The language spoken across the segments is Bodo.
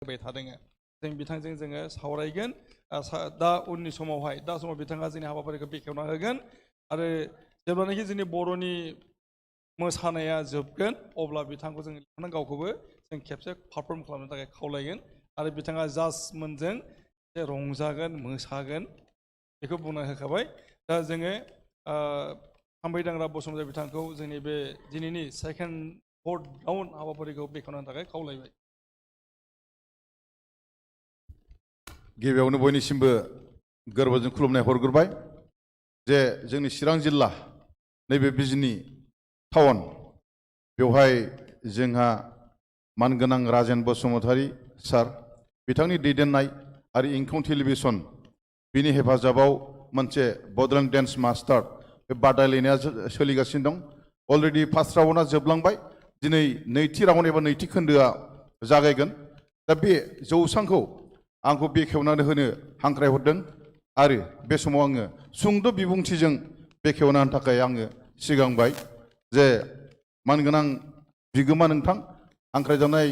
होबाय थादों जों बिथांजों जोङो सावरायगोन दा उननि समावहाय दा समाव बिथाङा जोंनि हाबाफारिखौ बेखेवना होगोन आरो जेब्लानाखि जोंनि बर'नि मोसानाया जोबगोन अब्ला बिथांखौ जों गावखौबो जों खेबसे पारफर्म खालामनो थाखाय खावलायगोन आरो बिथाङा जाजमोनजों रंजागोन मोसागोन बेखौ बुंना होखाबाय दा जोङो हामबाय दांग्रा बसुमतारी बिथांखौ जोंनि बे दिनैनि सेकेन्ड फर्थ राउन्ड हाबाफारिखौ बेखेवनो थाखाय खावलायबाय गिबियावनो बयनिसिमबो गोरबोजों खुलुमनाय हरग्रोबाय जे जोंनि चिरां जिल्ला नैबे बिजनि टाउन बेवहाय जोंहा मानगोनां राजेन बसुमतारी सार बिथांनि दैदेननाय आरो इंखं टेलिभिजन बिनि हेफाजाबाव मोनसे बड'लेण्ड डेन्स मास्टार बे बादायलायनाया सोलिगासिनो दं अलरेडि फार्स्ट राउन्डआ जोबलांबाय दिनै नैथि राउन्ड एबा नैथि खोन्दोआ जागायगोन दा बे जौसांखौ आंखौ बेखेवनानै होनो हांख्रायहरदों आरो बे समाव आङो सुंद' बिबुंथिजों बेखेवना होनो थाखाय आङो सिगांबाय जे मानगोनां बिगोमा नोंथां हांख्रायजानाय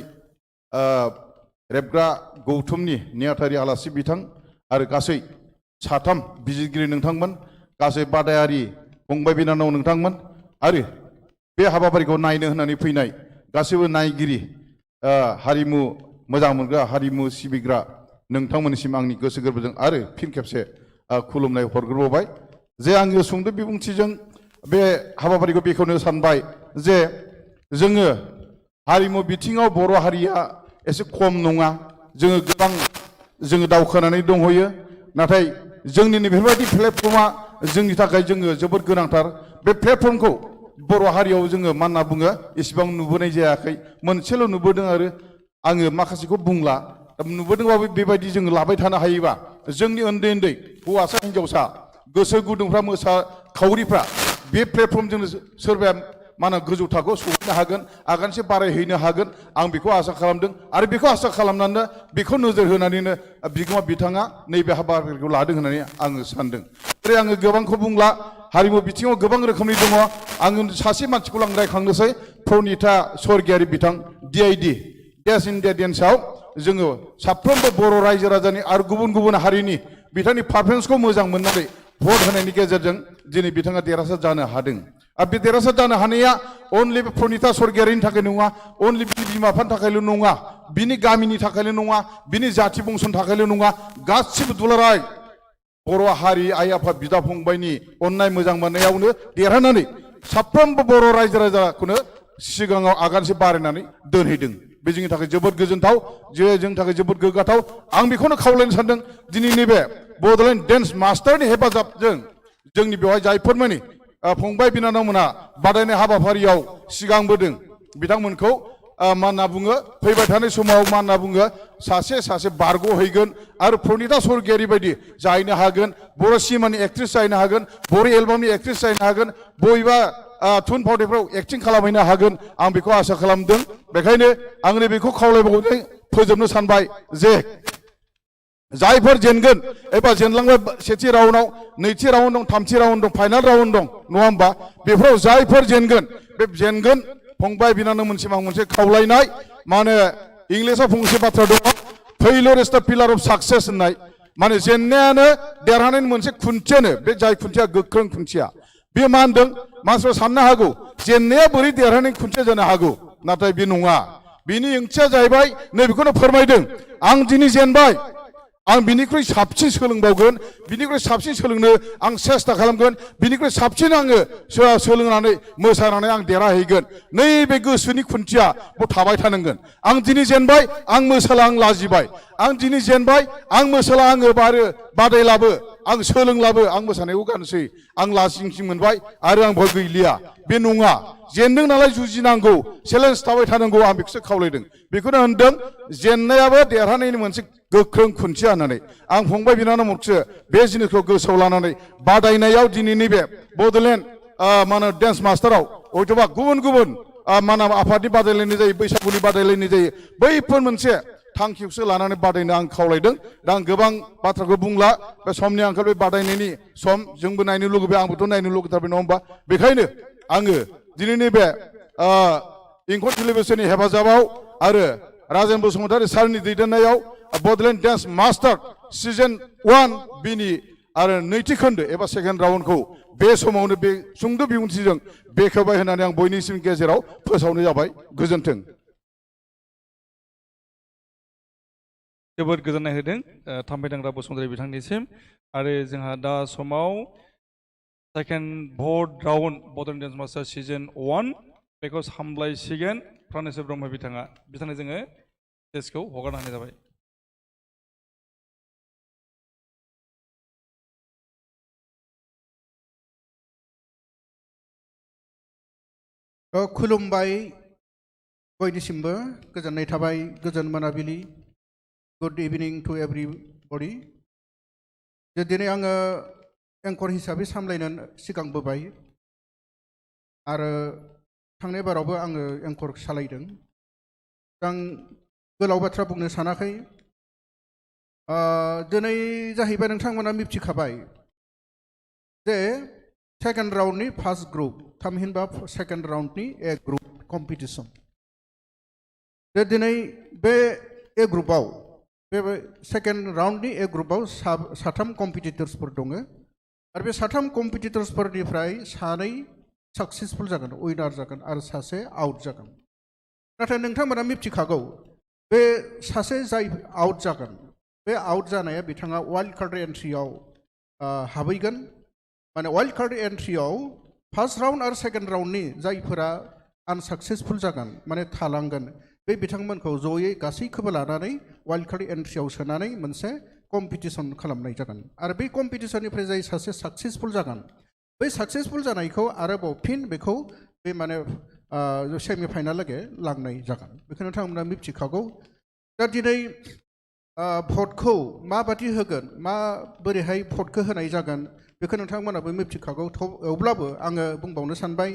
रेबग्रा गौथुमनि नेहाथारि आलासि बिथां आरो गासै साथाम बिजिरगिरि नोंथांमोन गासै बादायारि फंबाय बिनानाव नोंथांमोन आरो बे हाबाफारिखौ नायनो होननानै फैनाय गासैबो नायगिरि हारिमु मोजां मोनग्रा हारिमु सिबिग्रा नोंथांमोननिसिम आंनि गोसो गोरबोजों आरो फिन खेबसे खुलुमनाय हरग्रोबाय जे आङो सुंद' बिबुंथिजों बे हाबाफारिखौ बेखेवनो सानबाय जे जोङो हारिमु बिथिङाव बर' हारिया एसे खम नङा जोङो गोबां जोङो दावखोनानै दंहैयो नाथाय जोंनि बेफोरबायदि प्लेटफर्मा जोंनि थाखाय जोङो जोबोद गोनांथार बे प्लेटफर्मखौ बर' हारियाव जोङो मा होनना बुङो एसेबां नुबोनाय जायाखै मोनसेल' नुबोदों आरो आङो माखासेखौ बुंला नुबोदोंबाबो बेबायदि जोङो लाबाय थानो हायोबा जोंनि उन्दै उन्दै हौवासा हिन्जावसा गोसो गुदुंफ्रा मोसाखावरिफ्रा बे प्लेटफर्मजोंनो सोरबाया मा होनो गोजौ थाखोआव सौहैनो हागोन आगानसे बारायहैनो हागोन आं बेखौ आसा खालामदों आरो बेखौ आसा खालामनानै बेखौ नोजोर होनानैनो बिगोमा बिथाङा नैबे हाबाफारिखौ लादों होननानै आङो सानदों ओरै आङो गोबांखौ बुंला हारिमु बिथिङाव गोबां रोखोमनि दङ आङो सासे मानसिखौ आं रायखांनोसै प्रनिता स्वर्गियारि बिथां DID डेस इन्डिया डेन्सआव जोङो साफ्रोमबो बर' रायजो राजानि आरो गुबुन गुबुन हारिनि बिथांनि पारफरमेन्सखौ मोजां मोननानै भट होनायनि गेजेरजों दिनै बिथाङा देरहासार जानो हादों आरो बे देरहासार जानो हानाया अनलि बे प्रनिता स्वर्गियारिनि थाखाय नङा अनलि बिनि बिमा बिफानि थाखायल' नङा बिनि गामिनि थाखायल' नङा बिनि जाथि बंस'नि थाखायल' नङा गासिबो दुलाराय बर' हारि आइ आफा बिदा फंबायनि अननाय मोजां मोननायावनो देरहानानै साफ्रोमबो बर' रायजो राजाखौनो सिगाङाव आगानसे बारायनानै दोनहैदों बे जोंनि थाखाय जोबोद गोजोनथाव जोंनि थाखाय जोबोद गोग्गाथाव आं बेखौनो खावलायनो सानदों दिनै नैबे बड'लेण्ड डेन्स मास्टारनि हेफाजाबजों जोंनि बेवहाय जायफोर माने फंबाय बिनानावमोना बादायनाय हाबाफारियाव सिगांबोदों बिथांमोनखौ मा होनना बुङो फैबाय थानाय समाव मा होनना बुङो सासे बारग'हैगोन आरो प्रनिता स्वर्गियारि बायदि जाहैनो हागोन बर' सिनेमानि एक्ट्रेस जाहैनो हागोन बर' एलबामनि एक्ट्रेस जाहैनो हागोन बबेबा थुन फावथायफ्राव एक्टिं खालामहैनो हागोन आं बेखौ आसा खालामदों बेखायनो आंनो बेखौ खावलायबावनानै फोजोबनो सानबाय जे जायफोर जेनगोन एबा जेनलांबाय सेथि राउन्डआव नैथि राउन्ड दं थामथि राउन्ड दं फाइनाल राउन्ड दं नङा होमबा बेफोराव जायफोर जेनगोन बे जेनगोन फंबाय बिनानावमोनसिम आं मोनसे खावलायनाय माने इंलिसाव फंसे बाथ्रा दङ फेइलियर इज द पिलार अफ साक्सेस होननाय माने जेननायानो देरहानायनि मोनसे खुन्थियानो बे जाय खुन्थिया गोख्रों खुन्थिया बे मा होनदों मानसिफ्रा साननो हागौ जेननाया बोरै देरहानायनि खुन्थिया जानो हागौ नाथाय बे नङा बिनि ओंथिया जाहैबाय नैबेखौनो फोरमायदों आं दिनै जेनबाय आं बिनिख्रुइ साबसिन सोलोंबावगोन बिनिख्रुइ साबसिन सोलोंनो आं सेस्था खालामगोन बिनिख्रुइ साबसिन आङो सोलोंनानै मोसानानै आं देरहाहैगोन नैबे गोसोनि खुन्थिया बेयाव थाबाय थानांगोन आं दिनै जेनबाय आं मोसाला आं लाजिबाय आं दिनै जेनबाय आं मोसाला आङो बादायलाबो आं सोलोंलाबो आं मोसानायखौ गानसै आं लाजिंसिं मोनबाय आरो आं बेवहाय गैलिया बे नङा जेनदों नालाय जुजिनांगौ चेलेन्ज थाबाय थानांगौ आं बेखौसो खावलायदों बेखौनो होनदों जेननायाबो देरहानायनि मोनसे गोख्रों खुन्थिया होननानै आं फंबाय बिनानावमोनखौसो बे जिनिसखौ गोसोआव लानानै बादायनायाव दिनैनि बे बड'लेण्ड मा होनो डेन्स मास्टाराव हयथ'बा गुबुन गुबुन मा होनो आफादनि बादायलायनाय जायो बैसागुनि बादायलायनाय जायो बैफोर मोनसे थांखिखौसो लानानै बादायनो आं खावलायदों दा आं गोबां बाथ्राखौ बुंला बे समनि आंखाल बे बादायनायनि सम जोंबो नायनो लुगैबाय आंबोथ' नायनो लुगैथारबाय नङा होमबा बेखायनो आङो दिनैनि बे इंखं टेलिभिजननि हेफाजाबाव आरो राजेन बसुमतारी सारनि दैदेननायाव बड'लेण्ड डेन्स मास्टार सिजन 1 बिनि आरो नैथि खोन्दो एबा सेकेन्ड राउन्डखौ बे समावनो बे सुंद' बिबुंथिजों बेखेवबाय होननानै आं बयनिसिम गेजेराव फोसावनाय जाबाय गोजोन्थों। जोबोद गोजोननाय होदों थाम्फैदांग्रा बसुमतारी बिथांनिसिम आरो जोंहा दा समाव सेकेन्ड भट round Bodoland dance master season 1 बेखौ सामलायसिगोन प्रानेश्वर ब्रह्म बिथाङा बिथांनो जोङो स्टेजखौ हगारना होनाय जाबाय। खुलुमबाय बयनिसिमबो गोजोननाय थाबाय गोजोन मोनाबिलि गुड इभिनिं टु एभरिबडी। दिनै आङो एंकर हिसाबै सामलायनो सिगांबोबाय आरो थांनाय बारावबो आङो एंकर सालायदों। आं गोलाव बाथ्रा बुंनो सानाखै। दिनै जाहैबाय नोंथांमोना मिथिखाबाय जे सेकेन्ड राउन्डनि फार्स्ट ग्रुप थामहिनबा सेकेन्ड राउन्डनि ए ग्रुप कम्पिटिसन। दिनै बे ए ग्रुपआव बे सेकेन्ड राउन्डनि ए ग्रुपआव साथाम कम्पिटिटर्सफोर दङ आरो बे साथाम कम्पिटिटर्सफोरनिफ्राय सानै साक्सेसफुल जागोन उइनार जागोन आरो सासे आउट जागोन। नाथाय नोंथांमोना मिथिखागौ बे सासे जाय आउट जागोन बे आउट जानाया बिथाङा वाइल्ड कार्ड एन्ट्रियाव हाबहैगोन। माने वाइल्ड कार्ड एन्ट्रियाव फार्स्ट राउन्ड आरो सेकेन्ड राउन्डनि जायफोरा आनसाक्सेसफुल जागोन माने थालांगोन बे बिथांमोनखौ जयै गासैखौबो लानानै वाइल्ड कार्ड एन्ट्रियाव सोनानै मोनसे कम्पिटिसन खालामनाय जागोन आरो बे कम्पिटिसननिफ्राय जाय सासे साक्सेसफुल जागोन बै साक्सेसफुल जानायखौ आरोबाव फिन बेखौ बे माने सेमि फाइनालहालागै लांनाय जागोन। बेखौ नोंथांमोना मिथिखागौ। दा दिनै भटखौ माबादि होगोन माबोरैहाय भटखौ होनाय जागोन बेखौ नोंथांमोनाबो मिथिखागौ। अब्लाबो आङो बुंबावनो सानबाय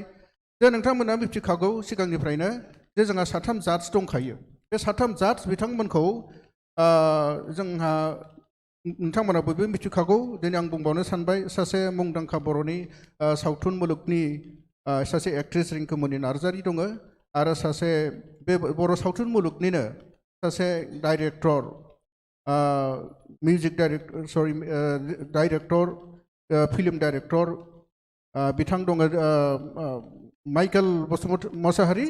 जे नोंथांमोना मिथिखागौ सिगांनिफ्रायनो जे जोंहा साथाम जाज दंखायो। बे साथाम जाज बिथांमोनखौ जोंहा नोंथांमोना बयबो मिथिखागौ। दिनै आं बुंबावनो सानबाय सासे मुंदांखा बर'नि सावथुन मुलुगनि सासे एक्ट्रेस रिंकुमनि नार्जारी दङ आरो सासे बे बर' सावथुन मुलुगनिनो सासे director music director film director बिथां दङ माइकेल मोसाहारी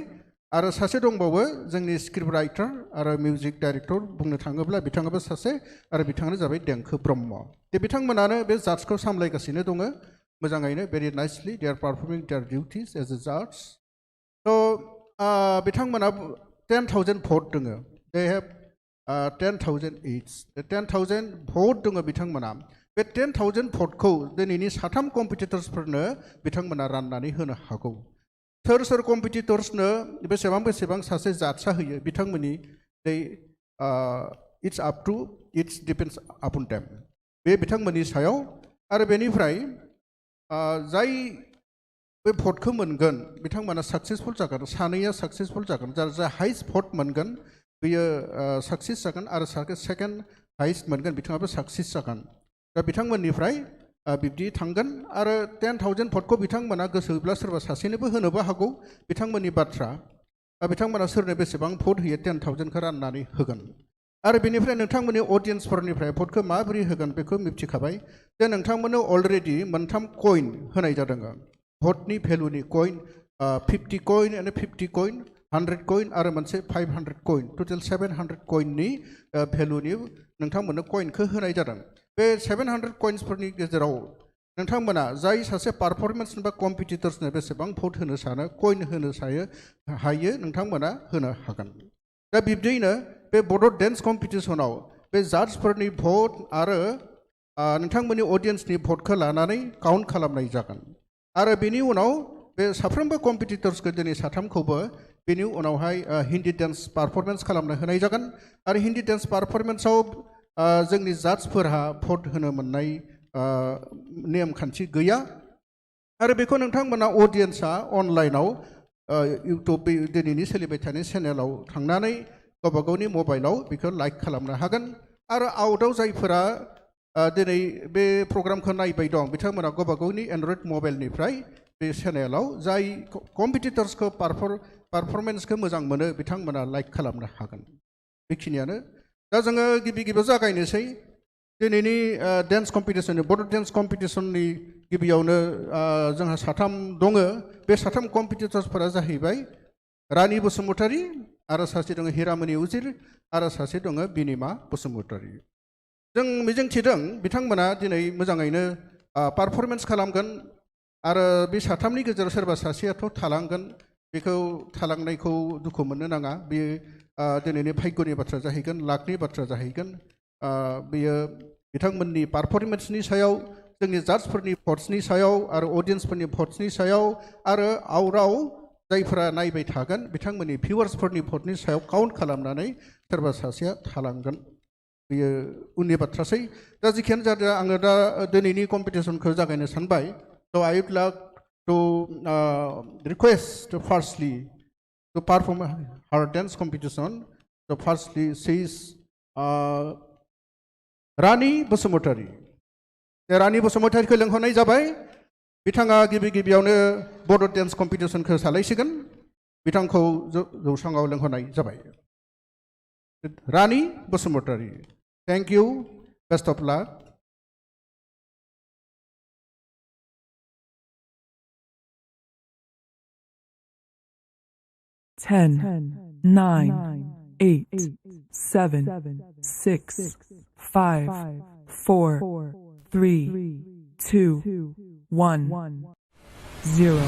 आरो सासे दंबावो जोंनि स्क्रिप्ट राइटार आरो मिउजिक डाइरेक्टर बुंनो थाङोब्ला बिथाङाबो सासे आरो बिथाङानो जाबाय देंखो ब्रह्म। बिथांमोनानो बे जाजखौ सामलायगासिनो दङ मोजाङैनो very nicely they are performing their duties as a जाज। बिथांमोना 10,000 भट दङ। दे हेभ 10,000 इच 10,000 भट दङ बिथांमोना। बे 10,000 भटखौ दिनैनि साथाम कम्पिटिटर्सफोरनो बिथांमोना राननानै होनो हागौ। सोर कम्पिटिटर्सनो बेसेबां सासे जाजसा होयो बिथांमोननि it's up to it's depends upon them बे बिथांमोननि सायाव। आरो बेनिफ्राय जाय बे भटखौ मोनगोन बिथांमोना साक्सेसफुल जागोन सानैया साक्सेसफुल जागोन जा हाइस्ट भट मोनगोन बियो साक्सेस जागोन आरो सेकेन्ड हाइस्ट मोनगोन बिथाङाबो साक्सेस जागोन। दा बिथांमोननिफ्राय बिब्दि थांगोन आरो 10,000 भटखौ बिथांमोना गोसोब्ला सोरबा सासेनोबो होनोबो हागौ बिथांमोननि बाथ्रा। बिथांमोना सोरनो बेसेबां भट होयो 10,000खौ राननानै होगोन। आरो बेनिफ्राय नोंथांमोननि अडियेन्सफोरनिफ्राय भटखौ माबोरै होगोन बेखौ मिथिखाबाय जे नोंथांमोननो अलरेडि मोनथाम कइन होनाय जादों भटनि भेलुनि कइन 50 कइन आरो 50 कइन 100 कइन आरो मोनसे 500 कइन टटेल 700 कइननि भेलुनि नोंथांमोननो कइनखौ होनाय जादों। बे 700 कइन्सफोरनि गेजेराव नोंथांमोना जाय सासे पारफरमेन्स बा कम्पिटिटर्सनो बेसेबां भट होनो सानो कइन होनो हायो नोंथांमोना होनो हागोन। दा बिब्दियैनो बे बड' डेन्स कम्पिटिसनाव बे जाजफोरनि भट आरो नोंथांमोननि अडियेन्सनि भटखौ लानानै काउन्ट खालामनाय जागोन। आरो बेनि उनाव बे साफ्रोमबो कम्पिटिटर्सखौ दिनै साथामखौबो बेनि उनावहाय हिन्दी डेन्स पारफरमेन्स खालामनो होनाय जागोन। आरो हिन्दी डेन्स पारफरमेन्सआव जोंनि जाजफोरहा भट होनो मोननाय नेमखान्थि गैया। आरो बेखौ नोंथांमोना अडियेन्सआ अनलाइनाव इउटुब दिनैनि सोलिबाय थानाय चेनेलाव थांनानै गावबा गावनि मबाइलाव बेखौ लाइक खालामनो हागोन। आरो आउटआव जायफोरा दिनै बे प्रग्रामखौ नायबाय दं बिथांमोना गावबा गावनि एन्ड्रइड मबाइलनिफ्राय बे चेनेलाव जाय कम्पिटिटर्सखौ पारफरमेन्सखौ मोजां मोनो बिथांमोना लाइक खालामनो हागोन। बेखिनियानो दा जोङो गिबियाव जागायनोसै दिनैनि डेन्स कम्पिटिसन बड' डेन्स कम्पिटिसननि गिबियावनो जोंहा साथाम दङ बे साथाम कम्पिटिटर्सफोरा जाहैबाय रानि बसुमतारी आरो सासे दङ हिरामणि उजिर आरो सासे दङ बिनिमा बसुमतारी जों मिजिंथिदों बिथांमोना दिनै मोजाङैनो पारफरमेन्स खालामगोन आरो बे साथामनि गेजेराव सोरबा सासेयाथ' थालांगोन बेखौ थालांनायखौ दुखु मोननो नाङा बेयो दिनैनि भाग्यनि बाथ्रा जाहैगोन लाकनि बाथ्रा जाहैगोन बेयो बिथांमोननि पारफरमेन्सनि सायाव जोंनि जाजफोरनि भट्सनि सायाव आरो अडियन्सफोरनि भट्सनि सायाव आरो आउराव जायफोरा नायबाय थागोन बिथांमोननि भिउवार्सफोरनि भटनि सायाव काउन्ट खालामनानै सोरबा सासेया थालांगोन बेयो उननि बाथ्रासै दा जिखियानो जादों आङो दा दिनैनि कम्पिटिसनखौ जागायनो सानबाय थ' I would like to request firstly to perform her dance competition थ' फार्स्टलि सिज रानि बसुमतारी रानि बसुमतारीखौ लिंहरनाय जाबाय बिथाङा गिबियावनो बड' डेन्स कम्पिटिसनखौ सालायसिगोन बिथांखौ जौस्राङाव लिंहरनाय जाबाय Rani Basumatary thank you best of luck 10, 9, 8, 7, 6, 5, 4, 3, 2, 1, 0.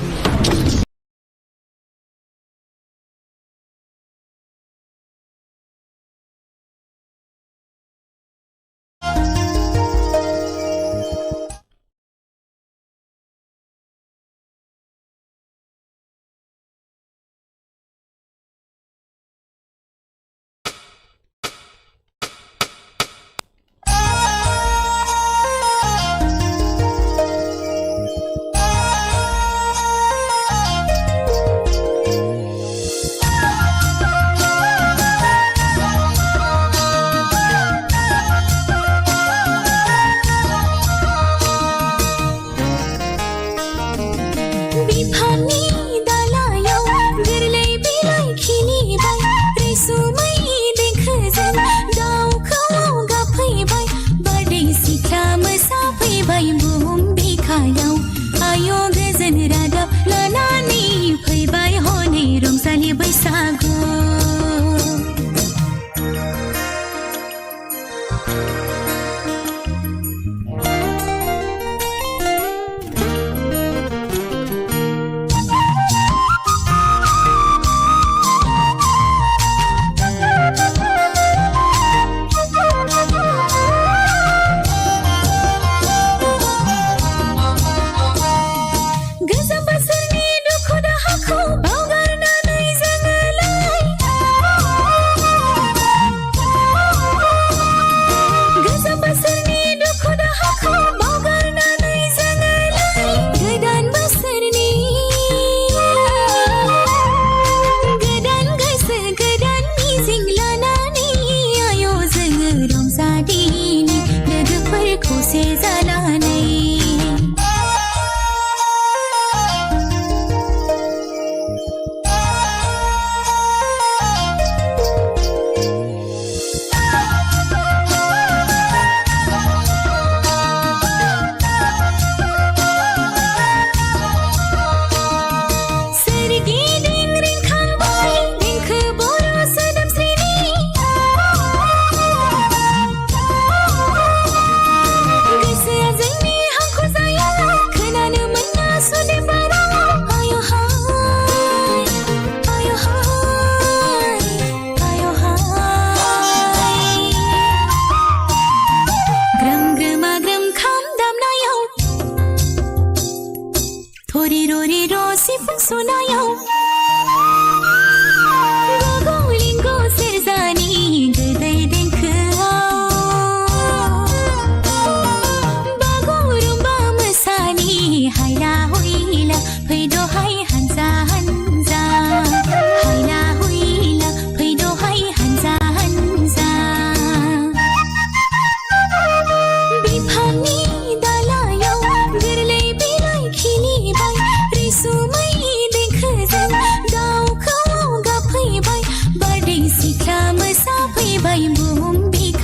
Sumai dekh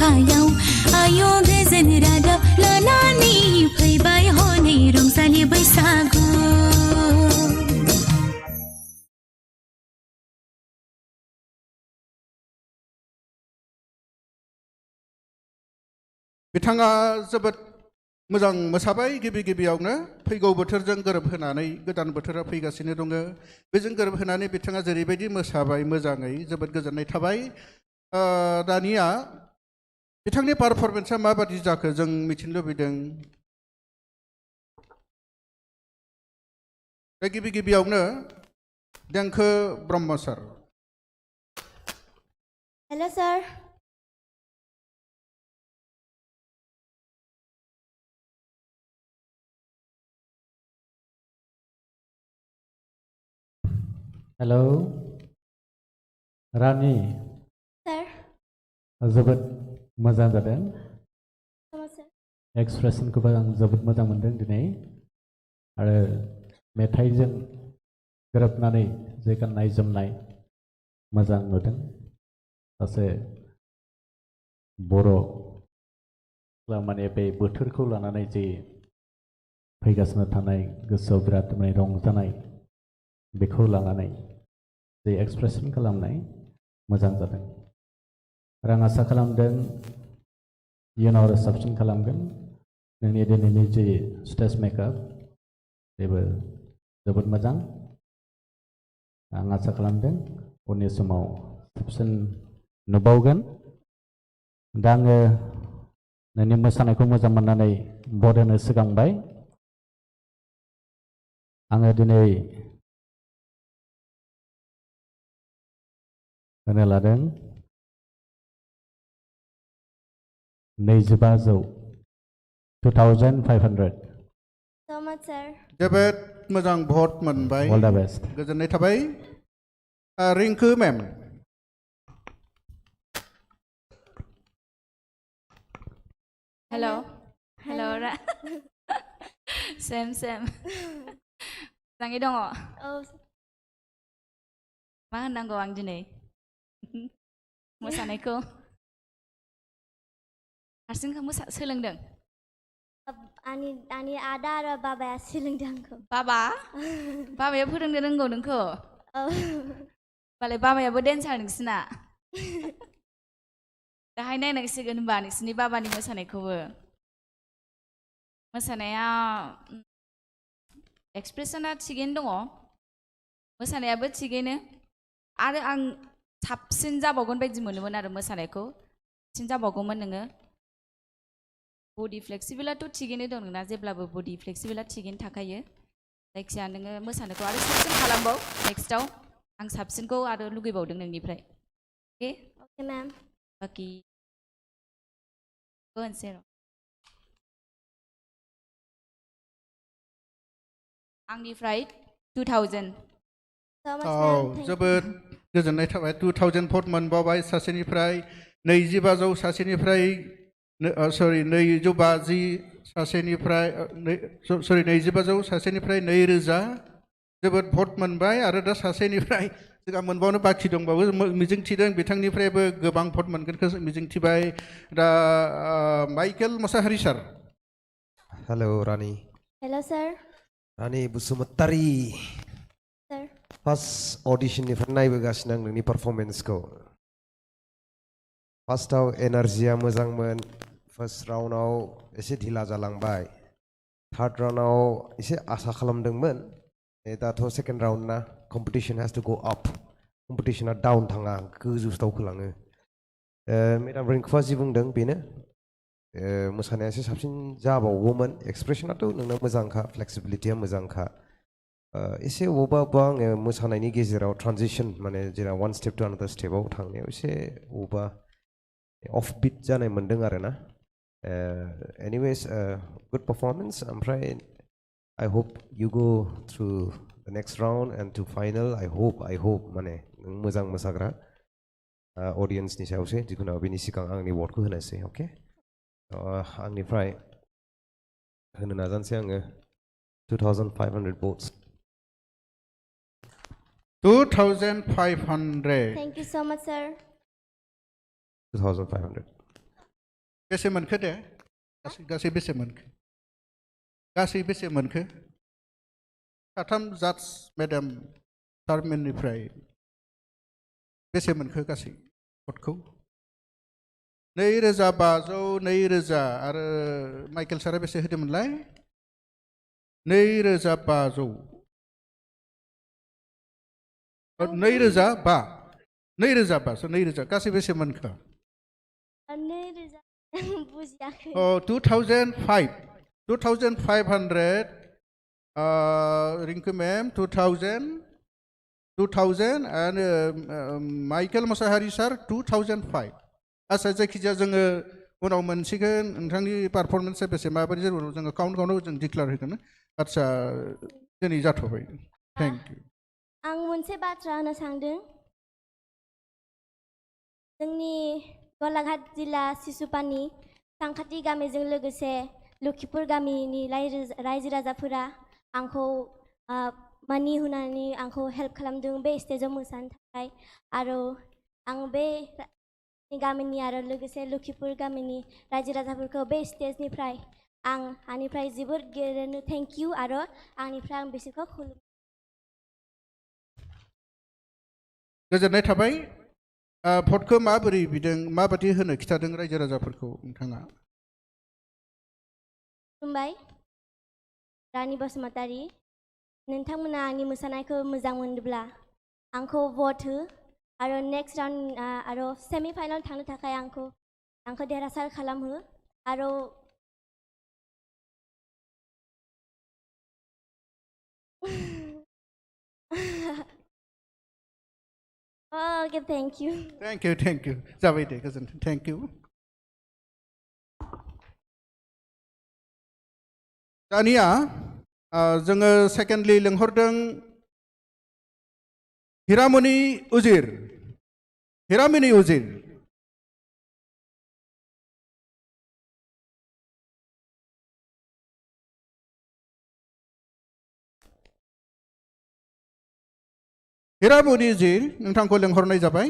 बिखायाव आयो गोजोन रादाब लानानै फैबाय हनै रंजालि बैसागु बिथाङा जोबोद मोजां मोसाबाय गिबियावनो फैगौ बोथोरजों गोरोबहोनानै गोदान बोथोरा फैगासिनो दङ बेजों गोरोबहोनानै बिथाङा जेरैबायदि मोसाबाय मोजाङै जोबोद गोजोननाय थाबाय दानिया बिथांनि पारफरमेन्सआ माबादि जाखो जों मिथिनो लुबैदों दा गिबियावनो देंखो ब्रह्म सार हेलो सर हेलौ रानी सर जोबोद मोजां जादों सर एक्सप्रेसनखौबो आं जोबोद मोजां मोनदों दिनै आरो मेथाइजों गोरोबनानै जे गाननाय जोमनाय मोजां नुदों सासे बर' माने बे बोथोरखौ लानानै जे फैगासिनो थानाय गोसोआव बिराद माने रंजानाय बेखौ लानानै जे एक्सप्रेसन खालामनाय मोजां जादों आरो आं आसा खालामदों इयुनाव आरो साबसिन खालामगोन नोंनि दिनैनि जे स्टेज मेकआप बेबो जोबोद मोजां आं आसा खालामदों उननि समाव साबसिन नुबावगोन दा आङो नोंनि मोसानायखौ मोजां मोननानै बड होनो सिगांबाय आङो दिनै होनो लादों 2500 so much sir जोबोद मोजां भट मोनबाय All the best. गोजोननाय थाबाय रिंकु मेम Hello. Hello. Same. Sangi dong. oh Ma होननांगौ आं दिनै मोसानायखौ हारसिं सोलोंदों आंनि आदा आरो बाबाया सोलोंदों आंखौ बाबाया फोरोंनो रोंगौ नोंखौ होमबालाय बाबायाबो डेन्सार नोंसिना दाहाय नायनांसिगोन होनबा नोंसिनि बाबानि मोसानायखौबो मोसानाया एक्सप्रेसना थिगैनो दङ मोसानायाबो थिगैनो आरो आं साबसिन जाबावगोन बायदि मोनोमोन आरो मोसानायखौ साबसिन जाबावगौमोन नोङो बडि फ्लेक्सिबोलाथ' थिगैनो दं नोंना जेब्लाबो बडि फ्लेक्सिबोला थिगैनो थाखायो जायखिया नोङो मोसानायखौ आरो साबसिन खालामबाव नेक्स्टआव आं साबसिनखौ आरो लुगैबावदों नोंनिफ्राय अके मेम बाखि होनसै र' आंनिफ्राय 2000 so much ma'am thank you जोबोद गोजोननाय थाबाय 2000 भट मोनबावबाय सासेनिफ्राय 2500 सासेनिफ्राय सरि 250 सासेनिफ्राय सरि 2500 सासेनिफ्राय 2000 जोबोद भट मोनबाय आरो दा सासेनिफ्राय जोंहा मोनबावनो बाखि दंबावो मिजिंथिदों बिथांनिफ्रायबो गोबां भट मोनगोनखौ मिजिंथिबाय दा माइकेल मोसाहारि सार हेलो रानी हेलो सर रानी बसुमतारी सर फार्स्ट अडिशननिफ्राय नायबोगासिनो आं नोंनि पारफरमेन्सखौ फार्स्टआव एनार्जिया मोजांमोन फार्स्ट राउन्डआव एसे ढिला जालांबाय थार्ड राउन्डआव एसे आसा खालामदोंमोन दाथ' सेकेन्ड राउन्ड ना competition has to go up कम्पिटिशना down थाङा गोजौसो दावखोलाङो मेडाम रिंकुआ जि बुंदों बेनो मोसानाया एसे साबसिन जाबावगौमोन एक्सप्रेसनाथ' नोंना मोजांखा फ्लेक्सिबिलिटिया मोजांखा एसे अबेबा आङो मोसानायनि गेजेराव ट्रानजिशन माने जेराव वान स्टेप टु आनादार स्टेपाव थांनायाव एसे अबेबा अफ बिट जानाय मोन्दों आरो ना एनिवेज गुड पारफरमेन्स ओमफ्राय I hope you go through the next round and to final. I hope माने नों मोजां मोसाग्रा अडियन्सनि सायावसो जिखुनु बेनि सिगां आंनि वार्डखौ होनोसै अके आंनिफ्राय होनो नाजानोसै आङो 2500 votes 2500 thank you so much sir 2500 बेसे मोनखो दे गासै बेसे मोनखो गासै बेसे मोनखो साथाम जाज मेडाम सारमोननिफ्राय बेसे मोनखो गासै भटखौ 2500 2000 आरो माइकेल सारा बेसे होदोंमोनलाय 2500 2005 गासै बेसे मोनखो 2000 बुजियाखै 2500 Rinku ma'am 2000 and Michael Mosahary sir 2005 आसा जायखिजाया जोङो उनाव मोनसिगोन नोंथांनि पारफरमेन्सआ बेसे माबायदि जायो उनाव जोङो काउन्टआव जों डिक्लेयार होगोन आदसा दिनै जाथ'बाय थेंक इउ आं मोनसे बाथ्रा होनो सानदों जोंनि गलाघाट जिल्ला सिसुपानि सानखाथि गामिजों लोगोसे लखिपुर गामिनि रायजो राजाफोरा आंखौ मानि होनानै आंखौ हेल्प खालामदों बे स्टेजाव मोसानो थाखाय आरो आं बे गामिनि आरो लोगोसे लखिपुर गामिनि रायजो राजाफोरखौ बे स्टेजनिफ्राय आंनिफ्राय जोबोर गेरेनो थेंक इउ आरो आंनिफ्राय आं बिसोरखौ खुलुमो गोजोननाय थाबाय भटखौ माबोरै बिदों माबायदि होनो खिथादों रायजो राजाफोरखौ नोंथाङा खुलुमबाय रानि बसुमतारी नोंथांमोना आंनि मोसानायखौ मोजां मोनोब्ला आंखौ भट हो आरो नेक्स्ट राउन्ड आरो सेमि फाइनाल थांनो थाखाय आंखौ देरहासार खालामहो आरो ओके थैंक यू जाबाय दे गोजोन्थों थैंक यू दानिया जोङो सेकेन्डलि लिंहरदों हिरामणि उजिर नोंथांखौ लिंहरनाय जाबाय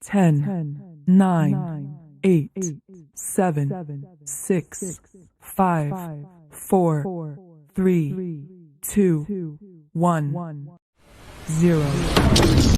Ten, 9, 8, 7, 6, 5, 4, 3, 2, 1, 0.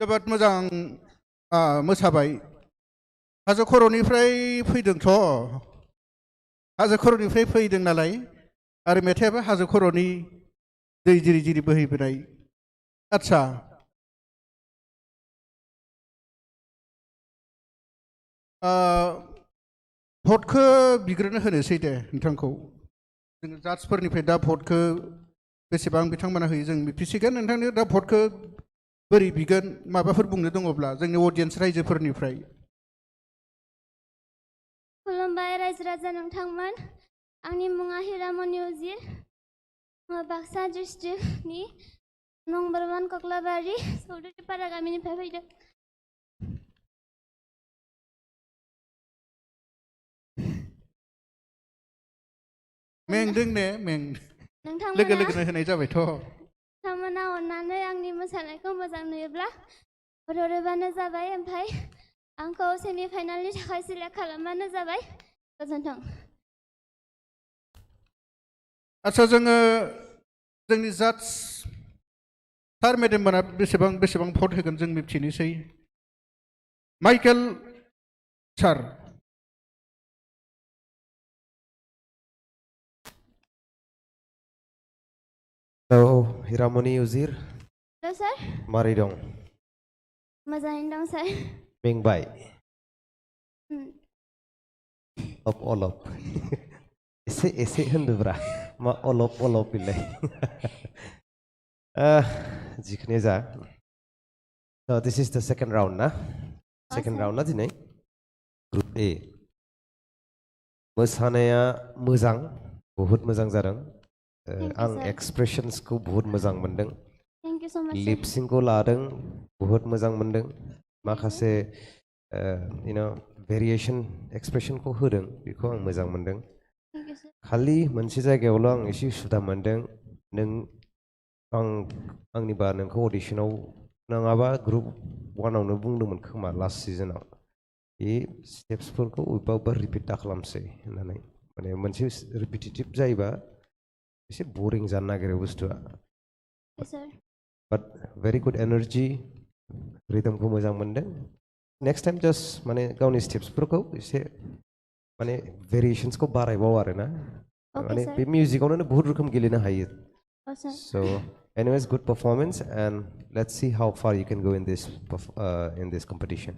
जोबोद मोजां मोसाबाय हाजो खर'निफ्राय फैदोंथ' हाजो खर'निफ्राय फैदों नालाय आरो मेथाइयाबो हाजो खर'नि दै जिरि जिरि बोहैबोनाय आदसा भटखौ बिग्रोनो होनोसै दे नोंथांखौ जोङो जाजफोरनिफ्राय दा भटखौ बेसेबां बिथांमोना होयो जों मिथिसिगोन नोंथांनो दा भटखौ बोरै बिगोन माबाफोर बुंनो दङब्ला जोंनि अडियेन्स रायजोफोरनिफ्राय खुलुमबाय रायजो राजा नोंथांमोन आंनि मुङा हिरामनि उजिर बाक्सा डिस्ट्रिक्टनि नंबर 1 कक्लाबारि सौदुरिपारा गामिनिफ्राय फैदों मेंदों ने लोगो लोगोनो होनाय जाबायथ' नोंथांमोना अननानै आंनि मोसानायखौ मोजां नुयोब्ला हरोबानो जाबाय ओमफ्राय आंखौ सेमि फाइनालनि थाखाय सिलेक्ट खालामबानो जाबाय गोजोन्थों आदसा जोङो जोंनि जाज सार मेडाम मोना बेसेबां बेसेबां भट होगोन जों मिथिनोसै माइकेल सार hello Hiramani Ujir hello sir मारै दं मोजाङैनो दं सार मेंबाय अलप एसे एसे होनदोब्रा मा अलप बिलाय जिखुनु जा दिस इज द सेकेन्ड राउन्ड ना सेकेन्ड राउन्ड ना दिनै ग्रुप ए मोसानाया मोजां बहुद मोजां जादों आं एक्सप्रेसन्सखौ बहुद मोजां मोनदों थेंक इउ सो माच लिपसिंखौ लादों बहुद मोजां मोनदों माखासे भेरिएसन एक्सप्रेसनखौ होदों बेखौ आं मोजां मोनदों खालि मोनसे जायगायावल' आं एसे उसुबिदा मोनदों नों आंनिबा नोंखौ अडिशनाव नङाबा ग्रुप 1आवनो बुंदोंमोन खोमा लास्ट सिजनाव बे स्टेप्सफोरखौ अबेबा रिपिट दा खालामसै होननानै माने मोनसे रिपिटेटिभ जायोबा एसे बरिं जानो नागिरो बुस्थुआ बाट भेरि गुड एनार्जि रिदमखौ मोजां मोनदों नेक्स्ट टाइम जास्ट माने गावनि स्टेप्सफोरखौ एसे माने भेरिएसन्सखौ बारायबाव आरो ना माने बे मिउजिकआवनो बहुत रोखोम गेलेनो हायो so anyways good performance and let's see how far you can go in this competition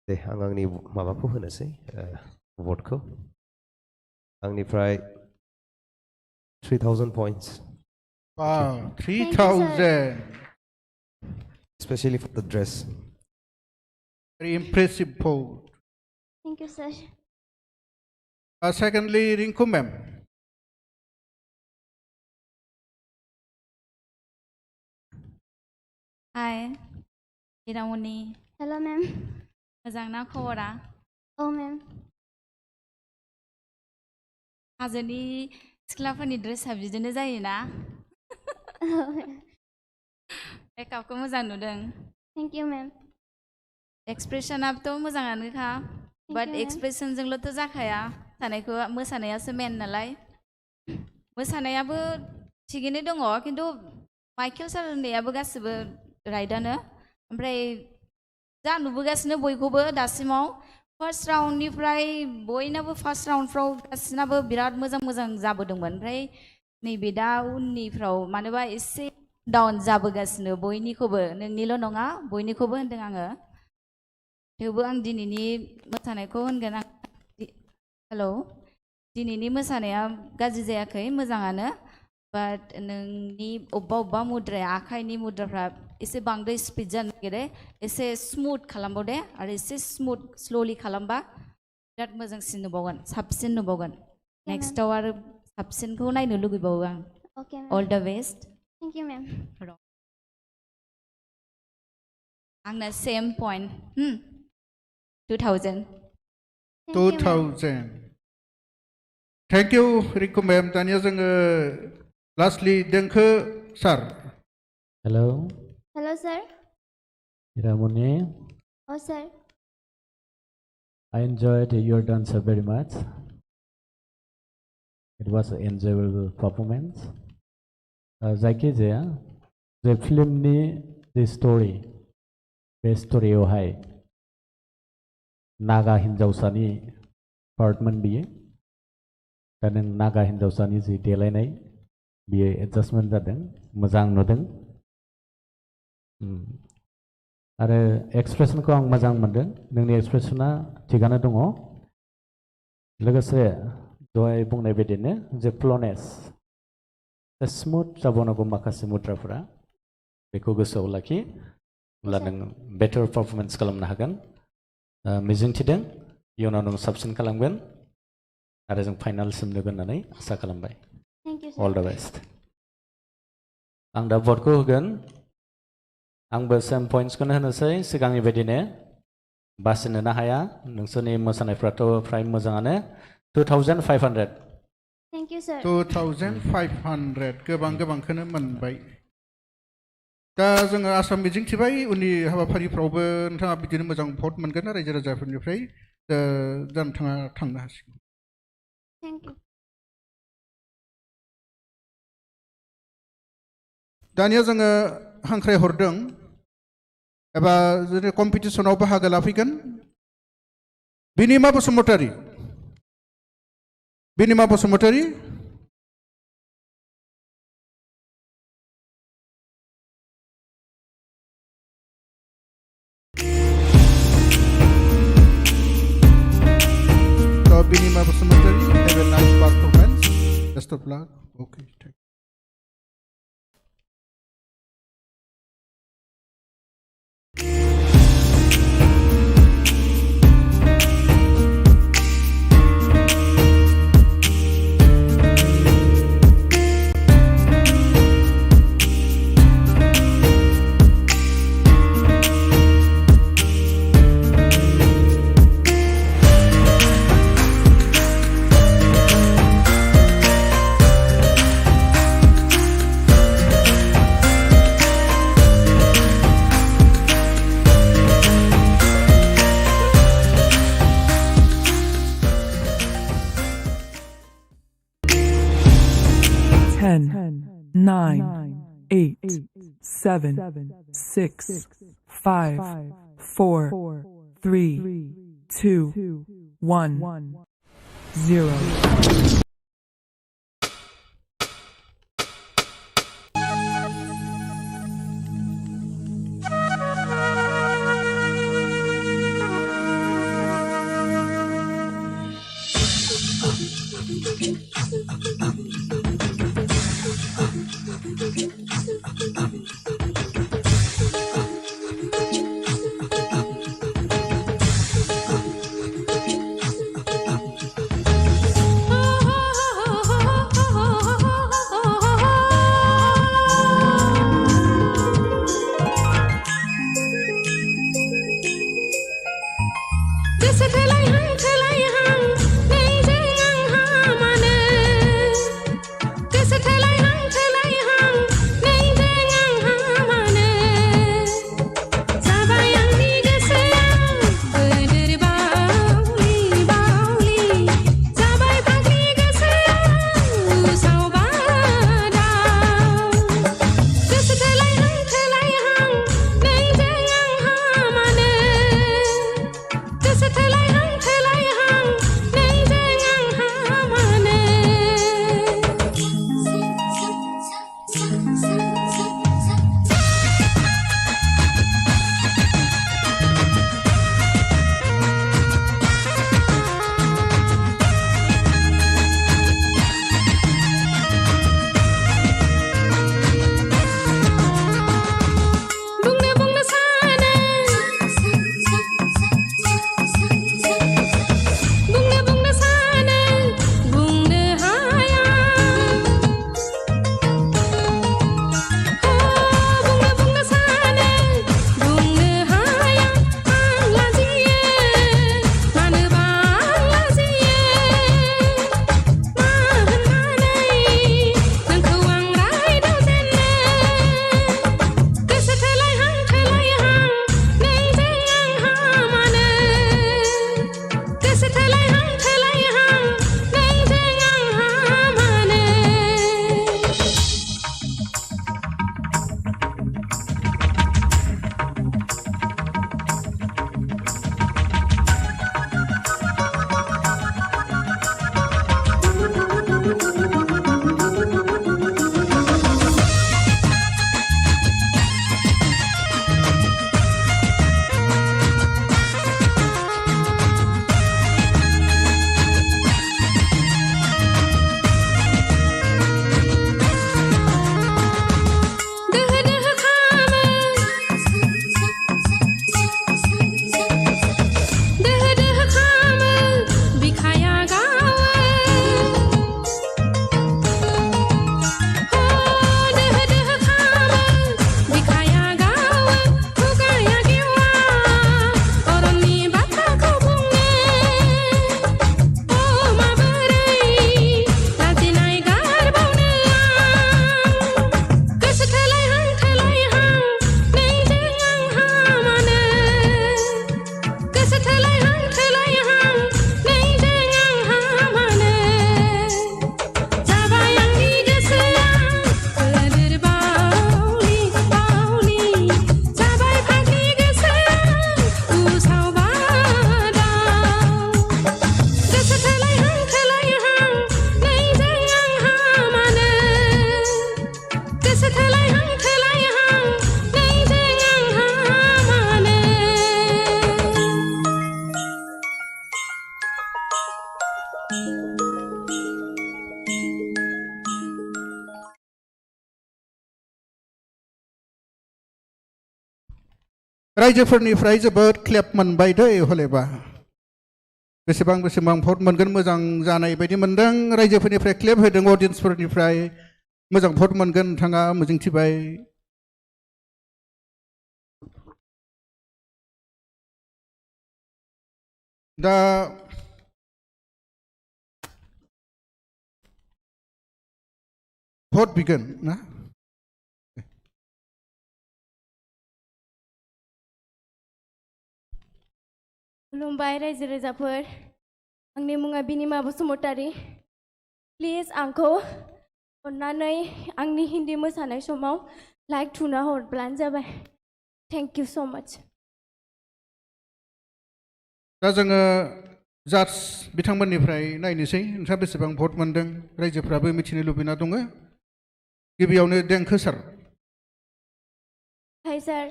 दे आं आंनि माबाखौ होनोसै भटखौ आंनिफ्राय 3000 points wow 3000 especially for the dress very impressive vote thank you sir secondly Rinku ma'am Hi, Hiramoni. hello ma'am मोजां ना खबरा? oh ma'am हाजोनि सिख्लाफोरनि ड्रेसआ बिदिनो जायोना? मेकआपखौ मोजां नुदों। thank you ma'am एक्सप्रेसनाबोथ' मोजाङानोखा बाट एक्सप्रेसनजोंल'थ' जाखाया मोसानायासो मेन नालाय मोसानायाबो थिगैनो दङ खिन्थु माइकेल सार होननायाबो गासिबो राइटआनो ओमफ्राय जा नुबोगासिनो बयखौबो दासिमाव फार्स्ट राउन्डनिफ्राय बयनाबो फार्स्ट राउन्डफ्राव गासिनाबो बिराद मोजां मोजां जाबोदोंमोन ओमफ्राय नैबे दा उननिफ्राव मानोबा एसे डाउन जाबोगासिनो बयनिखौबो नोंनिल' नङा बयनिखौबो होनदों आङो थेवबो आं दिनैनि मोसानायखौ होनगोन आं हेलौ दिनैनि मोसानाया गाज्रि जायाखै मोजाङानो बाट नोंनि अबेबा मुद्राया आखाइनि मुद्राफ्रा एसे बांद्राय स्पिड जानो नागिरो एसे स्मुथ खालामबाव दे आरो एसे स्मुथ स्ल'लि खालामबा बिराद मोजांसिन नुबावगोन साबसिन नुबावगोन नेक्स्टआव आरो साबसिनखौ नायनो लुगैबावो आं अल the best thank you ma'am आंना same point 2000 thank you Rinku ma'am दानिया जोङो लास्टलि देंखो sir hello hello sir Hiramoni oh sir I enjoyed your dance very much it was an enjoyable performance जायखिजाया जे फिल्मनि जे स्ट'रि बे स्ट'रियावहाय नागा हिन्जावसानि पार्टमोन बियो दा नों नागा हिन्जावसानि जि देलायनाय बियो एडजास्टमेन्ट जादों मोजां नुदों आरो एक्सप्रेसनखौ आं मोजां मोनदों नोंनि एक्सप्रेसना थिगानो दङ लोगोसे दहाय बुंनाय बायदिनो जे फ्लनेस स्मुथ जाबावनांगौ माखासे मुद्राफोरा बेखौ गोसोआव लाखि अब्ला नों बेटार पारफरमेन्स खालामनो हागोन मिजिंथिदों इयुनाव नों साबसिन खालामगोन आरो जों फाइनालसिम नुगोन होननानै आसा खालामबाय अल द बेस्ट आं दा भटखौ होगोन आंबो सेम पइन्ट्सखौनो होनोसै सिगांनि बायदिनो बासिनोनो हाया नोंसोरनि मोसानायफ्राथ' फ्राय मोजाङानो 2500 Thank you, sir. 2500 गोबांखौनो मोनबाय दा जोङो आसाम मिजिंथिबाय उननि हाबाफारिफ्रावबो नोंथाङा बिदिनो मोजां भट मोनगोन रायजो राजाफोरनिफ्राय दा नोंथाङा थांनो हासिगोन Thank you. दानिया जोङो हांख्राय हरदों एबा जुदि कम्पिटिसनाव बाहागो लाफैगोन बिनिमा Basumatary So Binima Basumatari, have a nice performance. Best of luck. Okay, thank you. Ten, 9, 8, 7, 6, 5, 4, 3, 2, 1, 0. This is रायजोफोरनिफ्राय जोबोद क्लेप मोनबाय दै हलेबा बेसेबां बेसेबां भट मोनगोन मोजां जानाय बायदि मोनदों रायजोफोरनिफ्राय क्लेप होदों अडियन्सफोरनिफ्राय मोजां भट मोनगोन नोंथाङा मिजिंथिबाय दा भट बिगोन ना खुलुमबाय रायजो राजाफोर आंनि मुङा बिनिमा बसुमतारी प्लिज आंखौ अन्नानै आंनि हिन्दी मोसानाय समाव लाइक थुना हरब्लानो जाबाय थेंक इउ सो माच दा जोङो जाज बिथांमोननिफ्राय नायनोसै नोंथाङा बेसेबां भट मोनदों रायजोफ्राबो मिथिनो लुबैना दङ गिबियावनो देंखो सार हाय सार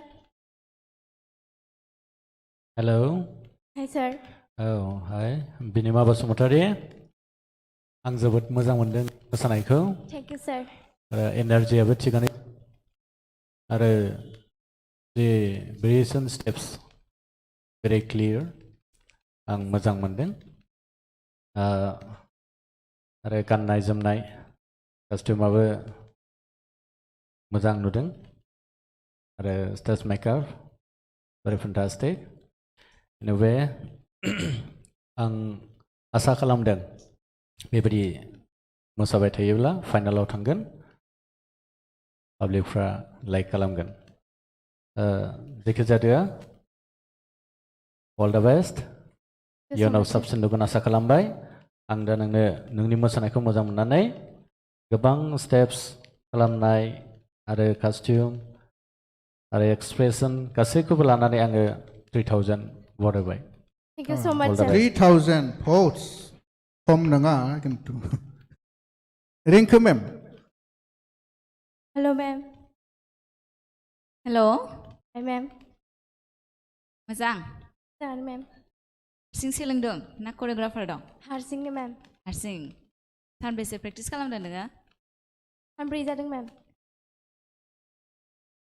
हेलौ हाय सार औ हाय बिनिमा बसुमतारी आं जोबोद मोजां मोनदों मोसानायखौ थेंक इउ सार एनार्जियाबो थिगानो आरो जे भेरिएसन स्टेप्स भेरि क्लियार आं मोजां मोनदों आरो गाननाय जोमनाय कस्टिउमाबो मोजां नुदों आरो स्टेज मेकआप भेरि फेन्टास्टिक इन वे आं आसा खालामदों बेबायदि मोसाबाय थायोब्ला फाइनालाव थांगोन पाब्लिकफ्रा लाइक खालामगोन जायखिजाया अल द बेस्ट इयुनाव साबसिन नुगोन आसा खालामबाय आं दा नोंनो नोंनि मोसानायखौ मोजां मोननानै गोबां स्टेप्स खालामनाय आरो कस्टिउम आरो एक्सप्रेसन गासैखौबो लानानै आङो 3000 भट होबाय थेंक इउ सो माच सार 3000 votes खम नङा खिन्थु रिंकु मेम हेलो मैम हेल' हाय मैम मोजां जागोन मैम हारसिं सोलोंदों ना करिय'ग्राफार दं हारसिंनो मैम हारसिं सानबेसे प्रेक्टिस खालामदों नोङो सानब्रै जादों मैम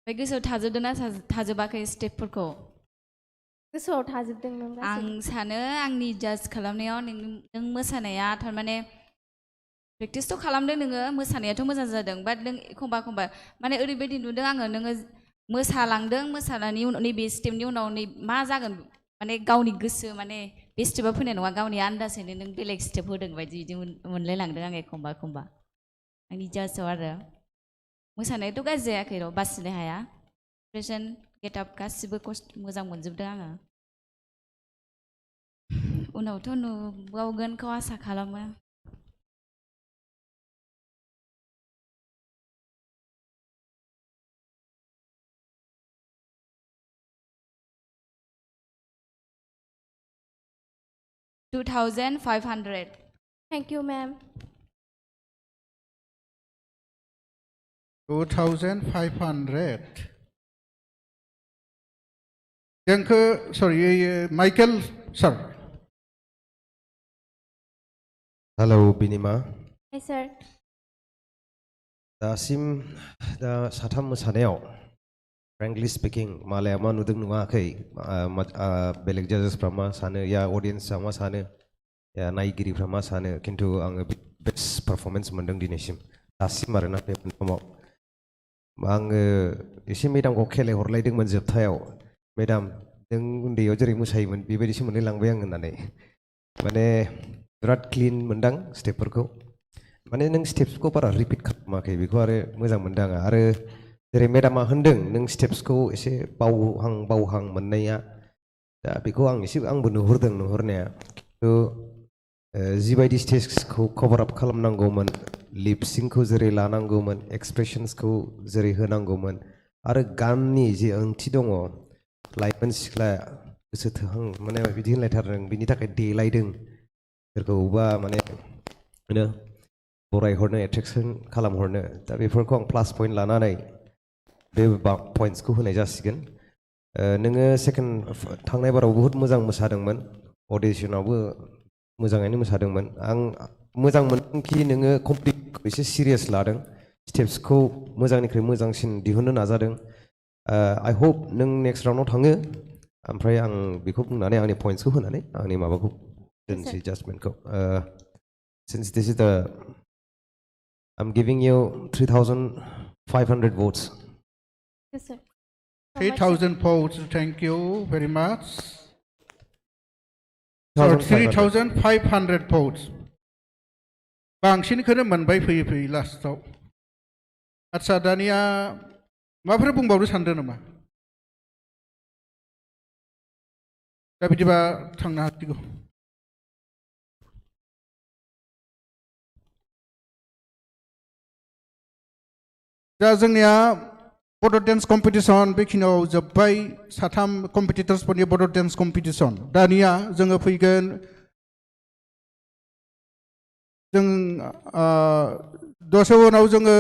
बे गोसोआव थाजोबदों ना थाजोबाखै स्टेपफोरखौ गोसोआव थाजोबदों मैम आं सानो आंनि जाज खालामनायाव नों मोसानाया थारमाने प्रेक्टिसथ' खालामदों नोङो मोसानायाथ' मोजां जादों बाट नों एखमबा माने ओरैबायदि नुदों आङो नोङो मोसालांदों मोसानायनि उनाव नैबे स्टेपनि उनाव मा जागोन माने गावनि गोसो माने बे स्टेपा फैनाय नङा गावनि आन्दाजैनो नों बेलेग स्टेप होदों बायदि बिदि मोनलायलांदों आं एखमबा आंनि जाजआव आरो मोसानायाथ' गाज्रि जायाखै र' बासिनो हाया एक्सप्रेसन गेटआप गासिबो मोजां मोनजोबदों आङो उनावथ' नुबावगोनखौ आसा खालामो $2,500 थेंक यू मैम 2500 देंखो सरि माइकेल सार हेलौ बिनिमा हाय सार दासिम दा साथाम मोसानायाव फ्रेंकलि स्पिकिं मालाया मा नुदों नुवाखै बेलेग जाजेसफ्रा मा सानो या अडियन्सआ मा सानो या नायगिरिफ्रा मा सानो खिन्थु आङो बेस्ट पारफरमेन्स मोनदों दिनैसिम दासिम आरोना बे समाव आङो एसे मेदामखौ खेलाय हरलायदोंमोन जोबथायाव मेदाम नों उन्दैयाव जेरै मोसायोमोन बेबायदिसो मोनलायलांबाय आं होननानै माने बिराद क्लिन मोनदां स्टेपफोरखौ माने नों स्टेप्सखौ बारा रिपिट खालामाखै बेखौ आरो मोजां मोनदों आङो आरो जेरै मेदामा होनदों नों स्टेप्सखौ एसे बावहां मोननाया दा बेखौ आं एसे आंबो नुहुरदों नुहुरनाया खिन्थु जिबायदि स्टेजखौ कभार आप खालामनांगौमोन लिपसिंखौ जेरै लानांगौमोन एक्सप्रेसन्सखौ जेरै होनांगौमोन आरो गाननि जे ओंथि दङ लाइमोन सिख्ला गोसो थोहां माने बिदि होनलायथारदों बिनि थाखाय देलायदों सोरखौबा माने बरायहरनो एट्रेक्सन खालामहरनो दा बेफोरखौ आं प्लास पइन्ट लानानै बे पइन्ट्सखौ होनाय जासिगोन नोङो सेकेन्ड थांनाय बाराव बहुद मोजां मोसादोंमोन अडिशनावबो मोजाङैनो मोसादोंमोन आं मोजां मोनदोंखि नोङो कमप्लिटखौ एसे सिरियास लादों स्टेप्सखौ मोजांनिख्रुइ मोजांसिन दिहुननो नाजादों I hope नों next round आव थाङो ओमफ्राय आं बेखौ बुंनानै आंनि points-खौ होनानै आंनि माबाखौ दोनसै judgment-खौ since this is the I'm giving you 3,500 votes. Yes, sir. 3,000 votes. Thank you very much. So 3,500 votes. बांसिनखौनो मोनबाय फैयै फैयै लास्टआव आदसा दानिया माबाफोर बुंबावनो सानदों नामा दा बिदिबा थांनो हासिगौ दा जोंनिया बड' डेन्स कम्पिटिसन बेखिनियाव जोब्बाय साथाम कम्पिटिटर्सफोरनि बड' डेन्स कम्पिटिसन दानिया जोङो फैगोन जों दसे उनाव जोङो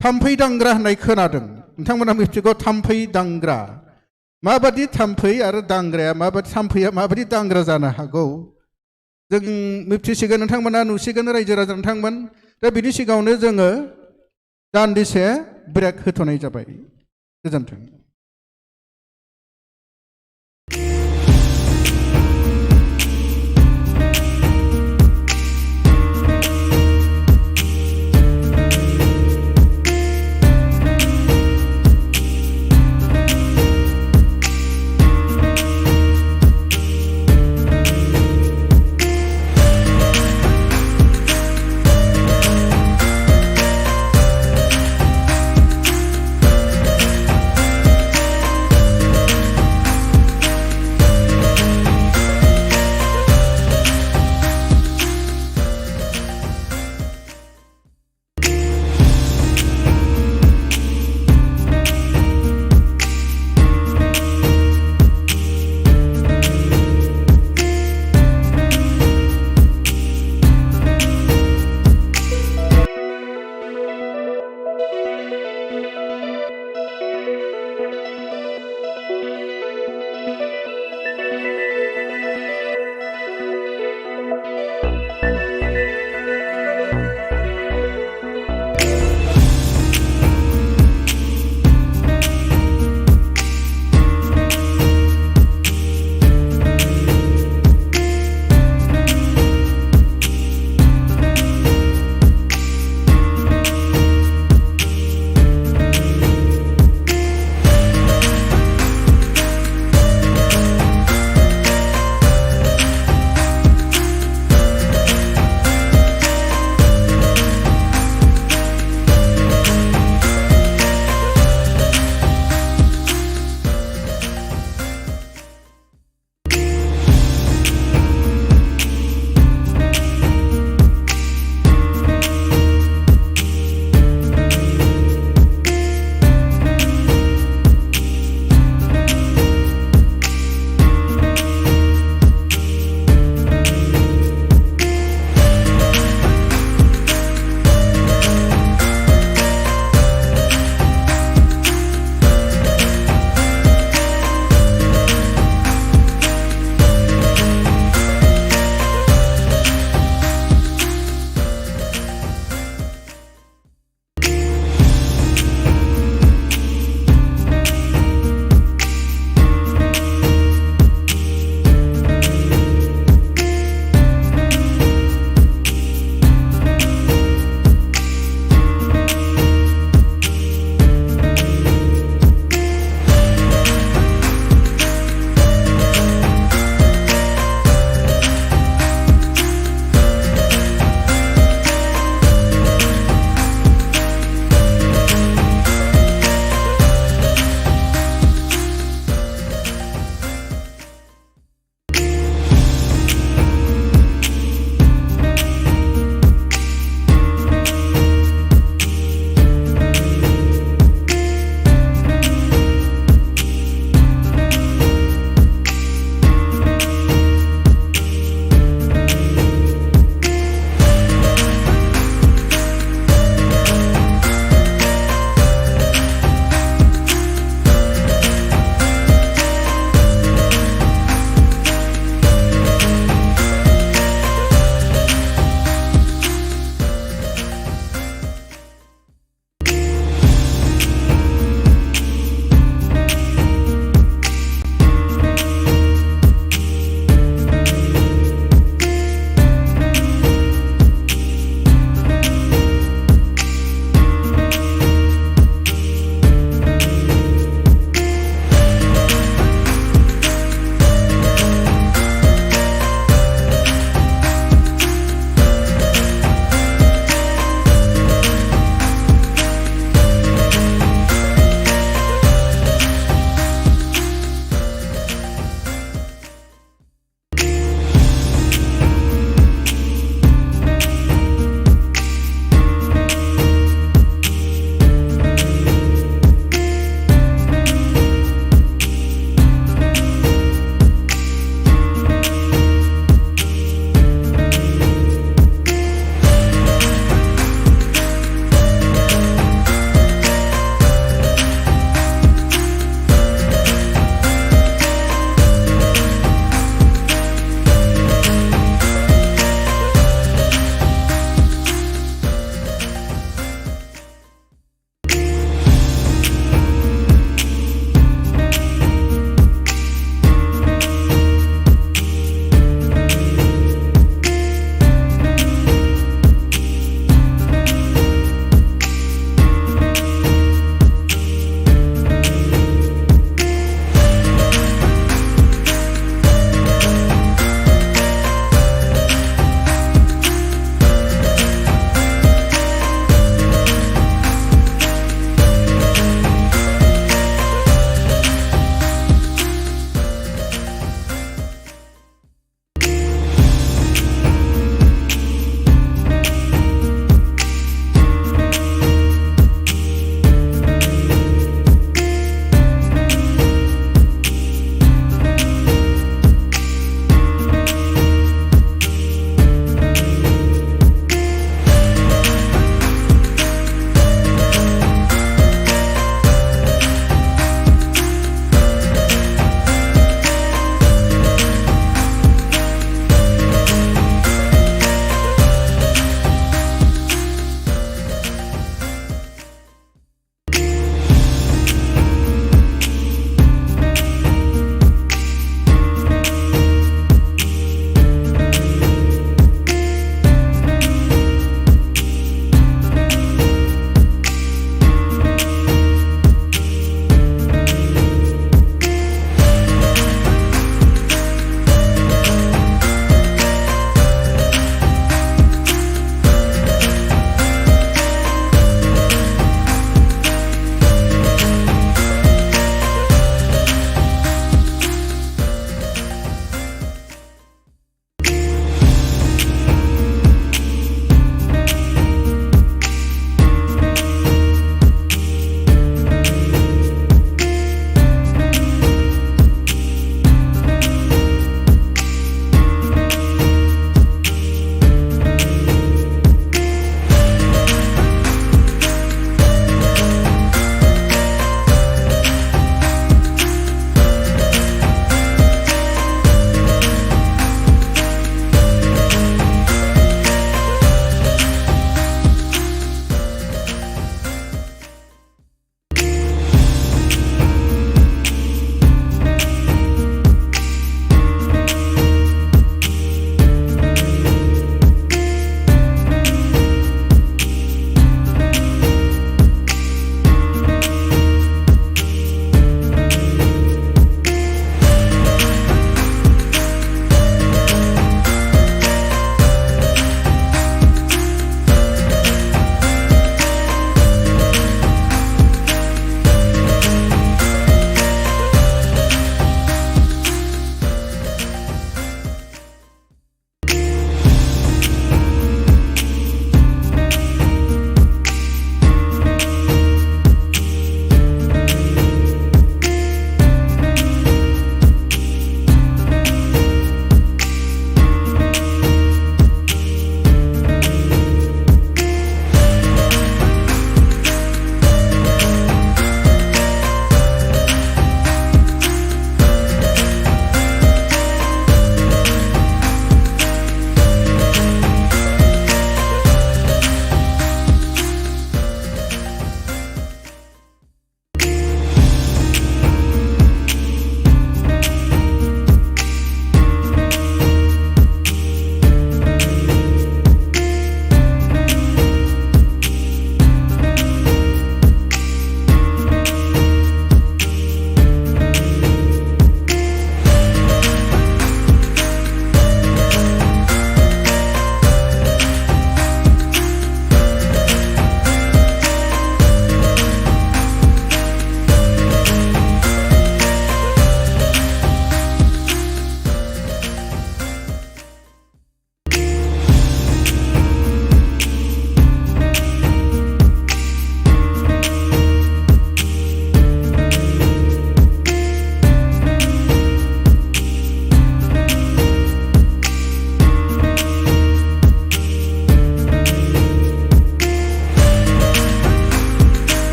थाम्फै दांग्रा होननाय खोनादों नोंथांमोना मिथिगौ थाम्फै दांग्रा माबादि थाम्फै आरो दांग्राया माबादि थाम्फैया माबादि दांग्रा जानो हागौ जों मिथिसिगोन नोंथांमोना नुसिगोन रायजो राजा नोंथांमोन दा बिनि सिगाङावनो जोङो दान्दिसे ब्रेक होथ'नाय जाबाय गोजोन्थों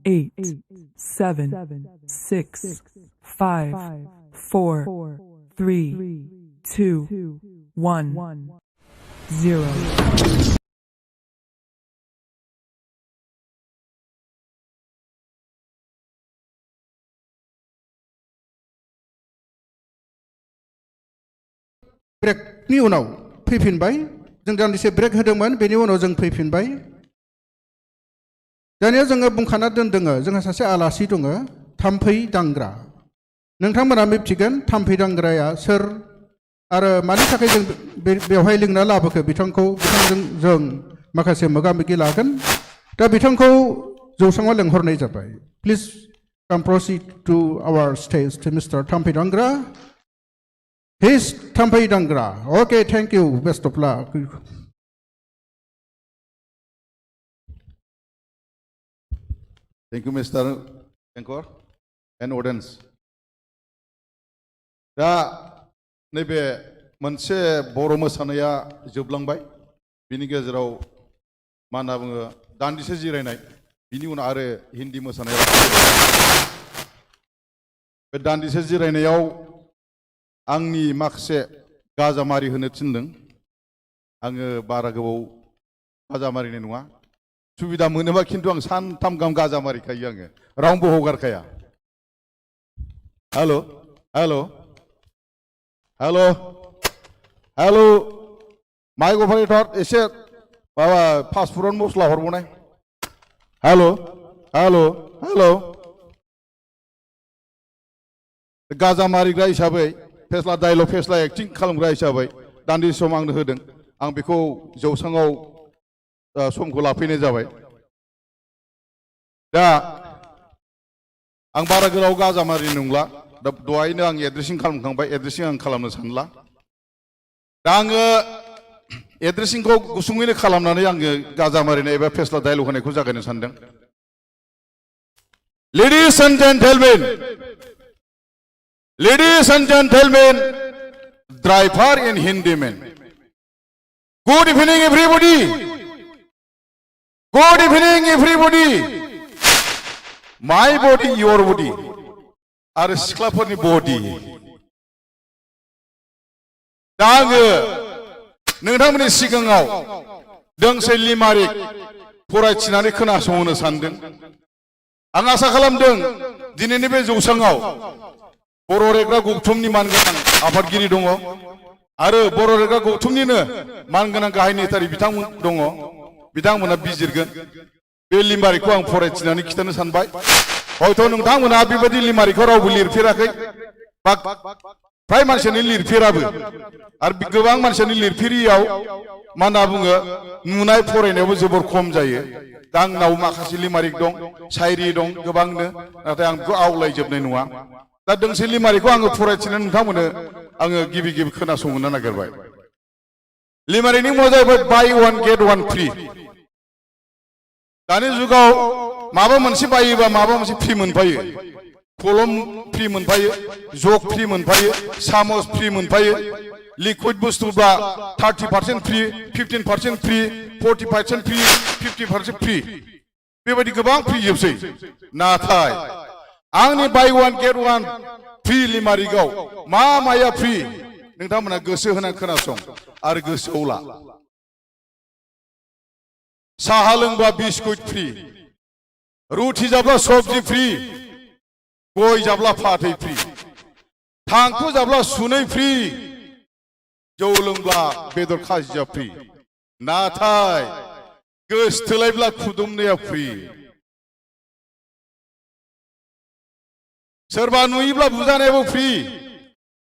8, 7, 6, 5, 4, 3, 2, 1, 0. ब्रेकनि उनाव फैफिनबाय जों दान्दिसे ब्रेक होदोंमोन बेनि उनाव जों फैफिनबाय दानिया जोङो बुंखाना दोनदोङो जोंहा सासे आलासि दङ थाम्फै दांग्रा नोंथांमोना मिथिगोन थाम्फै दांग्राया सोर आरो मानि थाखाय जों बेवहाय लिंना लाबोखो बिथांजों जों माखासे मोगा मोगि लागोन दा बिथांखौ जौसाङाव लेंहरनाय जाबाय please come proceed to our stage to Mr. थाम्फै दांग्रा He's Thampai Dangra. Okay, thank you. Best of luck. Thank you, Mr. Anchor and audience. दा नैबे मोनसे बर' मोसानाया जोबलांबाय बिनि गेजेराव मा होनना बुङो दान्दिसे जिरायनाय बिनि उनाव आरो हिन्दी मोसानाया बे दान्दिसे जिरायनायाव आंनि माखासे गाजामारि होनो थिनदों आङो बारा गोबाव गाजामारिनाय नङा सुबिदा मोनोबा खिन्थु आं सानथाम गाहाम गाजामारिखायो आङो रावबो हगारखाया हेल' हेल' हेल' हेल' माइक अपारेटर एसे माबा फास्टफुडन मस्ला हरबावनाय हेल' हेल' हेल' गाजामारिग्रा हिसाबै फेस्ला डायलग फेस्ला एक्टिं खालामग्रा हिसाबै दान्दिसे सम आंनो होदों आं बेखौ जौसाङाव समखौ लाफैनाय जाबाय दा आं बारा गोलाव गाजामारि नंला दा दहायनो आं एड्रेसिं खालामखांबाय एड्रेसिं आं खालामनो सानला दा आङो एड्रेसिंखौ गुसुङैनो खालामनानै आङो गाजामारिनाय एबा फेस्ला डायलग होनायखौ जागायनो सानदों ladies and gentlemen Ladies and gentlemen, driver and Hindi man. Good evening, everybody. Good evening, everybody. My body, your body. Our sklaporni body. दा आङो नोंथांमोननि सिगाङाव दोंसे लिमारिक फरायथिनानै खोनासंहोनो सानदों आं आसा खालामदों दिनैनि बे जौसाङाव बर' रेग्रा गौथुमनि मानगोनां आफादगिरि दङ आरो बर' रेग्रा गौथुमनिनो मानगोनां गाहाय नेतारि बिथांमोन दङ बिथांमोना बिजिरगोन बे लिमारिकखौ आं फरायथिनानै खिथानो सानबाय हयथ' नोंथांमोना बेबायदि लिमारिकखौ रावबो लिरफेराखै बा फ्राय मानसियानो लिरफेराबो आरो गोबां मानसियानो लिरफेरियाव मा होनना बुङो नुनाय फरायनायावबो जोबोर खम जायो दा आंनाव माखासे लिमारिक दं शायरि दं गोबांनो नाथाय आं बेखौ आवलायजोबनाय नङा दा दोंसे लिमारिकखौ आङो फरायथिनो नोंथांमोननो आङो गिबि गिबि खोनासंहोनो नागिरबाय लिमारिकनि मुङा जाहैबाय बाय वान गेट वान फ्रि दानि जुगाव माबा मोनसे बायोबा माबा मोनसे फ्रि मोनफायो कलम फ्रि मोनफायो जग फ्रि मोनफायो सामस फ्रि मोनफायो लिकुइड बुस्थुब्ला 30% फ्रि 15% फ्रि 40% फ्रि 50% फ्रि बेबायदि गोबां फ्रि जोबसै नाथाय आंनि buy one get one free लिमारिकआव मा माया फ्रि नोंथांमोना गोसो होनानै खोनासं आरो गोसोआव ला साहा लोंबा बिस्कुट फ्रि रुटि जाब्ला सबजि फ्रि गय जाब्ला फाथै फ्रि थांखु जाब्ला सुनै फ्रि जौ लोंब्ला बेदर खाजिया फ्रि नाथाय गोसथोलायब्ला खुदुमनाया फ्रि सोरबा नुयोब्ला बुजानायाबो फ्रि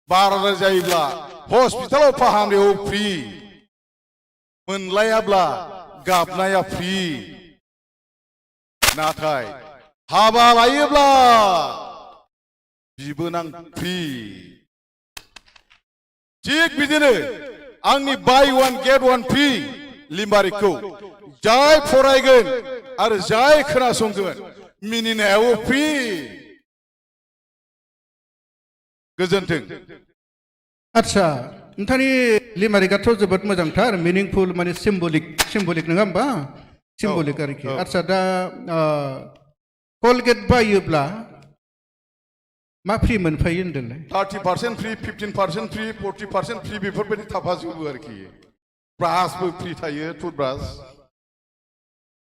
बाराद्राय जायोब्ला हस्पिटालाव फाहामनायाव फ्रि मोनलायाब्ला गाबनाया फ्रि नाथाय हाबा लायोब्ला बिबोनां फ्रि थिग बिदिनो आंनि buy one get one free लिमारिकखौ जाय फरायगोन आरो जाय खोनासंगोन मिनिनायाबो फ्रि गोजोन्थों आच्छा नोंथांनि लिमारिकआथ' जोबोद मोजांथार मिनिंफुल माने सिम्बलिक नङा होमबा सिम्बलिक आरोखि आच्छा दा कलगेट बायोब्ला मा फ्रि मोनफायो होनदोंलाय 30% फ्रि 15% फ्रि 40% फ्रि बेफोरबायदि थाफाजोबो आरोखि ब्रासबो फ्रि थायो टुथब्रास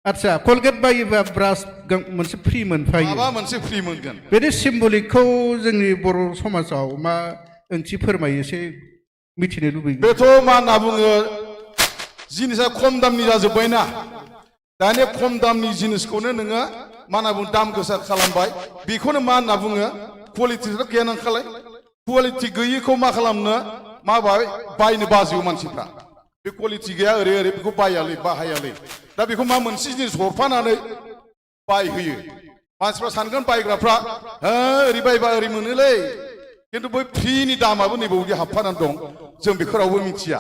आच्छा कलगेट बायोबा ब्रास मोनसे फ्रि मोनफायो माबा मोनसे फ्रि मोनगोन बेनि सिम्बलिकखौ जोंनि बर' समाजाव मा ओंथि फोरमायो एसे मिथिनो लुबैयो बेथ' मा होनना बुङो जिनिसा खम दामनि जाजोब्बायना दानिया खम दामनि जिनिसखौनो नोङो मा होनना बुङो दाम गोसा खालामबाय बेखौनो मा होनना बुङो क्वालिटिथ' गैया नांखालाय क्वालिटि गैयिखौ मा खालामनो मा बायनो बाजोबो मानसिफ्रा बे क्वालिटि गैया ओरै ओरै बेखौ बायालै बाहायालै दा बेखौ मा मोनसे जिनिस हरफानानै बायहोयो मानसिफ्रा सानगोन बायग्राफ्रा ओरै बायबा ओरै मोनोलै खिन्थु बै फ्रिनि दामाबो नैबावदि हाबफानानै दं जों बेखौ रावबो मिथिया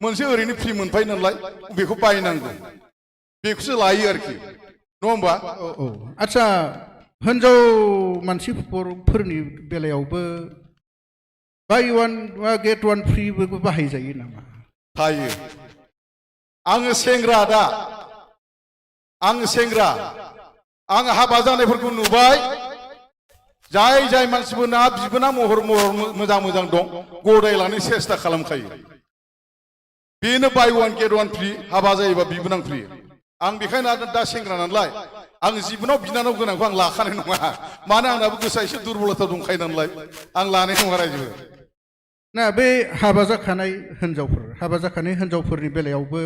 मोनसे ओरैनो फ्रि मोनफायो नालाय बेखौ बायनांगौ बेखौसो लायो आरोखि नङा होमबा औ आच्छा हिन्जाव मानसिफोरनि बेलायावबो बाय वान गेट वान फ्रिबो बाहायजायो नामा थायो आङो सेंग्रा दा आङो सेंग्रा आं हाबा जानायफोरखौ नुबाय जाय जाय मानसिफोरना बिबोना महर मोजां मोजां दं गदायलांनो सेस्था खालामखायो बेनो बाय वान गेट वान फ्रि हाबा जायोबा बिबोनां फ्रि आं बेखायनो दा सेंग्रा नालाय आं जिबनाव बिनानाव गोनांखौ आं लाखानाय नङा मानो आंनाबो गोसोआ एसे दुरबलता दंखायो नालाय आं लानाय नङा रायजो ना बे हाबा जाखानाय हिन्जावफोरनि बेलायावबो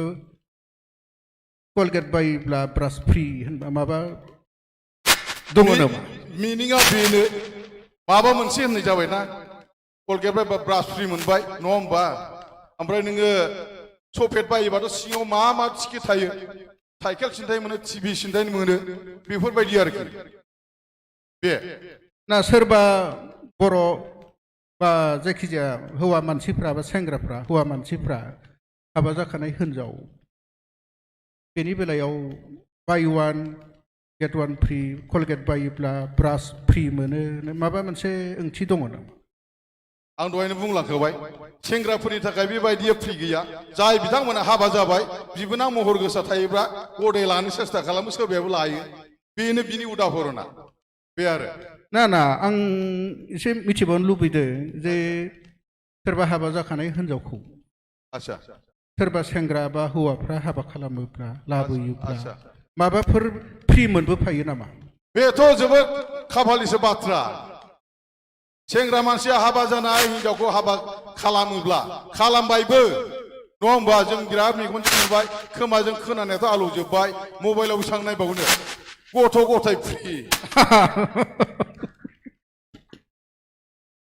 कलगेट बायोब्ला ब्रास फ्रि होनबा माबा दङ नामा मिनिङा बेनो माबा मोनसे होननाय जाबायना कलगेट बायबा ब्रास फ्रि मोनबाय नङा होमबा ओमफ्राय नोङो सफेट बायोबाथ' सिङाव मा मा टिकेट थायो साइकेल सिन्थाय मोनो टिभि सिन्थाय मोनो बेफोरबायदि आरोखि बे ना सोरबा बर' बा जायखिजाया हौवा मानसिफ्रा बा सेंग्राफ्रा हौवा मानसिफ्रा हाबा जाखानाय हिन्जाव बेनि बेलायाव buy one get one free Colgate बायोब्ला ब्रास फ्रि मोनो माबा मोनसे ओंथि दङ नामा आं दहायनो बुंलांखाबाय सेंग्राफोरनि थाखाय बेबायदि फ्रि गैया जाय बिथांमोना हाबा जाबाय बिबोनां महर गोसा थायोब्ला गदाय लानो सेस्था खालामो सोरबायाबो लायो बेनो बिनि उदाहरना बे आरो ना आं एसे मिथिबावनो लुबैदों जे सोरबा हाबा जाखानाय हिन्जावखौ आच्छा सोरबा सेंग्रा बा हौवाफ्रा हाबा खालामोब्ला लाबोयोब्ला माबाफोर फ्रि मोनबोफायो नामा बेथ' जोबोद खाफालिसो बाथ्रा सेंग्रा मानसिया हाबा जानाय हिनजावखौ हाबा खालामोब्ला खालामबायबो नङा होमबा जों बिराद मेगनजों नुबाय खोमाजों खोनानायाथ' आलौजोब्बाय मबाइलाव बेसेबां नायबावनो गथ' गथाय फ्रि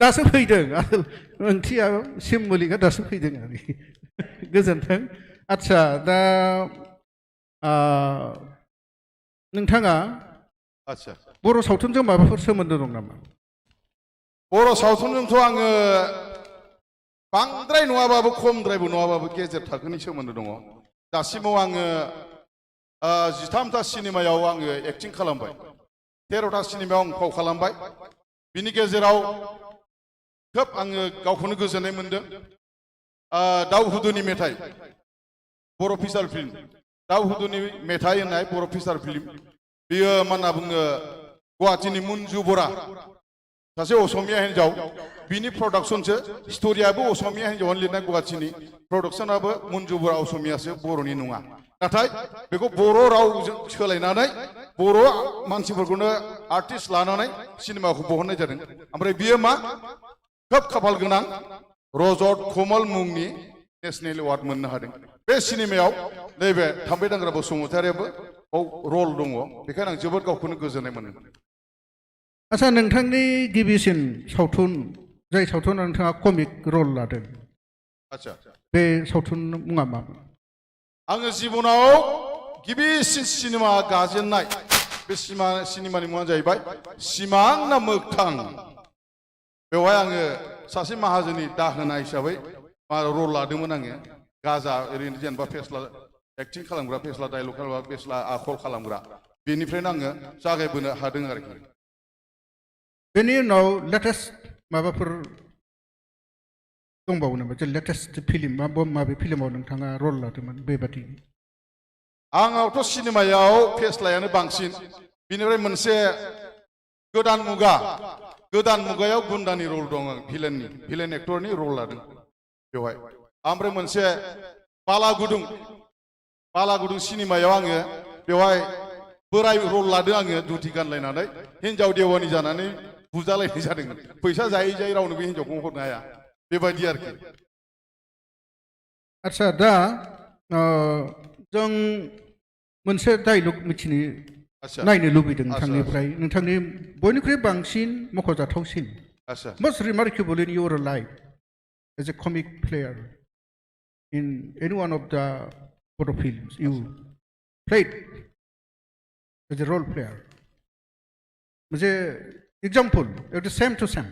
दासो फैदों ओंथिया सिम्बलिकआ दासो फैदों आरोखि गोजोन्थों आच्छा दा नोंथाङा आच्छा बर' सावथुनजों माबाफोर सोमोन्दो दं नामा बर' सावथुनजोंथ' आङो बांद्राय नङाबाबो खमद्रायबो नङाबाबो गेजेर थाखोनि सोमोन्दो दङ दासिमाव आङो 13ता सिनेमायाव आङो एक्टिं खालामबाय 13ता सिनेमायाव आं फाव खालामबाय बिनि गेजेराव खोब आङो गावखौनो गोजोननाय मोनदों दाउ हुदुनि मेथाइ बर' फिसार फिल्म दाउ हुदुनि मेथाइ होननाय बर' फिसार फिल्म बियो मा होनना बुङो गुवाहाटीनि मन्जु बरा सासे असमिया हिन्जाव बिनि प्रडाक्शनसो स्ट'रियाबो असमिया हिन्जावानो लिरनाय गुवाहाटीनि प्रडाक्शनाबो मन्जु बरा असमियासो बर'नि नङा नाथाय बेखौ बर' रावजों सोलायनानै बर' मानसिफोरखौनो आर्टिस्ट लानानै सिनेमाखौ बहननाय जादों ओमफ्राय बियो मा खोब खाफाल गोनां रजत कमल मुंनि नेशनेल एवार्ड मोननो हादों बे सिनेमायाव नैबे थाम्बै दांग्रा बसुमतारियाबो रल दङ बेखायनो आं जोबोद गावखौनो गोजोननाय मोनो आच्छा नोंथांनि गिबिसिन सावथुन जाय सावथुनाव नोंथाङा कमिक रल लादों आच्छा बे सावथुन मुङा मामोन आङो जिबनाव गिबिसिन सिनेमा गाजेननाय बे सिनेमानि मुङानो जाहैबाय सिमां ना मोगथां बेवहाय आङो सासे माहाजोननि दाहोना हिसाबै रल लादोंमोन आङो गाजा ओरैनो जेनेबा फेस्ला एक्टिं खालामग्रा फेस्ला डायलग खालामग्रा फेस्ला आखल खालामग्रा बेनिफ्रायनो आङो जागायबोनो हादों आरोखि बेनि उनाव लेटेस्ट माबाफोर दंबावो नामा जे लेटेस्ट फिल्म माबे फिल्माव नोंथाङा रल लादोंमोन बेबादि आंनावथ' सिनेमायाव फेस्लायानो बांसिन बिनिफ्राय मोनसे गोदान मुगायाव गुन्दानि रल दं आं भिलेन एक्टरनि रल लादों बेवहाय ओमफ्राय मोनसे बालागुदुं सिनेमायाव आङो बेवहाय बोराय रल लादों आङो धुति गानलायनानै हिन्जाव देवानि जानानै बुजालायनाय जादोंमोन फैसा जायै रावनो बे हिन्जावखौ हरनो हाया बेबायदि आरोखि आच्छा दा जों मोनसे डायलग मिथिनो नायनो लुबैदों नोंथांनिफ्राय नोंथांनि बयनिख्रुइ बांसिन मख'जाथावसिन most remarkable in your life as a comic player in any one of the Bodo films you played as a role player मोनसे example the same to same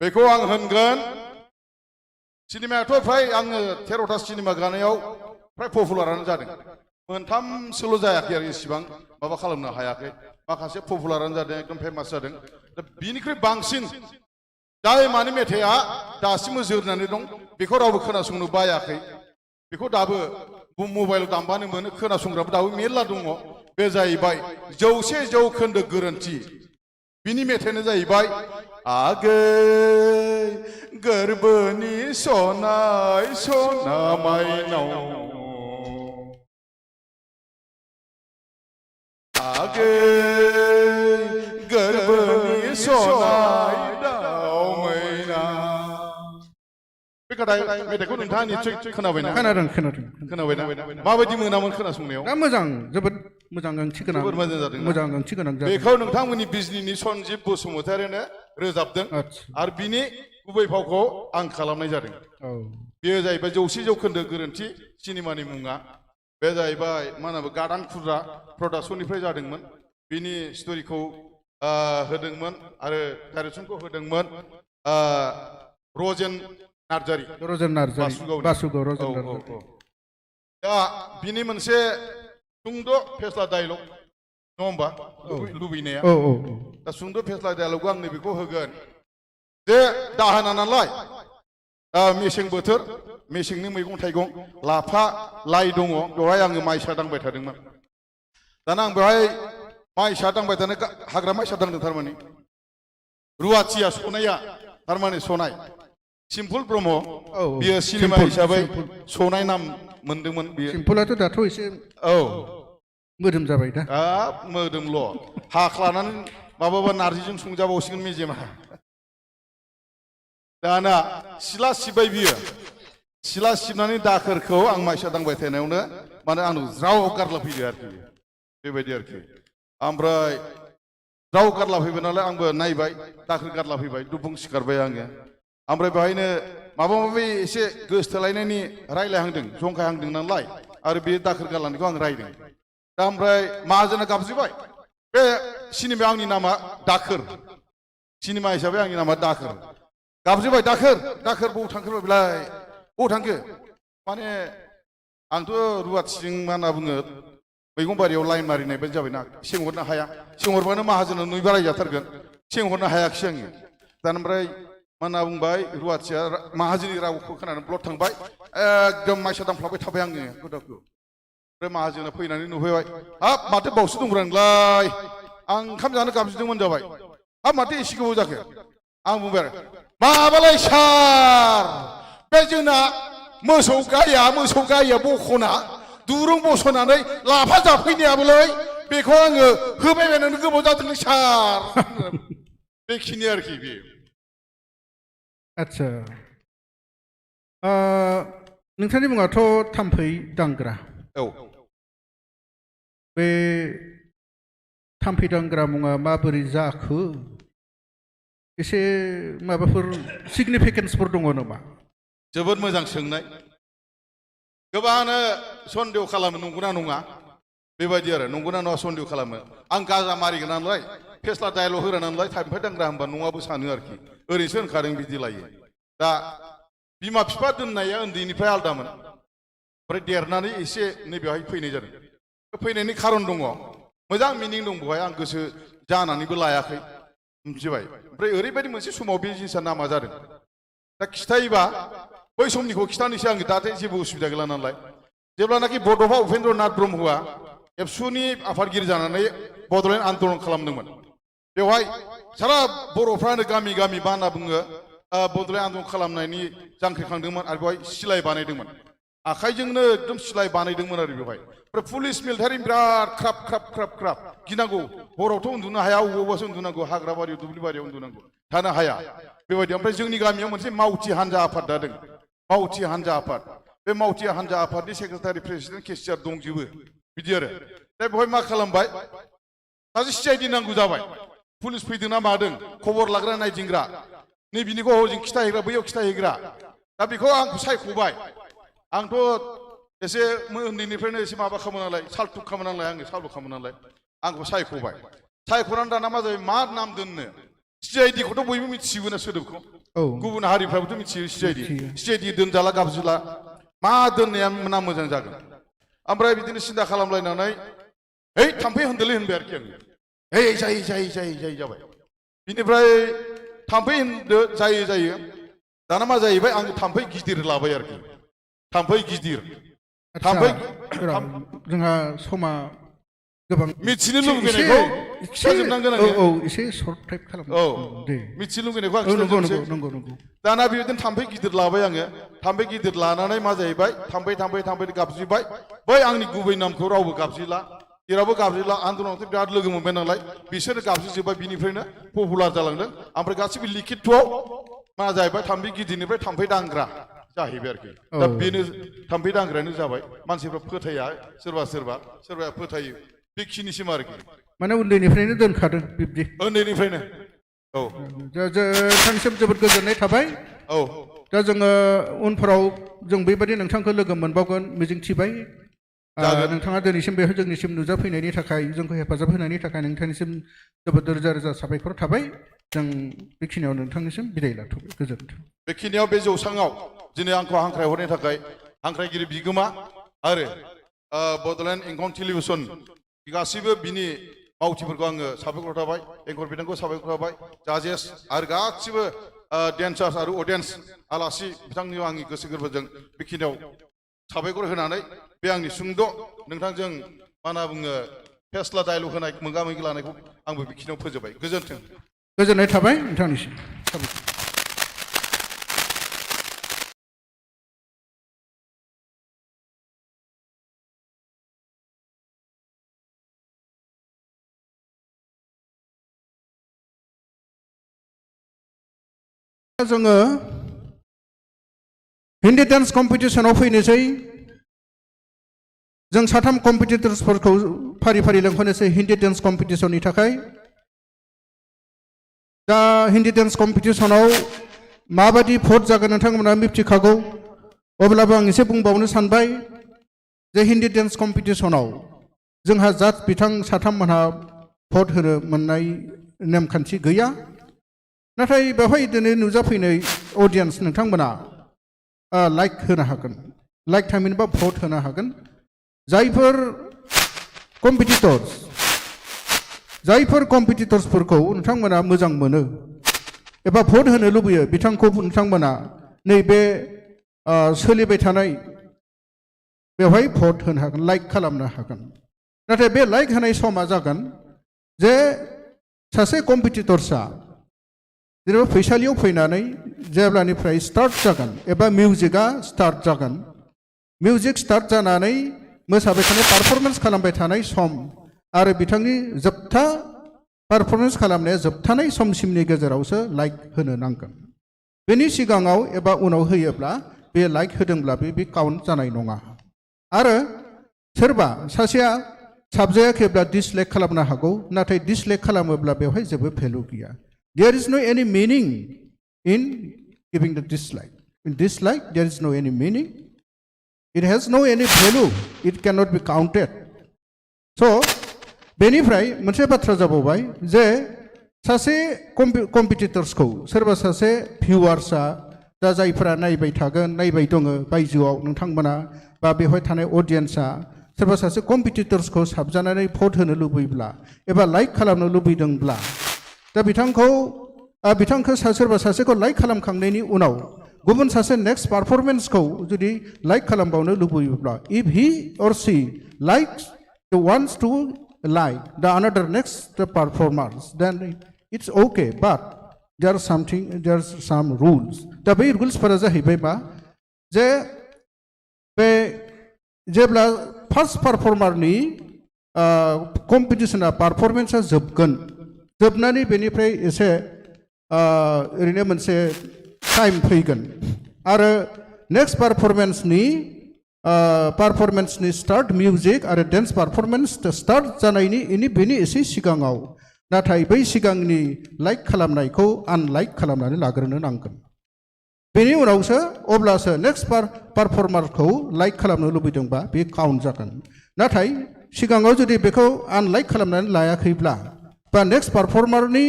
बेखौ आं होनगोन सिनेमायाथ' फ्राय आङो 13टा सिनेमा गानायाव फ्राय पपुलारानो जादों मोनथामसोल' जायाखै आरो इसिबां माबा खालामनो हायाखै माखासे पपुलारानो जादों एकदम फेमास जादों दा बिनिख्रुइ बांसिन जाय माने मेथाइआ दासिमबो जोरनानै दं बेखौ रावबो खोनासंनो बायाखै बेखौ दाबो मबाइलाव दामबानो मोनो खोनासंग्राबो दाबो मेरला दङ बे जाहैबाय 100% गोरोन्थि बिनि मेथाइयानो जाहैबाय आगै गोरबोनि सनाय सना माइनाव आगै गोरबोनि सनाय दाउ मैना बे मेथाइखौ नोंथाङा निश्चय खोनाबायना खोनाबायना माबायदि मोनामोन खोनासंनायाव मोजां जोबोद मोजां ओंथि गोनां मोजां ओंथि गोनां बेखौ नोंथांमोननि बिजनिनि सन्जिब बसुमतारियानो रोजाबदों आरो बिनि गुबै फावखौ आं खालामनाय जादों बेयो जाहैबाय 100% गोरोन्थि सिनेमानि मुङा बे जाहैबाय मा होनो गादान खुद्रा प्रडाक्सननिफ्राय जादोंमोन बिनि स्ट'रिखौ होदोंमोन आरो डाइरेक्सनखौ होदोंमोन रजेन नार्जारि बासुगाव दा बिनि मोनसे सुंद' फेस्ला डायलग नङा होमबा लुबैनाया दा सुंद' फेस्ला डायलगखौ आं नैबेखौ होगोन जे दाहोना नालाय मेसें बोथोर मेसेंनि मैगं थाइगं लाफा लाइ दङ बेवहाय आङो माइसा दांबाय थादोंमोन दाना आं बेवहाय माइसा दांबाय थानो हाग्रा माइसा दांदों थारमाने रुवाथिया सनाया थारमाने सनाय सिम्पुल ब्रह्म बियो सिनेमा हिसाबै सनाय नाम मोनदोंमोन बियो सिम्पुलाथ' दाथ' एसे मोदोम जाबाय दा मोदोमल' हाख्लानानै माबाबा नारजिजों संजाबावसिगोन मेजेमा दाना सिला सिबबाय बियो सिला सिबनानै दाखोरखौ आं माइसा दांबाय थानायावनो माने आं ज्राव गारला फैदो आरोखि बेबायदि आरोखि ओमफ्राय ज्राव गारला फैबाय नालाय आंबो नायबाय दाखोर गारला फैबाय दुबुं सिखारबाय आङो ओमफ्राय बेवहायनो माबा माबि एसे गोसथोलायनायनि रायलायहांदों जंखायहांदों नालाय आरो बे दाखोर गारलांनायखौ आं रायदों दा ओमफ्राय माहाजोना गाबज्रिबाय बे सिनेमायाव आंनि नामा दाखोर सिनेमा हिसाबै आंनि नामा दाखोर गाबज्रिबाय दाखोर बबाव थांखो बेलाय बबाव थांखो माने आंथ' रुवाथिजों मा होनना बुङो मैगं बारियाव लाइन मारिनाय बायदि जाबायना सेंहरनो हाया सेंहरबानो माहाजोना नुयोबा रायजाथारगोन सेंहरनो हायाखिसै आङो दा ओमफ्राय मा होनना बुंबाय रुवाथिया माहाजोननि रावखौ खोनानानै ब्लद थांबाय एकदम माइसा दांफ्लाबाय थाबाय आङो गोदावखौ ओमफ्राय माहाजोना फैनानै नुफैबाय हाब माथो बावसो दंब्रा नोंलाय आं ओंखाम जानो गाबज्रिदोंमोन जाबाय हाब माथो एसे गोबाव जाखो आं बुंबाय आरो माबालाय सार बे जोंना मोसौ गाया बखना दुरुं बसनानै लाफा जाफैनायाबोलै बेखौ आङो होबाय बायनानै गोबाव जादोंलै सार बेखिनि आरोखि बे आच्छा नोंथांनि मुङाथ' थाम्फै दांग्रा बे थाम्फै दांग्रा मुङा माबोरै जाखो एसे माबाफोर सिगनिफिकेन्सफोर दङ नामा जोबोद मोजां सोंनाय गोबाङानो सन्देह खालामो नंगौना नङा बेबायदि आरो नंगौना नङा सन्देह खालामो आं गाजा मारिगोन नालाय फेस्ला डायलग होग्रा नालाय थाम्फै दांग्रा होनबा नङाबो सानो आरोखि ओरैनोसो होनखादों बिदि लायो दा बिमा बिफा दोननाया उन्दैनिफ्राय आलदामोन ओमफ्राय देरनानै एसे नैबेवहाय फैनाय जादों फैनायनि खारन दङ मोजां मिनिं दं बेवहाय आं गोसो जानानैबो लायाखै मिथिबाय ओमफ्राय ओरैबायदि मोनसे समाव बे जिनिसा नामा जादों दा खिथायोबा बै समनिखौ खिथानोसै आङो दाथे जेबो उसुबिदा गैला नालाय जेब्लानाखि बड'फा उपेन्द्र नाथ ब्रह्मआ एबसुनि आफादगिरि जानानै बड'लेण्ड आन्दलन खालामदोंमोन बेवहाय सारा बर'फ्रानो गामि गामि मा होनना बुङो बड'लेण्ड आन्दलन खालामनायनि जांख्रिखांदोंमोन आरो बेवहाय सिलाय बानायदोंमोन आखाइजोंनो एकदम सिलाय बानायदोंमोन आरो बेवहाय ओमफ्राय पुलिस मिलिटारि बिराद ख्राब ख्राब ख्राब ख्राब गिनांगौ हरावथ' उन्दुनो हाया अबावबासो उन्दुनांगौ हाग्रा बारियाव दुब्लि बारियाव उन्दुनांगौ थानो हाया बेबायदि ओमफ्राय जोंनि गामियाव मोनसे मावथि हान्जा आफाद दादों मावथि हान्जा आफाद बे मावथि हान्जा आफादनि सेक्रेटारि प्रेसिडेन्ट केसियार दंजोबो बिदि आरो दा बेवहाय मा खालामबाय सासे सिआइडि नांगौ जाबाय पुलिस फैदों ना मादों खबर लाग्रा नायदिंग्रा नै बिनिखौ हजों खिथाहैग्रा बैयाव खिथाहैग्रा दा बेखौ आंखौ सायख'बाय आंथ' एसे उन्दैनिफ्रायनो एसे माबा खामो नालाय सालथुक खामो नालाय आङो सालु खामो नालाय आंखौ सायख'बाय सायख'नानै दाना मा जाबाय मा नाम दोननो सिआइडि खौथ' बयबो मिथिजोबो ना सोदोबखौ गुबुन हारिफ्राबोथ' मिथियो सिआइडि दोनजाला गाबजिला मा दोननाया नाम मोजां जागोन ओमफ्राय बिदिनो सिन्था खालामलायनानै है थाम्फै होनदोलै होनबाय आरोखि आङो है जायो जाबाय बिनिफ्राय थाम्फै होनदो जायो दाना मा जाहैबाय आं थाम्फै गिदिर लाबाय आरोखि थाम्फै गिदिर थाम्फै जोंहा समा गोबां मिथिनो लुबैनायखौ खिथाजोबनांगोन आङो एसे सर्ट टाइप खालाम दे मिथिनो लुबैनायखौ आं खिथाजोबनोसै नंगौ दाना बेबायदिनो थाम्फै गिदिर लाबाय आङो थाम्फै गिदिर लानानै मा जाहैबाय थाम्फै गाबज्रिबाय बै आंनि गुबै नामखौ रावबो गाबज्रिला जेरावबो गाबज्रिला आन्दलनावथ' बिराद लोगो मोनबाय नालाय बिसोरो गाबज्रिजोब्बाय बिनिफ्रायनो पपुलार जालांदों ओमफ्राय गासिबो लिखितआव मा जाहैबाय थाम्फै गिदिरनिफ्राय थाम्फै दांग्रा जाहैबाय आरोखि दा बेनो थाम्फै दांग्रायानो जाबाय मानसिफ्रा फोथाया सोरबा फोथायो बेखिनिसिम आरोखि माने उन्दैनिफ्रायनो दोनखादों बिब्दि उन्दैनिफ्रायनो औ नोंथांनिसिम जोबोद गोजोननाय थाबाय औ दा जोङो उनफोराव जों बेबायदि नोंथांखौ लोगो मोनबावगोन मिजिंथिबाय नोंथाङा दिनैसिम बेहाय जोंनिसिम नुजाफैनायनि थाखाय जोंखौ हेफाजाब होनायनि थाखाय नोंथांनिसिम जोबोद रोजा रोजा साबायखर थाबाय जों बेखिनियाव नोंथांनिसिम बिदाय लाथ'बाय गोजोन्थों बेखिनियाव बे जौसाङाव दिनै आंखौ हांख्रायहरनायनि थाखाय हांख्रायगिरि बिगोमा आरो बड'लेण्ड इंखं टेलिभिसन गासैबो बिनि मावथिफोरखौ आङो साबायखर थाबाय एंकर बिथांखौ साबायखर थाबाय जाजेस आरो गासिबो डेन्सार्स आरो अडियेन्स आलासि बिथांनि आंनि गोसो गोरबोजों बेखिनियाव साबायखर होनानै बे आंनि सुंद' नोंथांजों मा होनना बुङो फेस्ला डायलग होनाय मोगा मोगि लानायखौ आंबो बेखिनियाव फोजोबबाय गोजोन्थों गोजोननाय थाबाय नोंथांनिसिम जोङो हिन्दी डान्स कम्पिटिसनाव फैनोसै जों साथाम कम्पिटिटर्सफोरखौ फारि फारि लेंहरनोसै हिन्दी डान्स कम्पिटिसननि थाखाय दा हिन्दी डान्स कम्पिटिसनाव माबायदि भट जागोन नोंथांमोना मिथिखागौ अब्लाबो आं एसे बुंबावनो सानबाय जे हिन्दी डान्स कम्पिटिसनाव जोंहा जाज बिथां साथाममोनहा भट होनो मोननाय नेमखान्थि गैया नाथाय बेवहाय दिनै नुजाफैनाय अडियेन्स नोंथांमोना लाइक होनो हागोन लाइक थामहिनबा भट होनो हागोन जायफोर कम्पिटिटर्सफोरखौ नोंथांमोना मोजां मोनो एबा भट होनो लुबैयो बिथांखौ नोंथांमोना नैबे सोलिबाय थानाय बेवहाय भट होनो हागोन लाइक खालामनो हागोन नाथाय बे लाइक होनाय समा जागोन जे सासे कम्पिटिटर्सआ जेनेबा फैसालियाव फैनानै जेब्लानिफ्राय स्टार्ट जागोन एबा मिउजिकआ स्टार्ट जागोन मिउजिक स्टार्ट जानानै मोसाबाय थानाय पारफरमेन्स खालामबाय थानाय सम आरो बिथांनि जोबथा पारफरमेन्स खालामनाया जोबथानाय समसिमनि गेजेरावसो लाइक होनो नांगोन बेनि सिगाङाव एबा उनाव होयोब्ला बे लाइक होदोंब्ला बे काउन्ट जानाय नङा आरो सोरबा सासेया साबजायाखैब्ला डिसलाइक खालामनो हागौ नाथाय डिसलाइक खालामोब्ला बेवहाय जेबो भेलु गैया There is no any meaning in giving the dislike. In dislike, there is no any meaning. It has no any value. It cannot be counted. So, बेनिफ्राय मोनसे बाथ्रा जाबावबाय जे सासे कम्पिटिटर्सखौ सोरबा सासे भिउवार्सआ दा जायफोरा नायबाय थागोन नायबाय दङ बायजोआव नोंथांमोना बा बेवहाय थानाय अडियेन्सआ सोरबा सासे कम्पिटिटर्सखौ साबजानानै भट होनो लुबैब्ला एबा लाइक खालामनो लुबैदोंब्ला दा बिथांखौ सोरबा सासेखौ लाइक खालामखांनायनि उनाव गुबुन सासे नेक्स्ट पारफरमेन्सखौ जुदि लाइक खालामबावनो लुबैयोब्ला if he or she likes wants to like the another next performers, then it's okay, but there's some rules. दा बै रुल्सफोरा जाहैबाय मा जे बे जेब्ला फार्स्ट पारफर्मारनि कम्पिटिशना पारफरमेन्सआ जोबनानै बेनिफ्राय एसे ओरैनो मोनसे टाइम फैगोन आरो नेक्स्ट पारफरमेन्सनि स्टार्ट मिउजिक आरो डेन्स पारफरमेन्स स्टार्ट जानायनि बेनि एसे सिगाङाव नाथाय बै सिगांनि लाइक खालामनायखौ आनलाइक खालामनानै लाग्रोनो नांगोन बेनि उनावसो अब्लासो नेक्स्ट पारफर्मारखौ लाइक खालामनो लुबैदोंबा बे काउन्ट जागोन नाथाय सिगाङाव जुदि बेखौ आनलाइक खालामनानै लायाखैब्ला बा नेक्स्ट पारफर्मारनि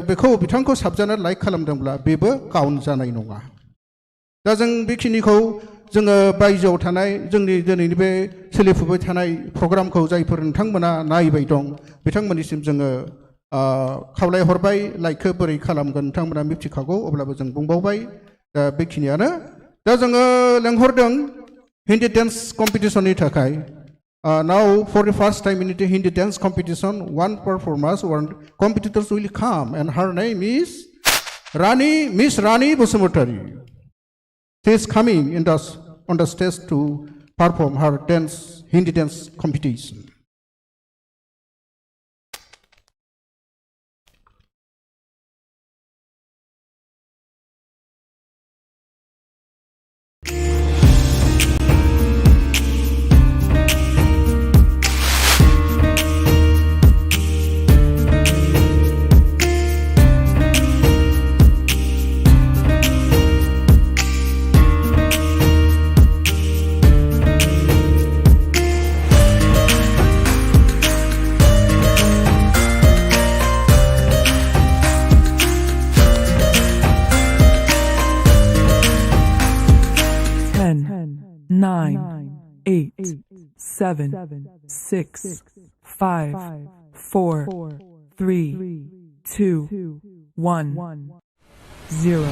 बेखौ बिथांखौ साबजानानै लाइक खालामदोंब्ला बेबो काउन्ट जानाय नङा दा जों बेखिनिखौ जोङो बायजोआव थानाय जोंनि दिनैनि बे सोलिफुबाय थानाय प्रग्रामखौ जायफोर नोंथांमोना नायबाय दं बिथांमोननिसिम जोङो खावलायहरबाय लाइकखौ बोरै खालामगोन नोंथांमोना मिथिखागौ अब्लाबो जों बुंबावबाय दा बेखिनियानो दा जोङो लेंहरदों हिन्दी डेन्स कम्पिटिशननि थाखाय now for the first time in the Hindi dance competition one performance one competitors will come and her name is Miss Rani Busumutari. She is coming on the stage to perform her Hindi dance competition. Nine, 8, 7, 6, 5, 4, 3, 2, 1, 0.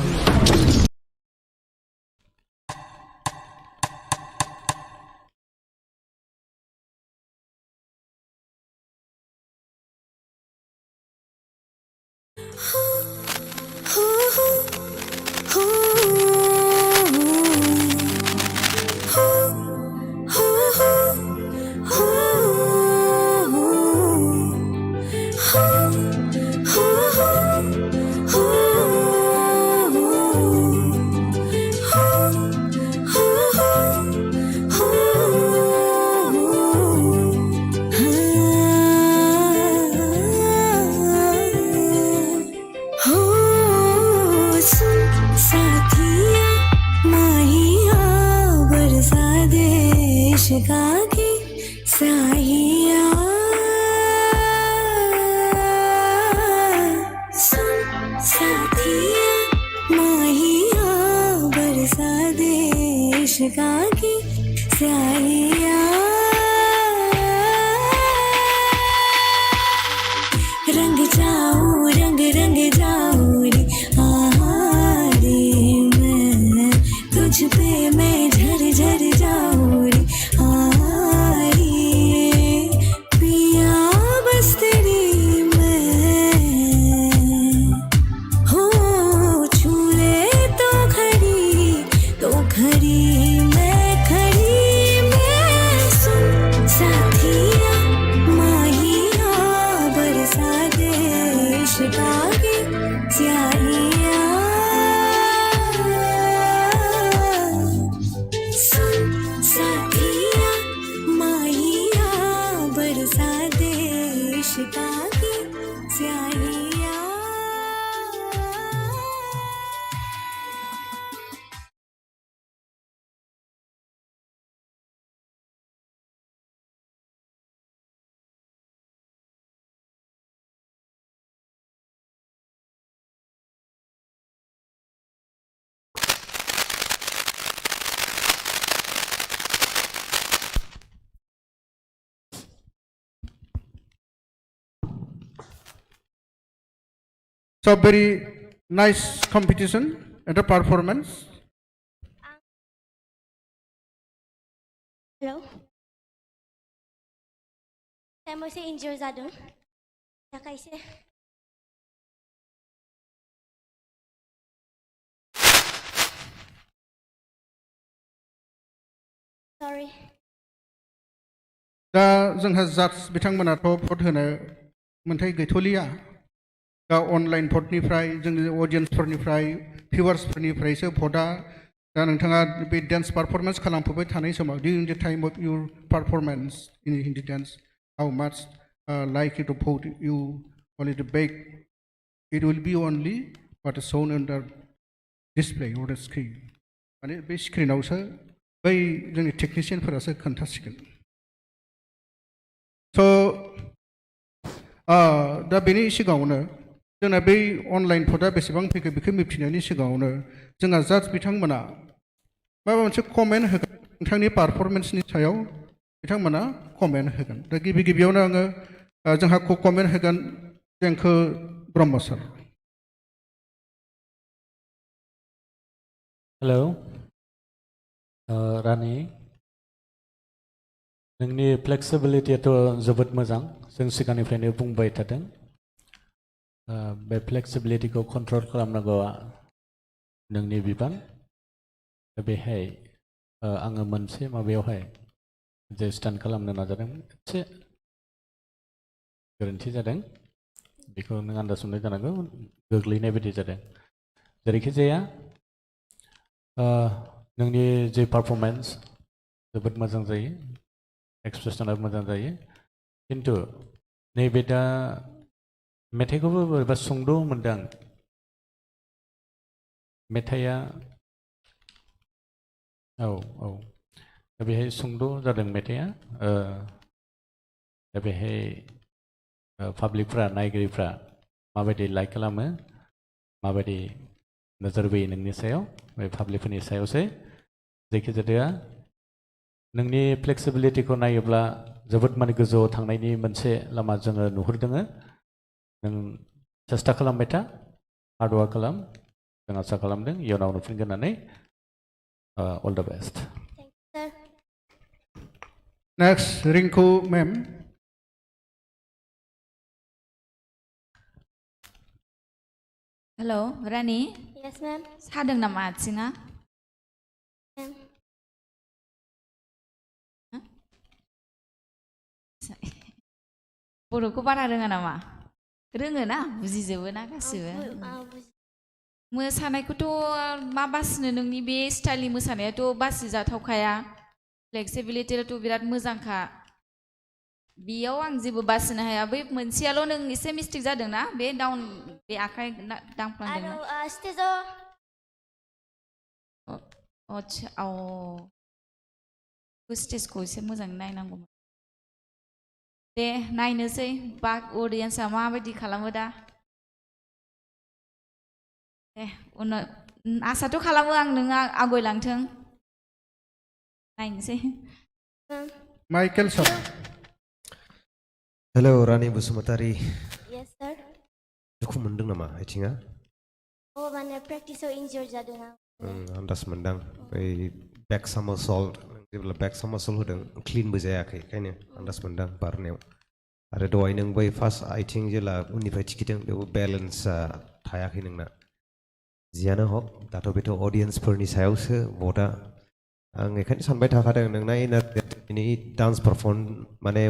So very nice competition and a performance. Hello. टाइमाव एसे इन्जर जादों थाखाय एसे सरि दा जोंहा जाज बिथांमोनाथ' भट होनो मोन्थाय गैथ'लिया दा अनलाइन भटनिफ्राय जोंनि अडियेन्सफोरनिफ्राय भिउवार्सफोरनिफ्रायसो भटआ दा नोंथाङा बे डान्स पारफरमेन्स खालामफुबाय थानाय समाव during the time of your performance in Hindi dance how much like you to but you only to back it will be only what is shown in the display or the screen माने बे स्क्रिनावसो बै जोंनि टेकनिशियानफोरासो खोन्थासिगोन स' दा बेनि सिगाङावनो जोंना बै अनलाइन भटआ बेसेबां फैखो बेखौ मिथिनायनि सिगाङावनो जोंहा जाज बिथांमोना माबा मोनसे कमेन्ट होगोन नोंथांनि पारफरमेन्सनि सायाव बिथांमोना कमेन्ट होगोन दा गिबियावनो आङो जोंहा कमेन्ट होगोन देंखो ब्रह्म सार हेलौ रानि नोंनि फ्लेक्सिबिलिटियाथ' जोबोद मोजां जों सिगांनिफ्रायनो बुंबाय थादों बे फ्लेक्सिबिलिटिखौ कन्ट्रल खालामनांगौआ नोंनि बिबान बेहाय आङो मोनसे माबायावहाय जे स्टान्ट खालामनो नाजादों एसे गोरोन्थि जादों बेखौ नों आन्दाज मोननाय जानांगौ गोग्लैनाय बायदि जादों जेरैखि जाया नोंनि जे पारफरमेन्स जोबोद मोजां जायो एक्सप्रेसना मोजां जायो खिन्थु नैबे दा मेथाइखौबो बोरैबा सुंद' मोनदों आं मेथाइया औ दा बेहाय सुंद' जादों मेथाइया दा बेहाय पाब्लिकफ्रा नायगिरिफ्रा माबायदि लाइक खालामो माबायदि नोजोर बोयो नोंनि सायाव बे पाब्लिकफोरनि सायावसो जायखिजाया नोंनि फ्लेक्सिबिलिटिखौ नायोब्ला जोबोद माने गोजौआव थांनायनि मोनसे लामा जोङो नुहुरदों नों सेस्था खालामबाय था हार्डवार्क खालाम जों आसा खालामदों इयुनाव नुफिनगोन होननानै all the best next Rinku ma'am hello Rani yes ma'am सादों नामा आथिङा बर'खौ बारा रोङा नामा रोङो ना बुजिजोबो ना गासिबो मोसानायखौथ' मा बासिनो नोंनि बे स्टाइलनि मोसानायाथ' बासिजाथावखाया फ्लेक्सिबिलिटियाथ' बिराद मोजांखा बेयाव आं जेबो बासिनो हाया बै मोनसेयाल' नों एसे मिस्टेक जादों ना बे डाउन बे आखाइ दांफ्लांदों ना स्टेजाव आच्छा स्टेजखौ एसे मोजाङै नायनांगौमोन दे नायनोसै बाक अडियेन्सआ माबायदि खालामो दा दे उनाव आसाथ' खालामो आं नोङो आवगायलांथों नायनोसै माइकेल सार हेलौ रानि बसुमतारी यस सर दुखु मोनदों नामा आथिङा माने प्रेक्टिसाव इन्जर जादों आं आन्दाज मोनदां बै बेक सामसल्ट जेब्ला बेक सामसल्ट होदों क्लिनबो जायाखै ओंखायनो आन्दाज मोनदां बारनायाव आरो दहाय नों बै फार्स्ट आथिं जेला उननिफ्राय थिखिदों बेयाव बेलेन्सआ थायाखै नोंना जियानो हक दाथ' बेथ' अडियेन्सफोरनि सायावसो भटआ आं बेखायनो सानबाय थाखादों नोंना इनारनि डान्स पारफर्म माने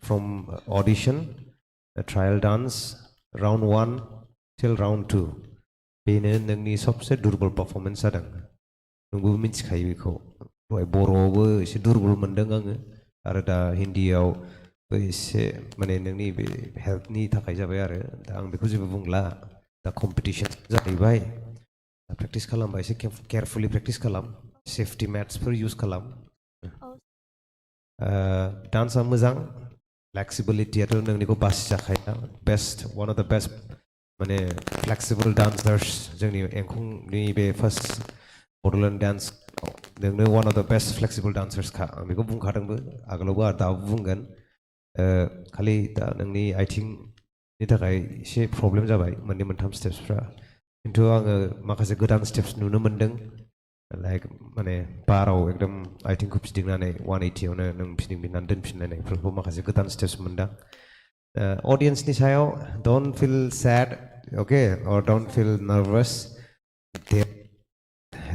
from addition trial dance round 1 till round 2 बेनो नोंनि सबसे दुर्बल पारफर्मेन्स जादों नोंबो मिथिखायो बेखौ दहाय बर'आवबो एसे दुर्बल मोनदों आङो आरो दा हिन्दीयावबो एसे माने नोंनि बे हेल्थनि थाखाय जाबाय आरो दा आं बेखौ जेबो बुंला दा कम्पिटिसन जाहैबाय दा प्रेक्टिस खालामबा एसे केयारफुलि प्रेक्टिस खालाम सेफ्टि मेट्सफोर इउज खालाम डान्सआ मोजां फ्लेक्सिबिलिटियाथ' नोंनिखौ बासिजाखाया बेस्ट वान अफ द बेस्ट माने फ्लेक्सिबल डान्सार्स जोंनि एंखंनि बे फार्स्ट बड'लेण्ड डान्स नोंनो वान अफ द बेस्ट फ्लेक्सिबल डान्सार्सखा आं बेखौ बुंखादोंबो आगोलावबो आरो दाबो बुंगोन खालि दा नोंनि आथिंनि थाखाय एसे प्रब्लेम जाबाय मोननै मोनथाम स्टेप्सफ्रा खिन्थु आङो माखासे गोदान स्टेप्स नुनो मोन्दों like माने बाराव एकदम आथिंखौ फिदिंनानै 180 आवनो नों फिदिंफिननानै दोनफिनलायनायफोरखौ माखासे गोदान स्टेप्स मोनदां ऑडियंसनि सायाव don't feel sad okay or don't feel nervous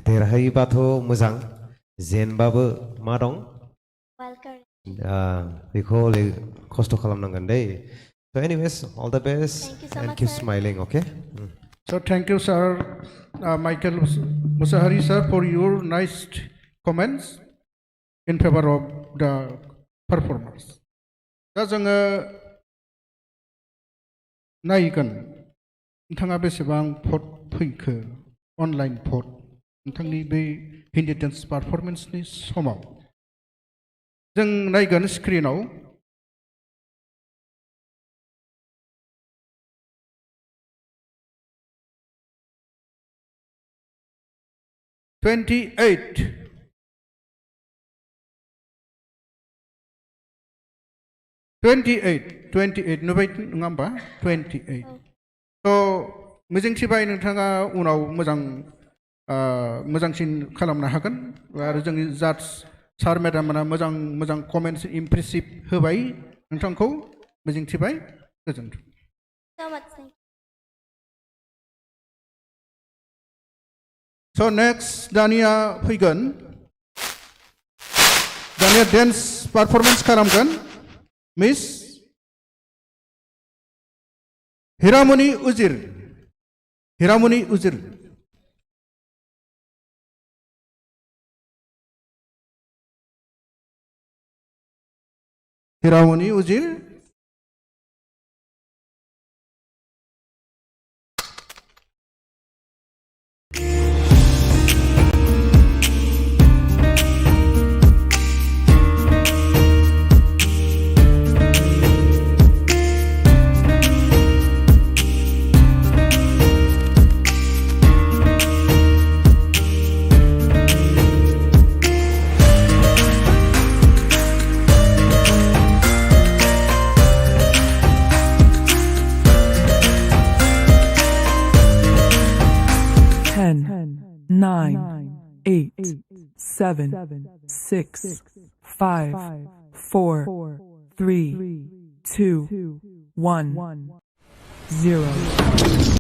देरहायोबाथ' मोजां जेनबाबो मा दं बेखौ खस्थ' खालामनांगोन दै so anyways all the best and keep smiling okay So thank you, sir, Michael Musahari, sir, for your nice comments in favor of the performance. दा जोङो नायगोन नोंथाङा बेसेबां भट फैखो अनलाइन भट नोंथांनि बे हिन्दी डान्स पारफरमेन्सनि समाव जों नायगोन स्क्रिनाव $28 नुबाय नङा होमबा 28 थ' मिजिंथिबाय नोंथाङा उनाव मोजांसिन खालामनो हागोन आरो जोंनि जाज सार मेडाममोना मोजां कमेन्ट्स इमप्रेसिभ होबाय नोंथांखौ मिजिंथिबाय गोजोन्थों So next दानिया फैगोन दानिया डान्स पारफरमेन्स खालामगोन मिस हिरामणि उजिर Nine, 8, 7, 6, 5, 4, 3, 2, 1, 0.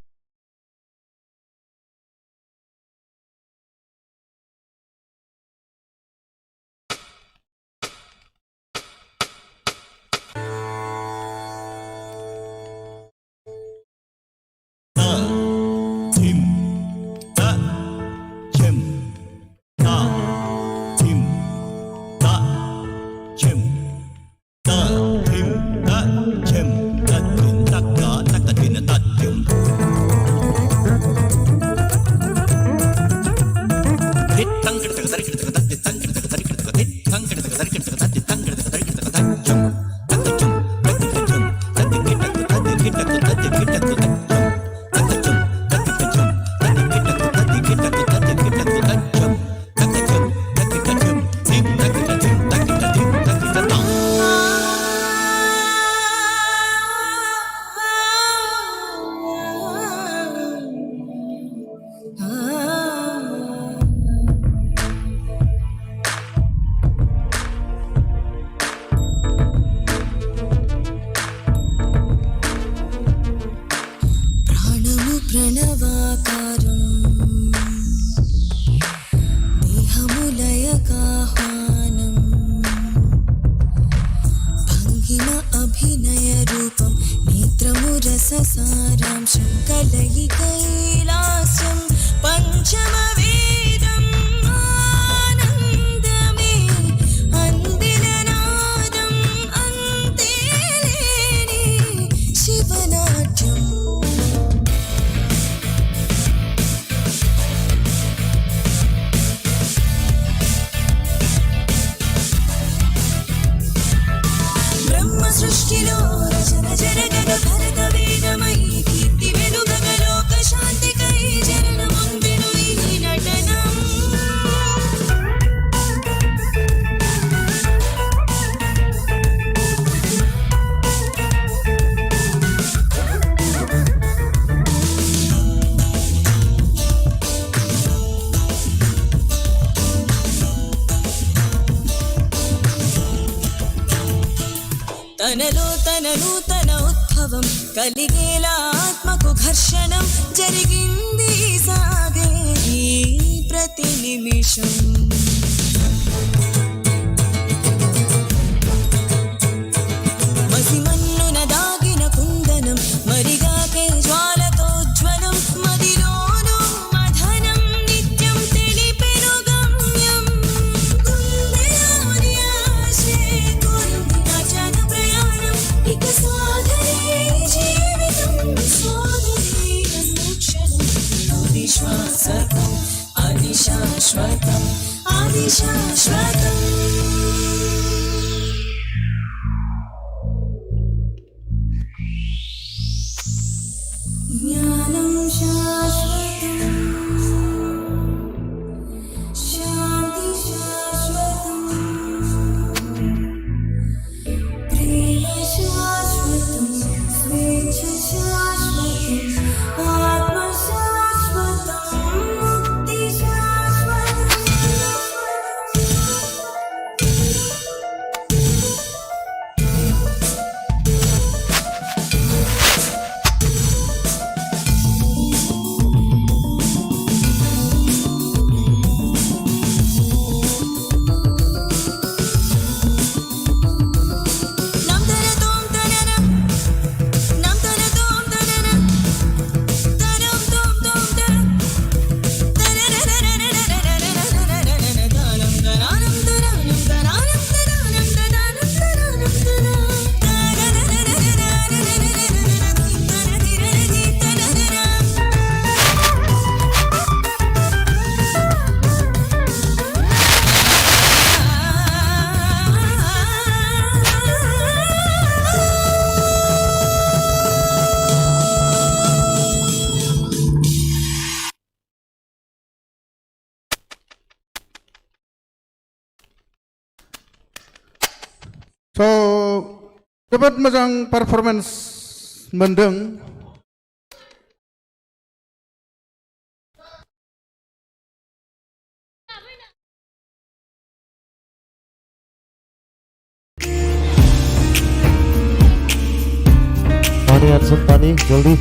తనలో తన నూతన ఉద్భవం కలిగేలా ఆత్మకు ఘర్షణం జరిగింది సాగే ఈ ప్రతి నిమిషం మసిమన్నున దాగిన కుందనం మరిగాకే జ్వాలతో జ్వలం మదిలోను మధనం నిత్యం తెలిపెను గమ్యం గుండెలోని ఆశే కోరింది నచన ప్రయాణం ఇక సాగరే జీవితం సాగరే అనుక్షణం ఆది శ్వాసతం ఆది శాశ్వతం ఆది శాశ్వతం జ్ఞానం శాశ్వతం శాంతి శాశ్వతం ప్రేమ శాశ్వతం స్వేచ్ఛ శాశ్వతం ఆత్మ శాశ్వతం ముక్తి శాశ్వతం So जोबोद मोजां पारफरमेन्स मोनदों पानी अर्जुन पानी जल्दी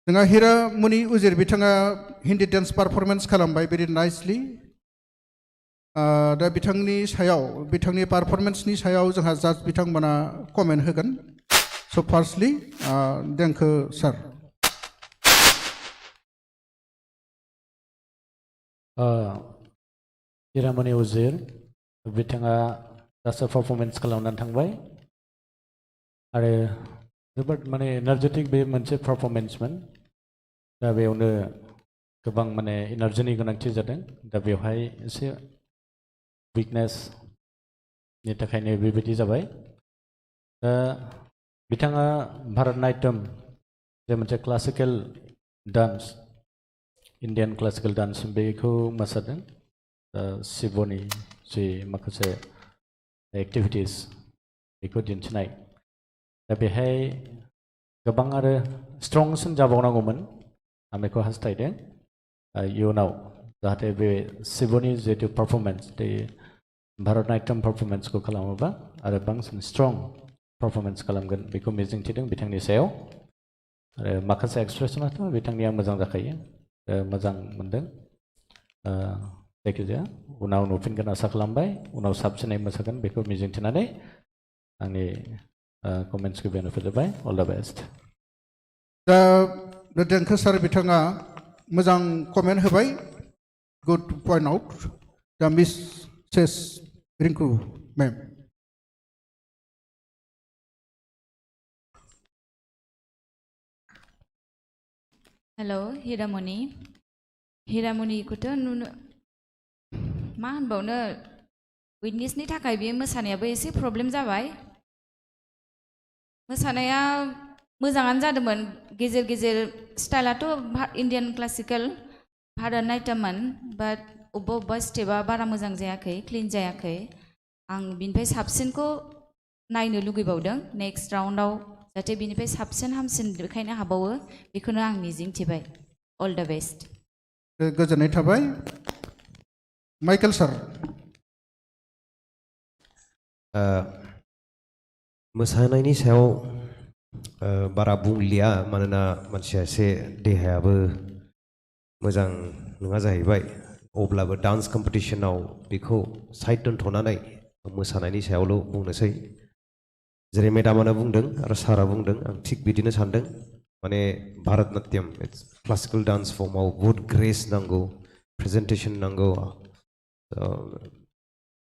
जोंहा हिरामणि उजिर बिथाङा हिन्दी डेन्स पारफरमेन्स खालामबाय भेरि नाइसलि दा बिथांनि सायाव बिथांनि पारफरमेन्सनि सायाव जोंहा जाज बिथांमोना कमेन्ट होगोन स' फार्स्टलि देंखो सार हिरामणि उजिर बिथाङा दासो पारफरमेन्स खालामनानै थांबाय आरो जोबोद माने एनार्जेटिक बे मोनसे पारफरमेन्समोन दा बेयावनो गोबां माने एनार्जिनि गोनांथि जादों दा बेवहाय एसे उइकनेसनि थाखायनो बेबायदि जाबाय दा बिथाङा भारतनाट्यम जे मोनसे classical dance Indian classical dance बेखौ मोसादों शिबनि जि माखासे एक्टिभिटिस बेखौ दिन्थिनाय दा बेहाय गोबां आरो स्ट्रंसिन जाबावनांगौमोन आं बेखौ हास्थायदों इयुनाव जाहाथे बे शिबनि जिहेतु पारफरमेन्स बे भारतनाट्यम पारफरमेन्सखौ खालामोबा आरो बांसिन स्ट्रं पारफरमेन्स खालामगोन बेखौ मिजिंथिदों बिथांनि सायाव आरो माखासे एक्सप्रेसनाथ' बिथांनिया मोजां जाखायो मोजां मोनदों जायखिजाया उनाव नुफिनगोन आसा खालामबाय उनाव साबसिनै मोसागोन बेखौ मिजिंथिनानै आंनि कमेन्ट्सखौ बेयावनो फोजोबबाय अल द बेस्ट दा देंखो सार बिथाङा मोजां कमेन्ट होबाय गुड पइन्ट आउट दा मिस सेस रिंकु मेम हेल' हिरामणिखौथ' नुनो मा होनबावनो उइकनेसनि थाखाय बे मोसानायाबो एसे प्रब्लेम जाबाय मोसानाया मोजाङानो जादोंमोन गेजेर गेजेर स्टाइलाथ' इन्डियान क्लासिकेल भारतनाट्यममोन बाट अबेबा अबेबा स्टेपा बारा मोजां जायाखै क्लिन जायाखै आं बिनिफ्राय साबसिनखौ नायनो लुगैबावदों नेक्स्ट राउन्डआव जाहाथे बिनिफ्राय साबसिन हामसिन देखायनो हाबावो बेखौनो आं मिजिंथिबाय अल द बेस्ट गोजोननाय थाबाय माइकेल सार मोसानायनि सायाव बारा बुंलिया मानोना मानसिया एसे देहायाबो मोजां नङा जाहैबाय अब्लाबो डान्स कम्पिटिशनाव बेखौ साइड दोनथ'नानै मोसानायनि सायावल' बुंनोसै जेरै मेडामानो बुंदों आरो सारा बुंदों आं थिग बिदिनो सानदों माने भारतनाट्यम क्लासिकेल डान्स फर्माव बहुद ग्रेस नांगौ प्रेजेन्टेसन नांगौ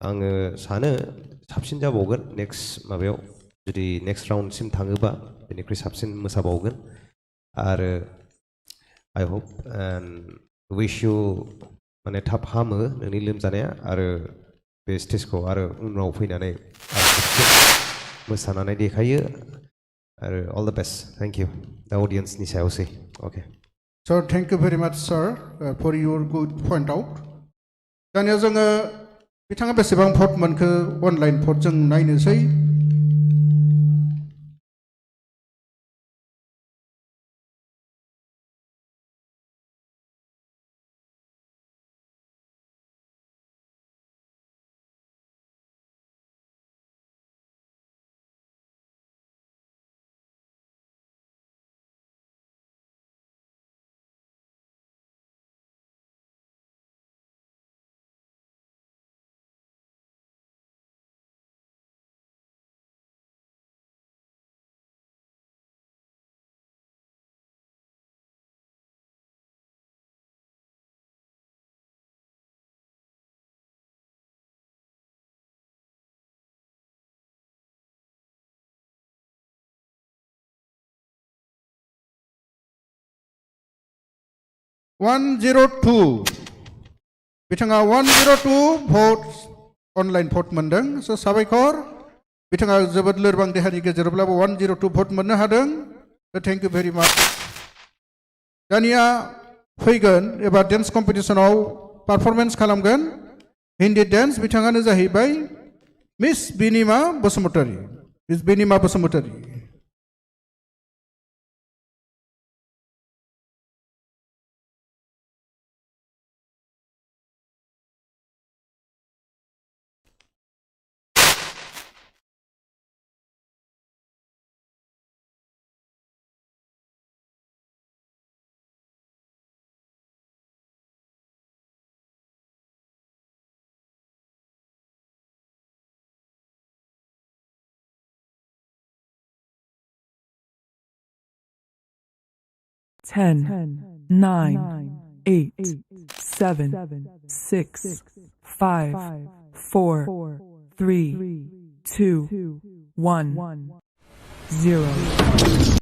आङो सानो साबसिन जाबावगोन नेक्स्ट माबायाव जुदि नेक्स्ट राउन्डसिम थाङोबा बेनिख्रुइ साबसिन मोसाबावगोन आरो आइ होप एन्ड उइश इउ माने थाब हामो नोंनि लोमजानाया आरो बे स्टेजखौ आरो उनाव फैनानै मोसानानै देखायो आरो अल द बेस्ट थेंक इउ दा अडियन्सनि सायावसै अके स' थेंक इउ भेरि माच सार फर इउर गुड पइन्ट आउट दानिया जोङो बिथाङा बेसेबां भट मोनखो अनलाइन भट जों नायनोसै (102) बिथाङा 102 भट अनलाइन भट मोनदों स' साबायखर बिथाङा जोबोद लोरबां देहानि गेजेरावब्लाबो 102 भट मोननो हादों थेंक इउ भेरि माच दानिया फैगोन एबा डेन्स कम्पिटिशनाव पारफरमेन्स खालामगोन हिन्दी डेन्स बिथाङानो जाहैबाय मिस बिनिमा बसुमतारी 10, 9, 8, 7, 6, 5, 4, 3, 2, 1, 0.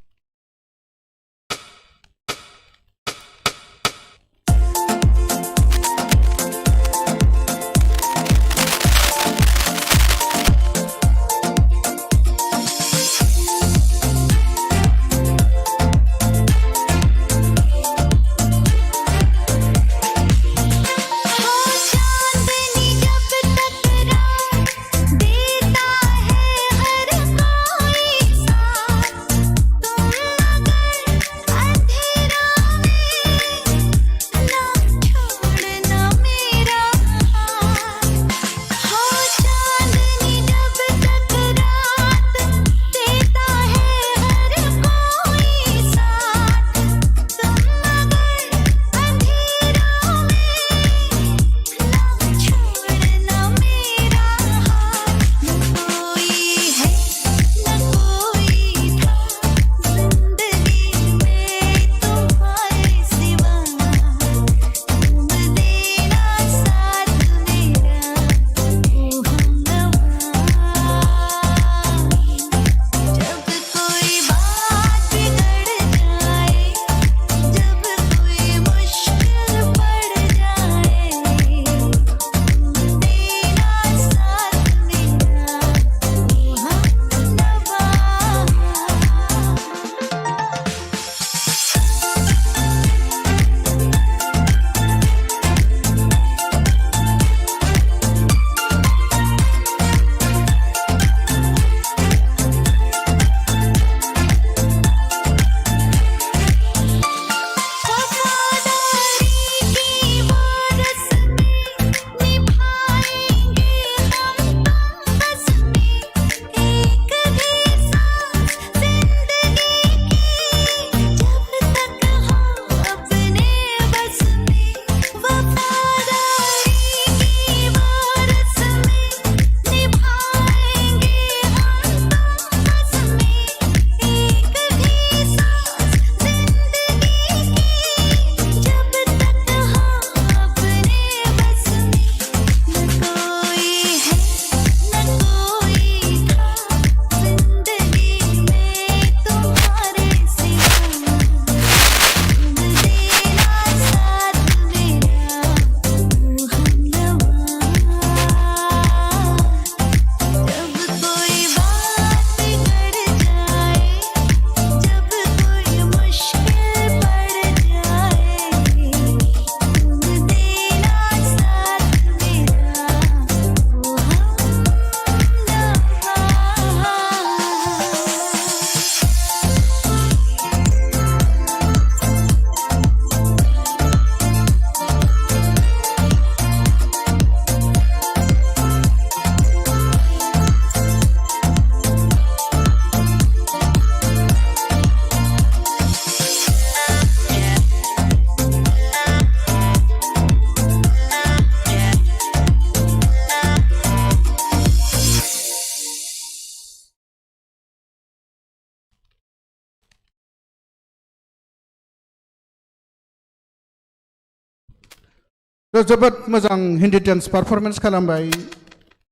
जोबोद मोजां हिन्दी डान्स पारफरमेन्स खालामबाय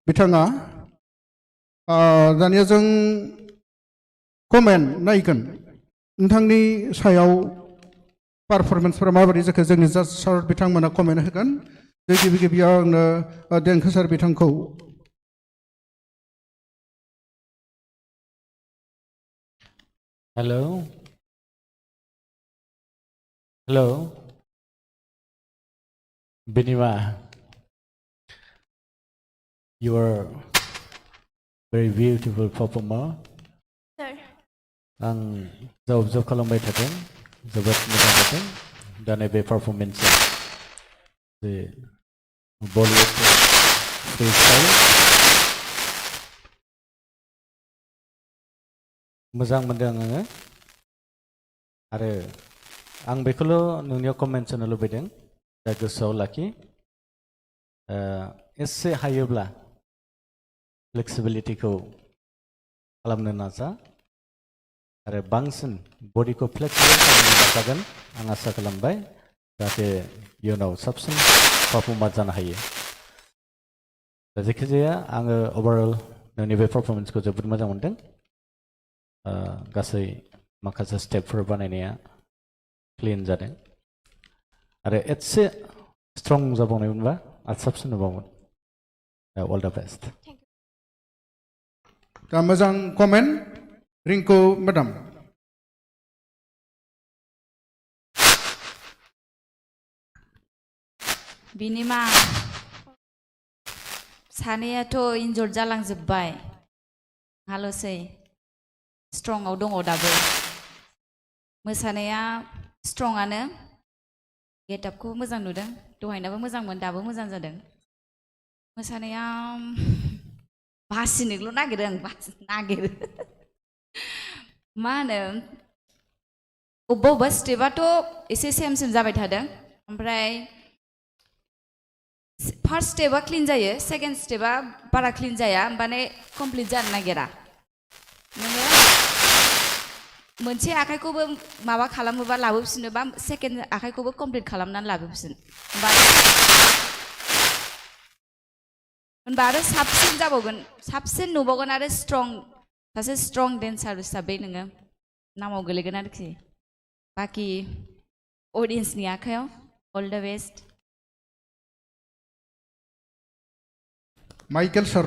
बिथाङा दानिया जों कमेन्ट नायगोन नोंथांनि सायाव पारफरमेन्सफोरा माबायदि जाखो जोंनि जाज सार बिथांमोना कमेन्ट होगोन गिबि गिबियाव आंनो देंखोसार बिथांखौ hello hello Binima, you are very beautiful performer. Sir. आं observe खालामबाय थादों जोबोद मोजां जादों दा नैबे performance जे बलिउड फ्रीस्टाइल मोजां मोनदों आङो आरो आं बेखौल' नोंनियाव कमेन्ट होनो लुबैदों दा गोसोआव लाखि एसे हायोब्ला फ्लेक्सिबिलिटिखौ खालामनो नाजा आरो बांसिन बडिखौ फ्लेक्सिबल खालामनो नाजागोन आं आसा खालामबाय जाहाथे इयुनाव साबसिन पारफर्मार जानो हायो दा जायखिजाया आङो ओभारअल नोंनि बे पारफर्मेन्सखौ जोबोद मोजां मोनदों गासै माखासे स्टेपफोर बानायनाया क्लिन जादों आरो एसे स्ट्रं जाबावनायमोनबा आरो साबसिन नुबावोमोन अल द बेस्ट दा मोजां कमेन्ट रिंकु मेडाम बिनि मा सानैयाथ' इन्जर्ड जालांजोब्बाय हाल'सै स्ट्रंआव दङ दाबो मोसानाया स्ट्रंआनो गेटआपखौ मोजां नुदों दहायनाबो मोजांमोन दाबो मोजां जादों मोसानाया बासिनोल' नागिरो आं नागिरो मा होनो अबेबा अबेबा स्टेपआथ' एसे सेम जाबाय थादों ओमफ्राय फार्स्ट स्टेपआ क्लिन जायो सेकेन्ड स्टेपआ बारा क्लिन जाया माने कमप्लिट जानो नागिरा नोङो मोनसे आखाइखौबो माबा खालामोबा लाबोफिनोबा सेकेन्ड आखाइखौबो कमप्लिट खालामनानै लाबोफिन होनबा आरो साबसिन जाबावगोन साबसिन नुबावगोन आरो स्ट्रं सासे स्ट्रं डेन्सार हिसाबै नोङो नामाव गोलैगोन आरोखि बाखि अडियन्सनि आखायाव अल the best Michael sir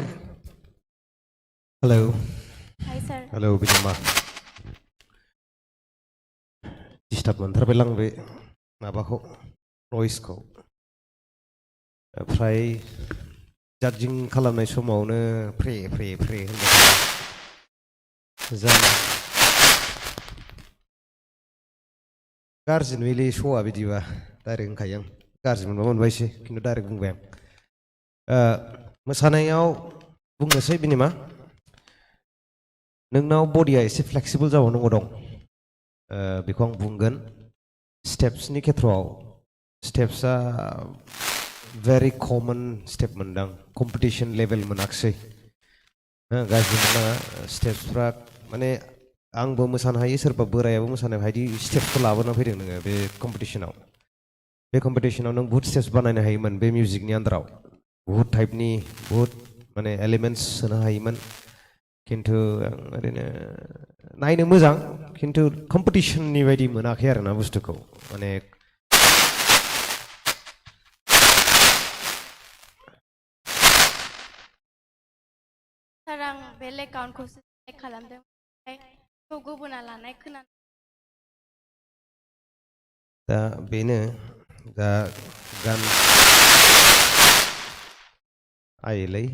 hello हाय सार हेलौ बिजोमा डिस्टार्ब मोनथारबायलां बे माबाखौ नयसखौ ओमफ्राय जाजिं खालामनाय समावनो फ्रे फ्रे फ्रे होनबाय जा गाज्रि नुयोलै श'आ बिदिबा डाइरेक्ट होनखायो आं गाज्रि मोनबा मोनबायसै खिन्थु डाइरेक्ट बुंबाय आं मोसानायाव बुंनोसै बिनिमा नोंनाव बडिया एसे फ्लेक्सिबल जाबावनांगौ दं बेखौ आं बुंगोन स्टेप्सनि खेथ्रआव स्टेप्सआ भेरि कमन स्टेप मोनदां कम्पिटिशन लेभेल मोनाखिसै गाज्रि मोननाङा स्टेप्सफ्रा माने आंबो मोसानो हायो सोरबा बोरायाबो मोसानो हायि स्टेप्सखौ लाबोनानै फैदों नोङो बे कम्पिटिशनाव नों बुहुत स्टेप्स बानायनो हायोमोन बे मिउजिकनि आन्दाराव बुहुत टाइपनि बुहुत माने एलिमेन्ट्स सोनो हायोमोन खिन्थु आं ओरैनो नायनो मोजां खिन्थु कम्पिटिशननि बायदि मोनाखै आरोना बुस्थुखौ माने सार आं बे एकाउन्टखौसो सेलेक्ट खालामदों ओमफ्राय गुबुना लानाय खोनादों दा बेनो दा गान आइलै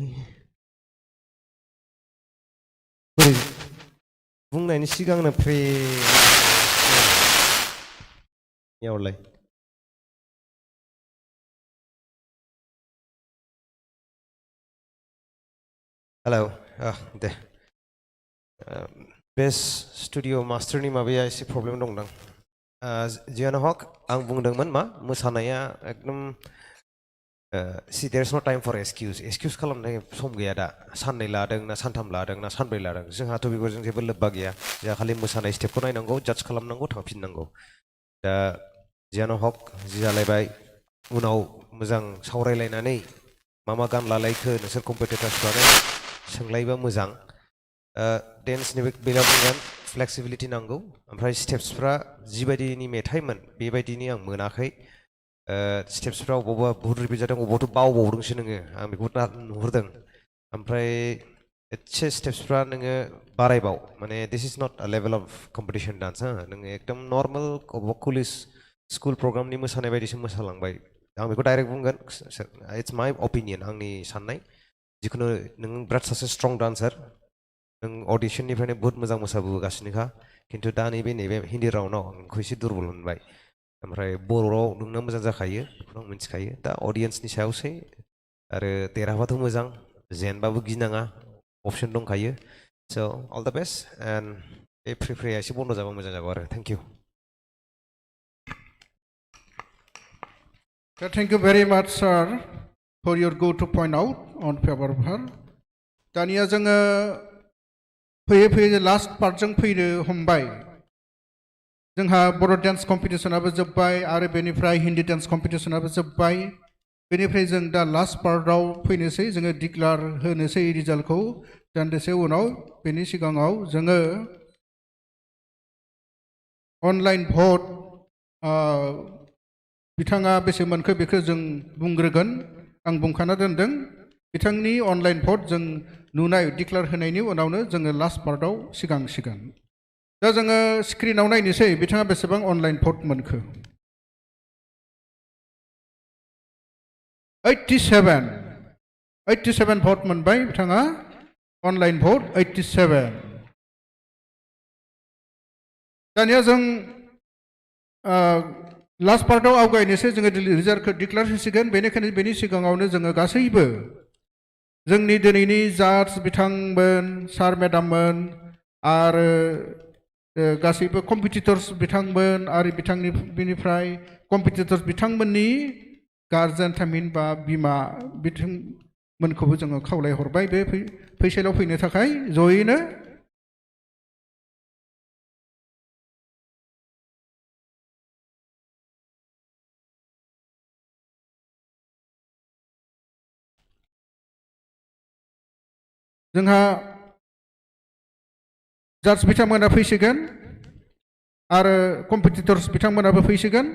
बुंनायनि सिगांनो फ्रे यावलाय हेलौ दे बेस्ट स्टुडिअ मास्टारनि माबाया एसे प्रब्लेम दंदां जियानो हक आं बुंदोंमोन मा मोसानाया एकदम see there's no time for excuse खालामनाय सम गैया दा साननै लादों ना सानथाम लादों ना सानब्रै लादों जोंहाथ' बेफोरजों जेबो लोब्बा गैया जोंहा खालि मोसानाय स्टेपखौ नायनांगौ जाज खालामनांगौ थांफिननांगौ दा जियानो हक जि जालायबाय उनाव मोजां सावरायलायनानै मा गान लालायखो नोंसोर कम्पिटिटर्सफ्रानो सोंलायबा मोजां डेन्सनि बेलायाव बुंगोन फ्लेक्सिबिलिटि नांगौ ओमफ्राय स्टेप्सफ्रा जिबायदिनि मेथाइमोन बेबायदिनि आं मोनाखै स्टेप्सफ्रा अबावबा बुहुत रिपिट जादों अबावथ' बावबावदोंसो नोङो आं बेखौ नुहुरदों ओमफ्राय एसे स्टेप्सफ्रा नोङो बारायबाव माने दिस इज नट आ लेभेल अफ कम्पिटिशन डान्स नोङो एकदम नर्मेल अबावबा कलेज स्कुल प्रग्रामनि मोसानाय बायदिसो मोसालांबाय आं बेखौ डाइरेक्ट बुंगोन इट्स माइ अपिनियन आंनि साननाय जिखुनु नों बिराद सासे स्ट्रं डान्सार नों अडिशननिफ्रायनो बुहुत मोजां मोसाबोगासिनोखा खिन्थु दा नैबे हिन्दी राउन्डआव आं नोंखौ एसे दुरबल मोनबाय ओमफ्राय बर'आव नोंना मोजां जाखायो बेखौ आं मिथिखायो दा अडियन्सनि सायावसै आरो देरहाबाथ' मोजां जेनबाबो गिनाङा अपसन दंखायो स' अल द बेस्ट एन्ड बे फ्रिया एसे बन्द' जाबा मोजां जागौ आरो thank you Thank you very much, sir, for your go-to point out on favor of her. दानिया जोङो फैयै फैयै लास्ट पार्टजों फैनो हमबाय जोंहा बर' डेन्स कम्पिटिसनाबो जोब्बाय आरो बेनिफ्राय हिन्दी डेन्स कम्पिटिसनाबो जोब्बाय बेनिफ्राय जों दा लास्ट पार्टआव फैनोसै जोङो डिक्लार होनोसै रिजाल्टखौ दान्दिसे उनाव बेनि सिगाङाव जोङो अनलाइन भट बिथाङा बेसे मोनखो बेखौ जों बुंग्रोगोन आं बुंखाना दोनदों बिथांनि अनलाइन भट जों नुनाय डिक्लार होनायनि उनावनो जोङो लास्ट पार्टआव सिगां दा जोङो स्क्रिनाव नायनोसै बिथाङा बेसेबां अनलाइन भट मोनखो 87 भट मोनबाय बिथाङा अनलाइन भट 87 दानिया जों लास्ट पार्टआव आवगायनोसै जोङो रिजाल्टखौ डिक्लार होसिगोन बेनिखायनो बेनि सिगाङावनो जोङो गासैबो जोंनि दिनैनि जाज बिथांमोन सार मेडाममोन आरो गासैबो कम्पिटिटर्स बिथांमोन आरो बिनिफ्राय कम्पिटिटर्स बिथांमोननि गार्जेन थामहिनबा बिमा बिथांमोनखौबो जोङो खावलायहरबाय बे फैसालियाव फैनो थाखाय जयैनो जोंहा जाज बिथांमोना फैसिगोन आरो कम्पिटिटर्स बिथांमोनाबो फैसिगोन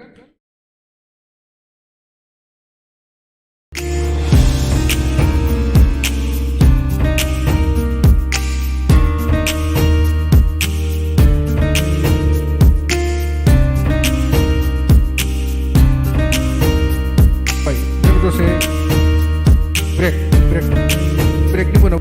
दसे ब्रेकनि उनाव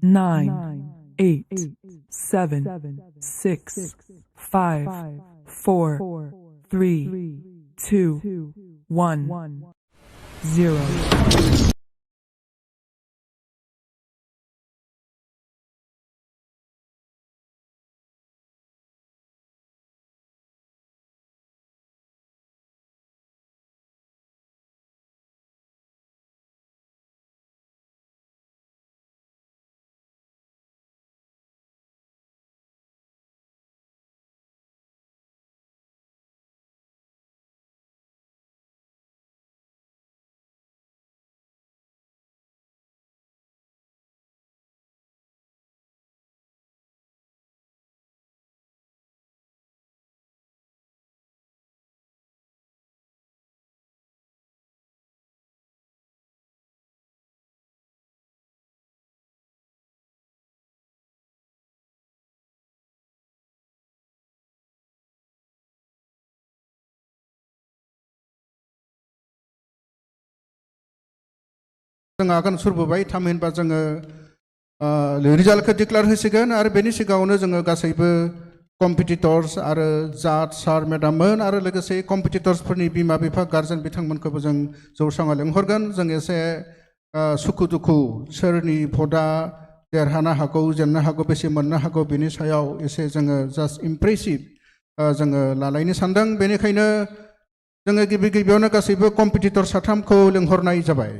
9, 8, 7, 6, 5, 4, 3, 2, 1, 0. जों आगान सुरबोबाय थामहिनबा जोङो रिजाल्टखौ डिक्लेयार होसिगोन आरो बेनि सिगाङावनो जोङो गासैबो कम्पिटिटर्स आरो जाज सार मेडाममोन आरो लोगोसे कम्पिटिटर्सफोरनि बिमा बिफा गार्जेन बिथांमोनखौबो जों जौस्राङाव लेंहरगोन जों एसे सुखु दुखु सोरनि भटआ देरहानो हागौ जेननो हागौ बेसे मोननो हागौ बेनि सायाव एसे जोङो जास्ट इमप्रेसिभ जोङो लालायनो सानदों बेनिखायनो जोङो गिबियावनो गासैबो कम्पिटिटर साथामखौ लेंहरनाय जाबाय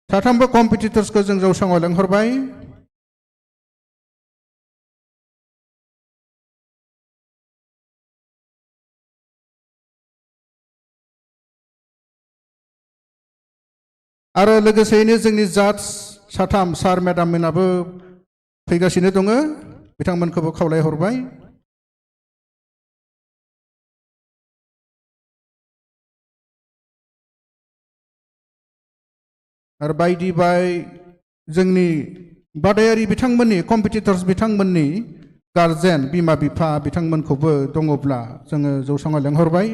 साथामबो कम्पिटिटर्सखौ जों जौस्राङाव लेंहरबाय आरो लोगोसेयैनो जोंनि जाज साथाम सार मेडाम मोनाबो फैगासिनो दङ बिथांमोनखौबो खावलायहरबाय आरो बायदि जोंनि बादायारि बिथांमोननि कम्पिटिटर्स बिथांमोननि गार्जेन बिमा बिफा बिथांमोनखौबो दङब्ला जोङो जौस्राङाव लेंहरबाय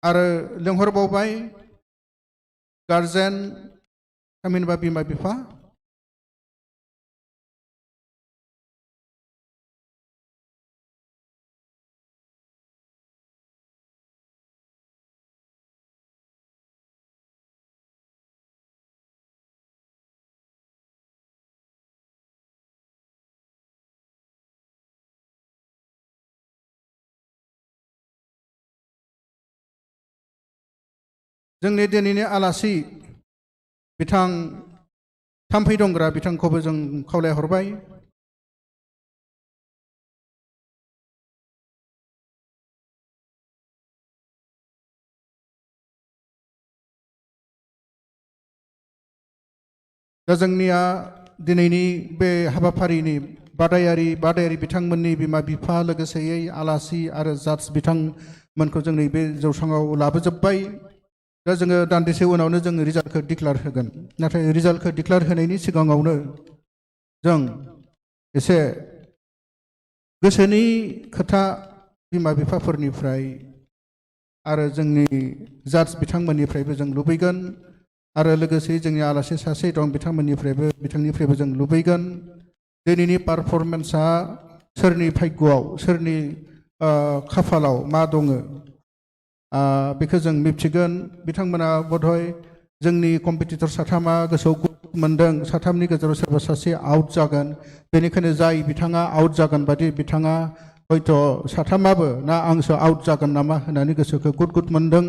आरो लेंहरबावबाय गार्जेन थामहिनबा बिमा बिफा जोंनि दिनैनि आलासि बिथां थाम्फै दंग्रा बिथांखौबो जों खावलायहरबाय दा जोंनिया दिनैनि बे हाबाफारिनि बादायारि बिथांमोननि बिमा बिफा लोगोसेयै आलासि आरो जाज बिथांमोनखौ जों नैबे जौस्राङाव लाबोजोब्बाय दा जोङो दान्दिसे उनावनो जों रिजाल्टखौ डिक्लेयार होगोन नाथाय रिजाल्टखौ डिक्लेयार होनायनि सिगाङावनो जों एसे गोसोनि खोथा बिमा बिफाफोरनिफ्राय आरो जोंनि जाज बिथांमोननिफ्रायबो जों लुबैगोन आरो लोगोसे जोंनि आलासि सासे दं बिथांनिफ्रायबो जों लुबैगोन दिनैनि पारफरमेन्सआ सोरनि भाग्यआव सोरनि खाफालाव मा दङ बेखौ जों मिथिगोन बिथांमोना बधय जोंनि कम्पिटिटर साथामा गोसोआव मोनदों साथामनि गेजेराव सोरबा सासे आउट जागोन बेनिखायनो जाय बिथाङा आउट जागोन बादि बिथाङा हयथ' साथामाबो ना आंसो आउट जागोन नामा होननानै गोसोखौ गुद मोनदों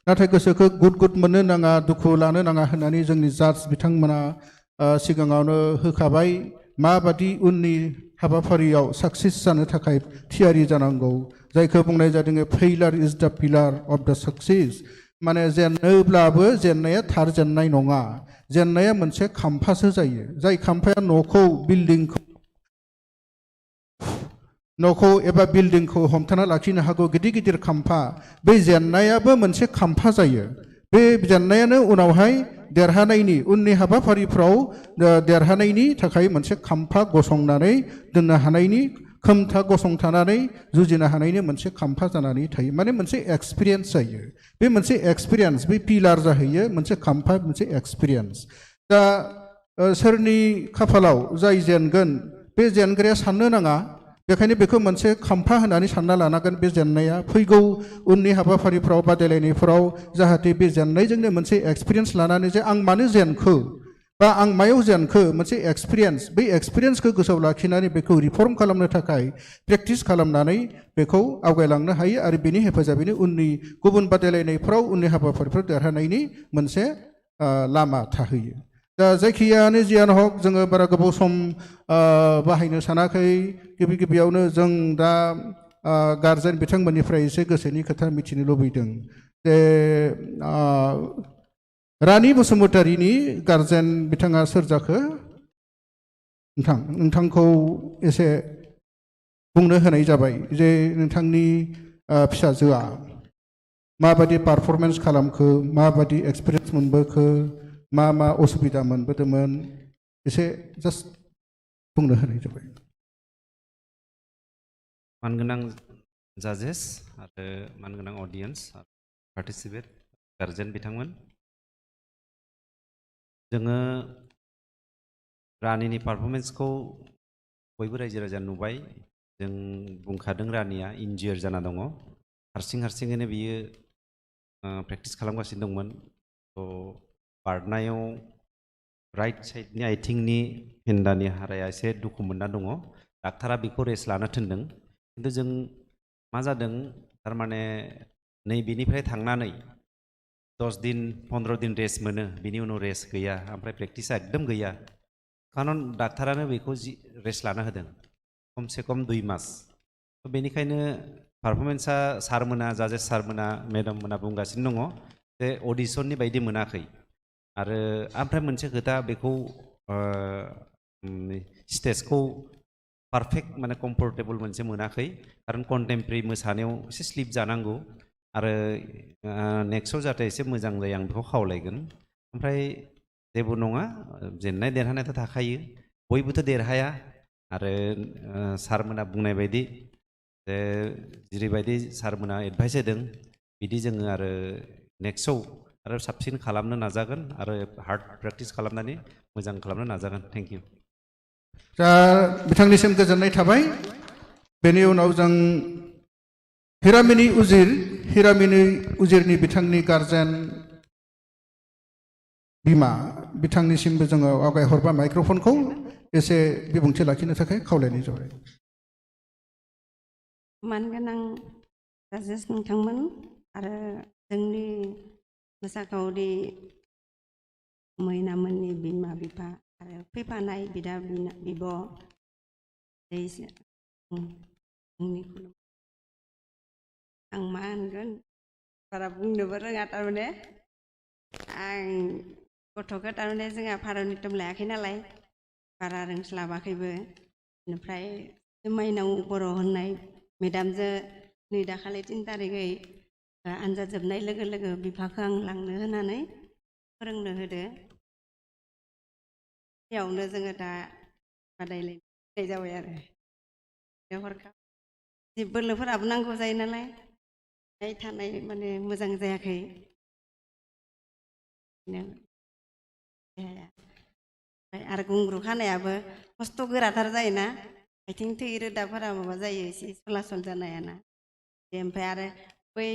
नाथाय गोसोखौ गुद मोननो नाङा दुखु लानो नाङा होननानै जोंनि जाज बिथांमोना सिगाङावनो होखाबाय माबादि उननि हाबाफारियाव साक्सेस जानो थाखाय थियारि जानांगौ जायखौ बुंनाय जादों फेइलार इज द पिलार अफ द सक्सेस माने जेनोब्लाबो जेननाया थार जेननाय नङा जेननाया मोनसे खाम्फासो जायो जाय खाम्फाया न'खौ एबा बिल्डिंखौ हमथाना लाखिनो हागौ गिदिर गिदिर खाम्फा बे जेननायाबो मोनसे खाम्फा जायो बे जेननायानो उनावहाय देरहानायनि उननि हाबाफारिफ्राव देरहानायनि थाखाय मोनसे खाम्फा गसंनानै दोननो हानायनि खोमथा गसंथानानै जुजिनो हानायनि मोनसे खाम्फा जानानै थायो माने मोनसे एक्सपिरियेन्स जायो बे मोनसे एक्सपिरियेन्स बे पिलार जाहैयो मोनसे खाम्फा मोनसे एक्सपिरियेन्स दा सोरनि खाफालाव जाय जेनगोन बे जेनग्राया साननो नाङा बेखायनो बेखौ मोनसे खाम्फा होनानै सानना लानांगोन बे जेननाया फैगौ उननि हाबाफारिफ्राव बादायलायनायफ्राव जाहाथे बे जेननायजोंनो मोनसे एक्सपिरियेन्स लानानै जे आं मानो जेनखो बा आं मायाव जेनखो मोनसे एक्सपिरियेन्स बै एक्सपिरियेन्सखौ गोसोआव लाखिनानै बेखौ रिफर्म खालामनो थाखाय प्रेक्टिस खालामनानै बेखौ आवगायलांनो हायो आरो बेनि हेफाजाबैनो उननि गुबुन बादायलायनायफ्राव उननि हाबाफारिफ्राव देरहानायनि मोनसे लामा थाहैयो दा जायखियानो जियानो हक जोङो बारा गोबाव सम बाहायनो सानाखै गिबियावनो जों दा गार्जेन बिथांमोननिफ्राय एसे गोसोनि खोथा मिथिनो लुबैदों जे रानि बसुमतारीनि गार्जेन बिथाङा सोर जाखो नोंथांखौ एसे बुंनो होनाय जाबाय जे नोंथांनि फिसाजोआ माबायदि पारफरमेन्स खालामखो माबायदि एक्सपिरियेन्स मोनबोखो मा मा असुबिदा मोनबोदोंमोन एसे जास्ट बुंनो होनाय जाबाय मानगोनां जाजेस आरो मानगोनां अडियन्स पार्टिसिपेट गार्जेन बिथांमोन जोङो रानिनि पारफरमेन्सखौ बयबो रायजो राजा नुबाय जों बुंखादों रानिया इन्जियर जाना दङ हारसिङैनो बियो प्रेक्टिस खालामगासिनो दंमोन थ' बारनायाव राइट साइडनि आथिंनि फेन्दानि हाराया एसे दुखु मोनना दङ डाक्टारा बेखौ रेस्ट लानो थिनदों खिन्थु जों मा जादों थारमाने नैबेनिफ्राय थांनानै 10 दिन 15 दिन रेस्ट मोनो बिनि उनाव रेस्ट गैया ओमफ्राय प्रेक्टिसा एकदम गैया खारन डाक्टारानो बेखौ रेस्ट लानो होदों खमसे खम 2 मास बेनिखायनो पारफरमेन्सा सारमोना जाजेस सारमोना मेडाम मोना बुंगासिनो दङ जे अडिशननि बायदि मोनाखै आरो ओमफ्राय मोनसे खोथा बेखौ स्टेजखौ पारफेक्ट माने कम्फर्टेबल मोनसे मोनाखै खारन कन्टेम्परारि मोसानायाव एसे स्लिप जानांगौ आरो नेक्स्टआव जाहाथे एसे मोजां जायो आं बेखौ खावलायगोन ओमफ्राय जेबो नङा जेननाय देरहानायाथ' थाखायो बयबोथ' देरहाया आरो सारमोना बुंनाय बायदि जे जेरैबायदि सारमोना एडभाइस होदों बिदि जोङो आरो नेक्स्टआव आरो साबसिन खालामनो नाजागोन आरो हार्ड प्रेक्टिस खालामनानै मोजां खालामनो नाजागोन थेंक इउ दा बिथांनिसिम गोजोननाय थाबाय बेनि उनाव जों हिरामिनि उजिरनि बिथांनि गार्जेन बिमा बिथांनिसिमबो जोङो आवगायहरबा माइक्र'फनखौ एसे बिबुंथि लाखिनो थाखाय खावलायनाय जाबाय मानगोनां जाजेस नोंथांमोन आरो जोंनि मोसाखावरि मैनामोननि बिमा बिफा आरो फैफानाय बिदा बिब' आं मा होनगोन बारा बुंनोबो रोङा थारमाने आं गथ'खौ थारमाने जोंहा भारतनाट्यम लायाखै नालाय बारा रोंस्लाबाखैबो बेनिफ्राय माइनाव बर' होननाय मेदामजो नै दाखालि 3 तारिखै आनजाद जोबनाय लोगो लोगो बिफाखौ आं लांनो होनानै फोरोंनो होदो बेयावनो जोङो दा बादायलायनाय जाबाय आरो हरखाब बोलोफोराबो नांगौ जायो नालाय थानाय माने मोजां जायाखै आरो गुंग्रु खानायाबो खस्थ' गोराथार जायोना आथिं थै रोदाफोरा माबा जायो एसे सलासल जानायाना ओमफ्राय आरो बै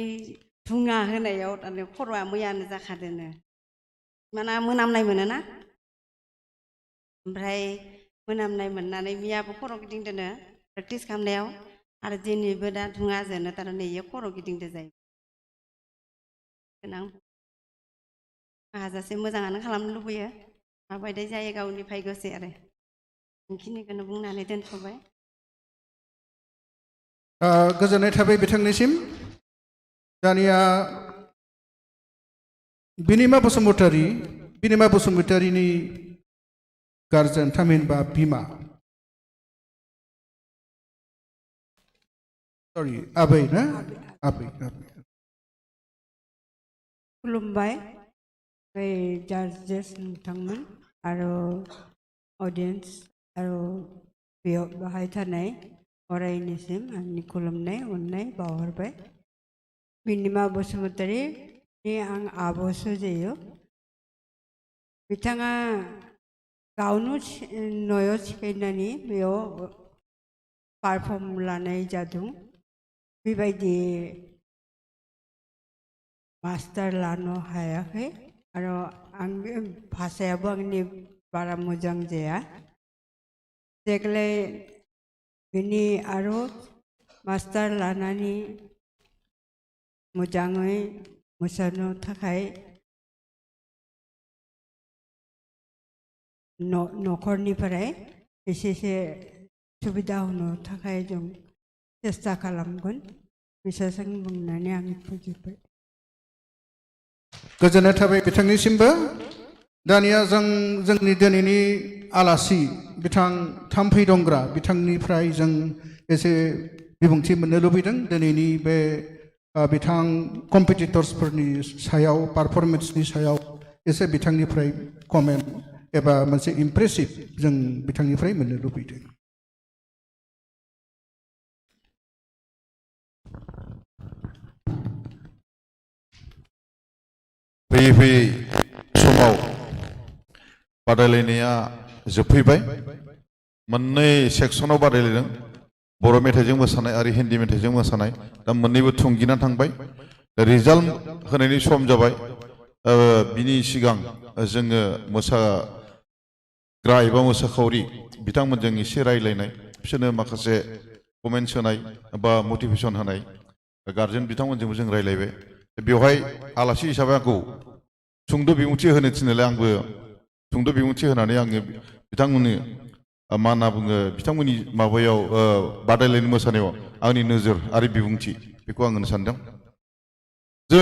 धुङा होनायाव थारमाने खर'आ मैयानो जाखादोनो माना मोनामनाय मोनोना ओमफ्राय मोनामनाय मोननानै मियाबो खर' गिदिंदोनो प्रेक्टिस खालामनायाव आरो दिनैबो दा धुङाजोंनो थारमाने इयो खर' गिदिंदो जायो गोनां हाजासे मोजाङानो खालामनो लुबैयो माबायदि जायो गावनि भाग्यसै आरो बेखिनिखौनो बुंनानै दोनथ'बाय गोजोननाय थाबाय बिथांनिसिम दानिया बिनिमा बसुमतारीनि गार्जेन थामहिनबा बिमा सरि आबै ना आबै खुलुमबाय बै जाजेस नोंथांमोन आरो अडियन्स आरो बेयाव बाहाय थानाय अरायनिसिम आंनि खुलुमनाय अननाय बावहरबाय बिनिमा बसुमतारी आं आब'सो जायो बिथाङा गावनो न'आव सिखायनानै बेयाव पारफर्म लानाय जादों बेबायदि मास्टार लानो हायाखै आरो आं भाषायाबो आंनि बारा मोजां जाया देग्लाय बिनि आरो मास्टार लानानै मोजाङै मोसानो थाखाय न'खरनिफ्राय एसेसे सुबिदा होनो थाखाय जों सेस्था खालामगोन बिसोरजों बुंनानै आं फोजोबबाय गोजोननाय थाबाय बिथांनिसिमबो दानिया जोंनि दिनैनि आलासि बिथां थाम्फै दंग्रा बिथांनिफ्राय जों एसे बिबुंथि मोननो लुबैदों दिनैनि बे बिथां कम्पिटिटर्सफोरनि सायाव पारफरमेन्सनि सायाव एसे बिथांनिफ्राय कमेन्ट एबा मोनसे इमप्रेसिभ जों बिथांनिफ्राय मोननो लुबैदों फैयै फैयै समाव बादायलायनाया जोबफैबाय मोननै सेक्सनाव बादायलायदों बर' मेथाइजों मोसानाय आरो हिन्दी मेथाइजों मोसानाय दा मोननैबो थुंगिना थांबाय रिजाल्ट होनायनि सम जाबाय बिनि सिगां जोङो मोसाग्रा एबा मोसाखावरि बिथांमोनजों एसे रायलायनाय बिसोरनो माखासे कमेन्टस होनाय बा मटिभेसन होनाय गार्जेन बिथांमोनजोंबो जों रायलायबाय बेवहाय आलासि हिसाबै आंखौ सुंद' बिबुंथि होनो थिननायलाय आंबो सुंद' बिबुंथि होनानै आङो बिथांमोननो मा होनना बुङो बिथांमोननि माबायाव बादायलायनाय मोसानायाव आंनि नोजोर आरो बिबुंथि बेखौ आं होनो सानदों जे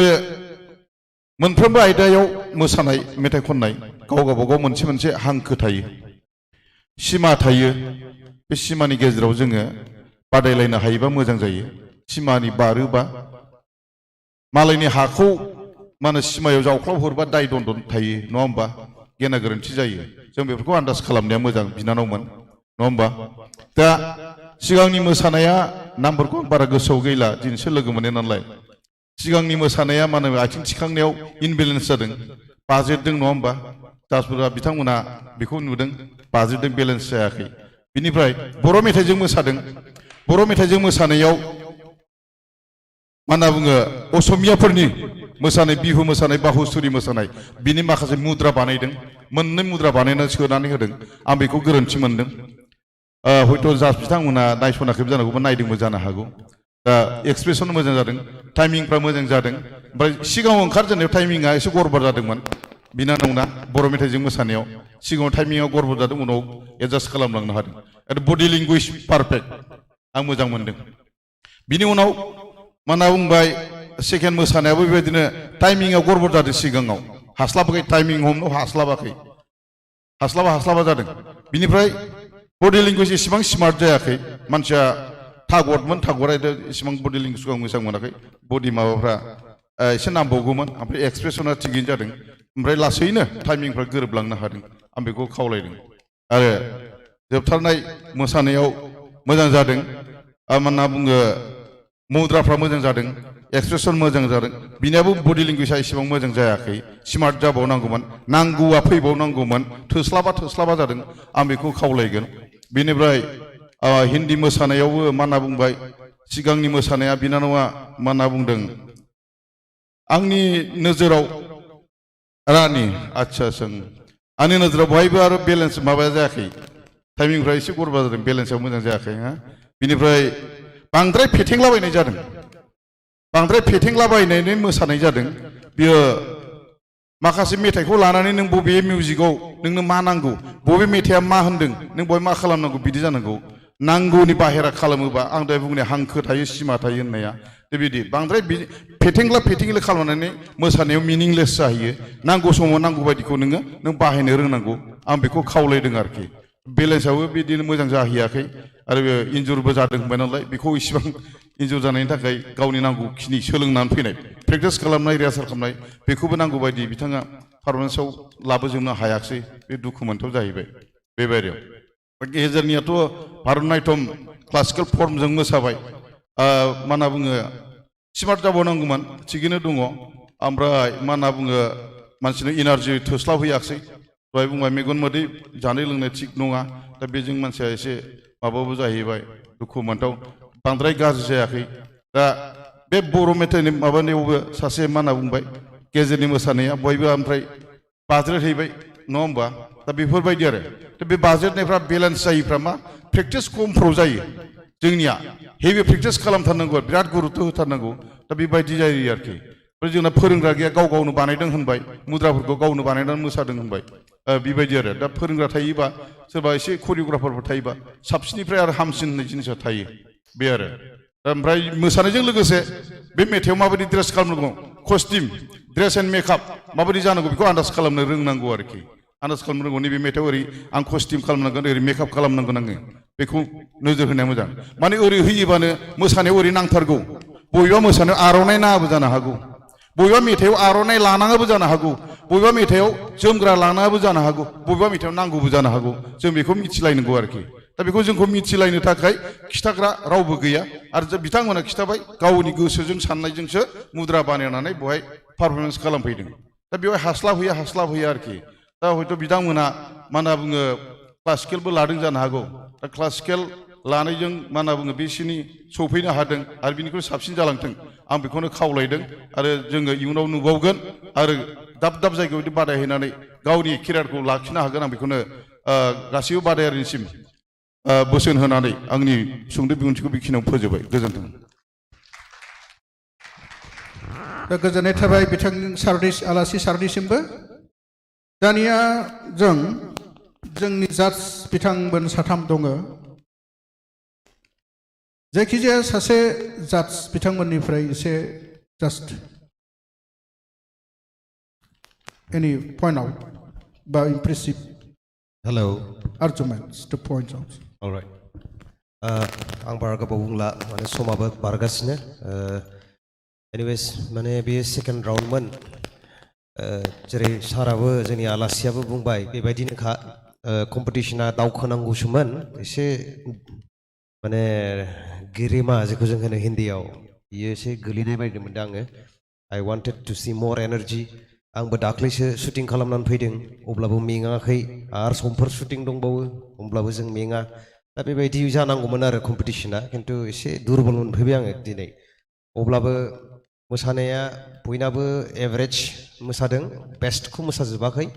मोनफ्रोमबो आयदायाव मोसानाय मेथाइ खननाय गाव गावबागाव मोनसे मोनसे हांखो थायो सिमा थायो बे सिमानि गेजेराव जोङो बादायलायनो हायोबा मोजां जायो सिमानि बारोबा मालायनि हाखौ मा होनो सिमायाव जावख्लाव हरबा दाय दन्दन थायो नङा होमबा गेना गोरोन्थि जायो जों बेफोरखौ आन्दाज खालामनाया मोजां बिनानावमोन नङा होमबा दा सिगांनि मोसानाया नामफोरखौ बारा गोसोआव गैला दिनैसो लोगो मोननाय नालाय सिगांनि मोसानाया मा होनो आथिं थिखांनायाव इनबेलेन्स जादों बाजेदों नङा होमबा जाजफोरा बिथांमोना बेखौ नुदों बाजेदों बेलेन्स जायाखै बिनिफ्राय बर' मेथाइजों मोसादों बर' मेथाइजों मोसानायाव मा होनना बुङो असमियाफोरनि मोसानाय बिहु मोसानाय बाहुसुरि मोसानाय बिनि माखासे मुद्रा बानायदों मोननै मुद्रा बानायनानै सोनानै होदों आं बेखौ गोरोन्थि मोनदों हयथ' जाज बिथांमोना नायसनाखैबो जानो हागौ नायदोंबो जानो हागौ दा एक्सप्रेसन मोजां जादों टाइमिंफ्रा मोजां जादों ओमफ्राय सिगाङाव ओंखारजेननायाव टाइमिंआ एसे गड़बड़ जादोंमोन बिनानावना बर' मेथाइजों मोसानायाव सिगाङाव टाइमिंआ गड़बड़ जादों उनाव एडजास्ट खालामलांनो हादों आरो बडि लेंगुवेज पारफेक्ट आं मोजां मोनदों बिनि उनाव मा होनना बुंबाय सेकेन्ड मोसानायाबो बेबायदिनो टाइमिंआ गड़बड़ जादों सिगाङाव हास्लाबाखै टाइमिं हमनो हास्लाबा जादों बिनिफ्राय बडि लेंगुवेज एसेबां स्मार्ट जायाखै मानसिया थागदमोन थागदा एसेबां बडि लेंगुवेजखौ आं मोजां मोनाखै बडि माबाफ्रा एसे नांबावगौमोन ओमफ्राय एक्सप्रेसना थिगैनो जादों ओमफ्राय लासैनो टाइमिंफ्रा गोरोबलांनो हादों आं बेखौ खावलायदों आरो जोबथारनाय मोसानायाव मोजां जादों मा होनना बुङो मुद्राफ्रा मोजां जादों एक्सप्रेसन मोजां जादों बिनियाबो बडि लेंगुवेजआ एसेबां मोजां जायाखै स्मार्ट जाबावनांगौमोन नांगौआ फैबावनांगौमोन थोस्लाबा जादों आं बेखौ खावलायगोन बेनिफ्राय हिन्दी मोसानायावबो मा होनना बुंबाय सिगांनि मोसानाया बिनानावा मा होनना बुंदों आंनि नोजोराव रानि आच्छा आंनि नोजोराव बहायबो आरो बेलेन्स माबाया जायाखै टाइमिंफ्रा एसे गड़बड़ जादों बेलेन्सआ मोजां जायाखै बिनिफ्राय बांद्राय फेथेंलाबायनाय जादों बांद्राय फेथेंलाबायनानै मोसानाय जादों बियो माखासे मेथाइखौ लानानै नों बबे मिउजिकआव नोंनो मा नांगौ बबे मेथाइआ मा होनदों नों बहाय मा खालामनांगौ बिदि जानांगौ नांगौनि बाहेरा खालामोबा आं दहाय बुंनाय हांखो थायो सिमा थायो होननाया बेबायदि बांद्राय फेथेंला खालामनानै मोसानायाव मिनिंलेस जाहैयो नांगौ समाव नांगौ बायदिखौ नों बाहायनो रोंनांगौ आं बेखौ खावलायदों आरोखि बेलेन्सआबो बिदिनो मोजां जाहैयाखै आरो इन्जुरबो जादों होनबाय नालाय बेखौ इसिबां इन्जुर जानायनि थाखाय गावनि नांगौखिनि सोलोंनानै फैनाय प्रेक्टिस खालामनाय रिहार्साल खालामनाय बेखौबो नांगौ बायदि बिथाङा पारफरमेन्सआव लाबोजोबनो हायाखसै बे दुखु मोनथाव जाहैबाय बेबायदियाव गेजेरनियाथ' भारतनाट्यम क्लासिकेल फर्मजों मोसाबाय मा होनना बुङो स्मार्ट जाबावनांगौमोन थिगैनो दङ ओमफ्राय मा होनना बुङो मानसिनो इनार्जि थोस्लाबहैयाखसै दहाय बुंबाय मेगन मोदै जानाय लोंनाय थिग नङा दा बेजों मानसिया एसे माबाबो जाहैबाय दुखु मोनथाव बांद्राय गाज्रि जायाखै दा बे बर' मेथाइनि माबानायावबो सासे मा होनना बुंबाय गेजेरनि मोसानाया बयबो ओमफ्राय बाज्रेदहैबाय नङा होमबा दा बेफोरबायदि आरो दा बे बाज्रेदनायफ्रा बेलेन्स जायैफ्रा मा प्रेक्टिस खमफ्राव जायो जोंनिया हेभि प्रेक्टिस खालामथारनांगौ बिराद गुरुत्व होथारनांगौ दा बेबायदि जायो आरोखि ओमफ्राय जोंना फोरोंग्रा गैया गाव गावनो बानायदों होनबाय मुद्राफोरखौ गावनो बानायनानै मोसादों होनबाय बेबायदि आरो दा फोरोंग्रा थायोबा सोरबा एसे करिय'ग्राफारफोर थायोबा साबसिननिफ्राय आरो हामसिन होननाय जिनिसा थायो बे आरो ओमफ्राय मोसानायजों लोगोसे बे मेथाइआव माबायदि ड्रेस खालामनांगौ कस्टिम ड्रेस एन्ड मेकआप माबायदि जानांगौ बेखौ आन्दाज खालामनो रोंनांगौ आरोखि आन्दाज खालामनो रोंगौ नैबे मेथाइआव ओरै आं कस्टिम खालामनांगोन ओरै मेकआप खालामनांगोन आङो बेखौ नोजोर होनाया मोजां माने ओरै होयोबानो मोसानायाव ओरै नांथारगौ बबेबा मोसानायाव आर'नाइ नाङाबो जानो हागौ बबेबा मेथाइआव आर'नाइ लानाङाबो जानो हागौ बबेबा मेथाइआव जोमग्रा लानाङाबो जानो हागौ बबेबा मेथाइआव नांगौबो जानो हागौ जों बेखौ मिथिलायनांगौ आरोखि दा बेखौ जोंखौ मिथिलायनो थाखाय खिथाग्रा रावबो गैया आरो बिथांमोना खिथाबाय गावनि गोसोजों साननायजोंसो मुद्रा बानायनानै बेवहाय पारफरमेन्स खालामफैदों दा बेवहाय हास्लाबहैया आरोखि दा हयथ' बिथांमोना मा होनना बुङो क्लासिकेलबो लादों जानो हागौ दा क्लासिकेल लानायजों मा होनना बुङो बेसिनि सौफैनो हादों आरो बिनिख्रुइ साबसिन जालांथों आं बेखौनो खावलायदों आरो जोङो इयुनाव नुबावगोन आरो दाब दाब जायगायाव बिदि बादायहैनानै गावनि केरियारखौ लाखिनो हागोन आं बेखौनो गासैबो बादायारिनिसिम बोसोन होनानै आंनि सुंद' बिबुंथिखौ बेखिनियाव फोजोबबाय गोजोन्थों दा गोजोननाय थाबाय बिथां आलासि सारनिसिमबो दानिया जोंनि जाज बिथांमोन साथाम दङ जायखिजाया सासे जाज बिथांमोननिफ्राय एसे जास्ट एनि पइन्ट आउट बा impressive hello arguments to point out alright आं बारा गोबाव बुंला माने समाबो बारगासिनो एनिवेज माने बेयो सेकेन्ड राउन्डमोन जेरै साराबो जोंनि आलासियाबो बुंबाय बेबायदिनोखा कम्पिटिशना दावखोनांगौसोमोन एसे माने गिरिमा जेखौ जों होनो हिन्दीयाव बियो एसे गोलैनाय बायदि मोनदों आङो आइ वान्टेड टु सि मर एनार्जि आंबो दाख्लैसो शुटिं खालामनानै फैदों अब्लाबो मेङाखै आरो समफोर शुटिं दंबावो होमब्लाबो जों मेङा दा बेबायदि जानांगौमोन आरो कम्पिटिशना खिन्थु एसे दुरबल मोनफैबाय आङो दिनै अब्लाबो मोसानाया बयनाबो एभारेज मोसादों बेस्टखौ मोसाजोबाखै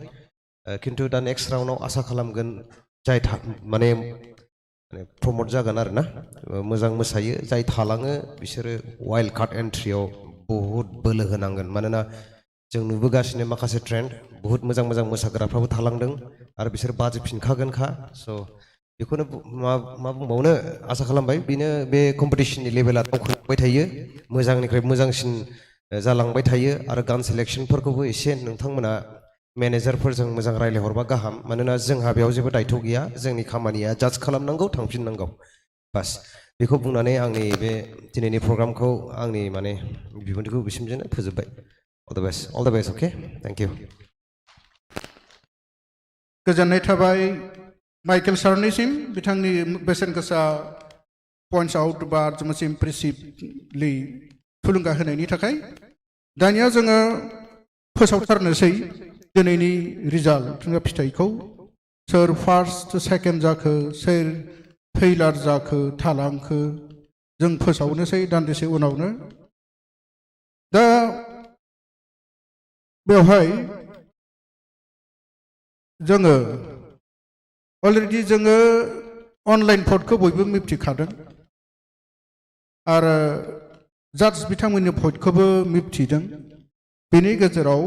खिन्थु दा नेक्स्ट राउन्डआव आसा खालामगोन जाय माने प्रमट जागोन आरो ना मोजां मोसायो जाय थालाङो बिसोरो वाइल्ड कार्ड एन्ट्रियाव बहुद बोलो होनांगोन मानोना जों नुबोगासिनो माखासे ट्रेन्ड बहुद मोजां मोजां मोसाग्राफ्राबो थालांदों आरो बिसोर बाजोबफिनखागोनखा स' बेखौनो मा बुंबावनो आसा खालामबाय बेनो बे कम्पिटिशननि लेभेला दावखोलांबाय थायो मोजांनिफ्राय मोजांसिन जालांबाय थायो आरो गान सेलेक्सनफोरखौबो एसे नोंथांमोना मेनेजारफोरजों मोजां रायज्लायहरबा गाहाम मानोना जोंहा बेयाव जेबो दायथ' गैया जोंनि खामानिया जाज खालामनांगौ थांफिननांगौ बास बेखौ बुंनानै आंनि बे दिनैनि प्रग्रामखौ आंनि माने बिबुंथिखौ बिसिमजोंनो फोजोबबाय all the best okay thank you गोजोननाय थाबाय माइकेल सारनिसिम बिथांनि बेसेन गोसा पइन्ट्स आउट बा मोनसे इमप्रेसिभलि थुलुंगा होनायनि थाखाय दानिया जोङो फोसावथारनोसै दिनैनि रिजाल्ट फिथाइखौ सोर फार्स्ट सेकेन्ड जाखो सोर फेइलार जाखो थालांखो जों फोसावनोसै दान्दिसे उनावनो दा बेवहाय जोङो अलरेडि जोङो अनलाइन भटखौ बयबो मिथिखादों आरो जाज बिथांमोननि भटखौबो मिथिदों बेनि गेजेराव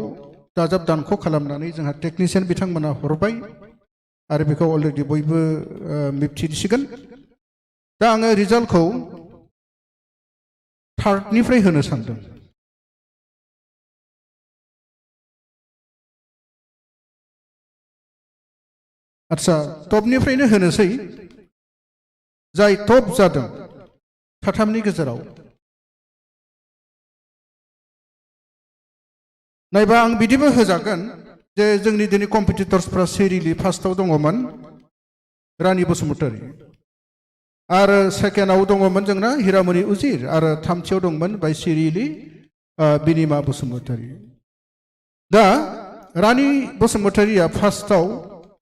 दाजाब दानख' खालामनानै जोंहा टेकनिशियान बिथांमोना हरबाय आरो बेखौ अलरेडि बयबो मिथिसिगोन दा आङो रिजाल्टखौ थार्डनिफ्राय होनो सानदों आच्छा टपनिफ्रायनो होनोसै जाय टप जादों साथामनि गेजेराव नायबा आं बिदिबो होजागोन जे जोंनि दिनै कम्पिटिटर्सफ्रा सिरिलि फार्स्टआव दङमोन रानी बसुमतारी आरो सेकेन्डआव दङमोन जोंना हिरामणि उजिर आरो थामथियाव दंमोन बाय सिरिलि बिनिमा बसुमतारी दा रानी बसुमतारीया फार्स्टआव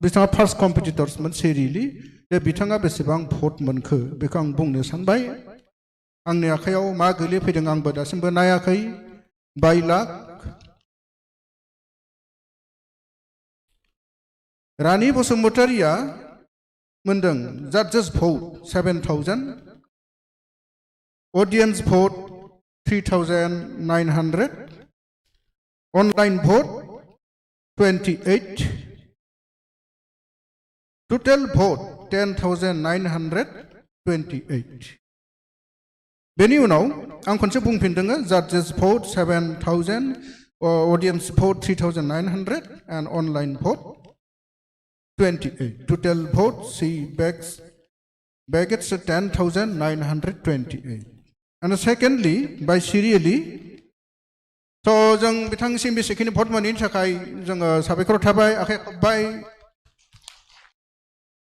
बिथाङा फार्स्ट कम्पिटिटर्समोन सिरिलि जे बिथाङा बेसेबां भट मोनखो बेखौ आं बुंनो सानबाय आंनि आखायाव मा गोलैफैदों आंबो दासिमबो नायाखै 22 लाख रानी बसुमतारीया मोनदों जजेस vote 7,000 audience vote 3,900 online vote 28 total vote 10,928 बेनि उनाव आं खनसे बुंफिनदों जजेस vote 7,000 audience vote 3,900 and online vote 28 total vote see baggage 10,928 and secondly by serially so जों बिथांसिम बेसेखिनि भट मोनैनि थाखाय जोङो साबायखर थाबाय आखाइ खबबाय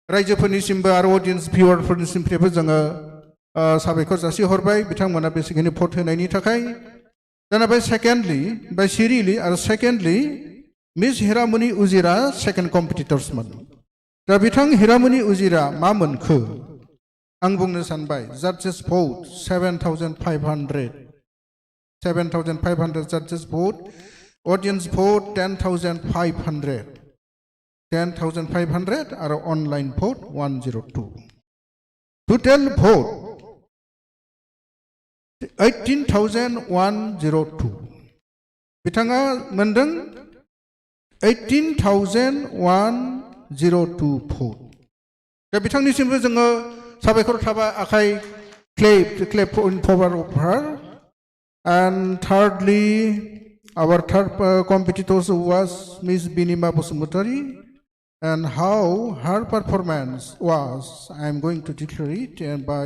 रायजोफोरनिसिमबो आरो अडियन्स भिउवारफोरनिसिमफ्रायबो जोङो साबायखर जासिहरबाय बिथांमोना बेसेखिनि भट होनायनि थाखाय दाना बाय सेकेन्डलि बाय सिरिलि आरो सेकेन्डलि मिस हिरामणि उजिरा सेकेन्ड कम्पिटिटर्समोन दा बिथां हिरामणि उजिरा मा मोनखो आं बुंनो सानबाय जजेस भट 7,500 जजेस भट ऑडियंस भट 10,500 आरो ऑनलाइन भट 102 टोटल भट 18,102 बिथाङा मोनदों 18,102 भट दा बिथांनिसिमबो जोङो साबायखर थाबाय आखाइ clap in favor of her and thirdly our third competitor was Miss Binima Bosumutari and how her performance was I am going to declare it and by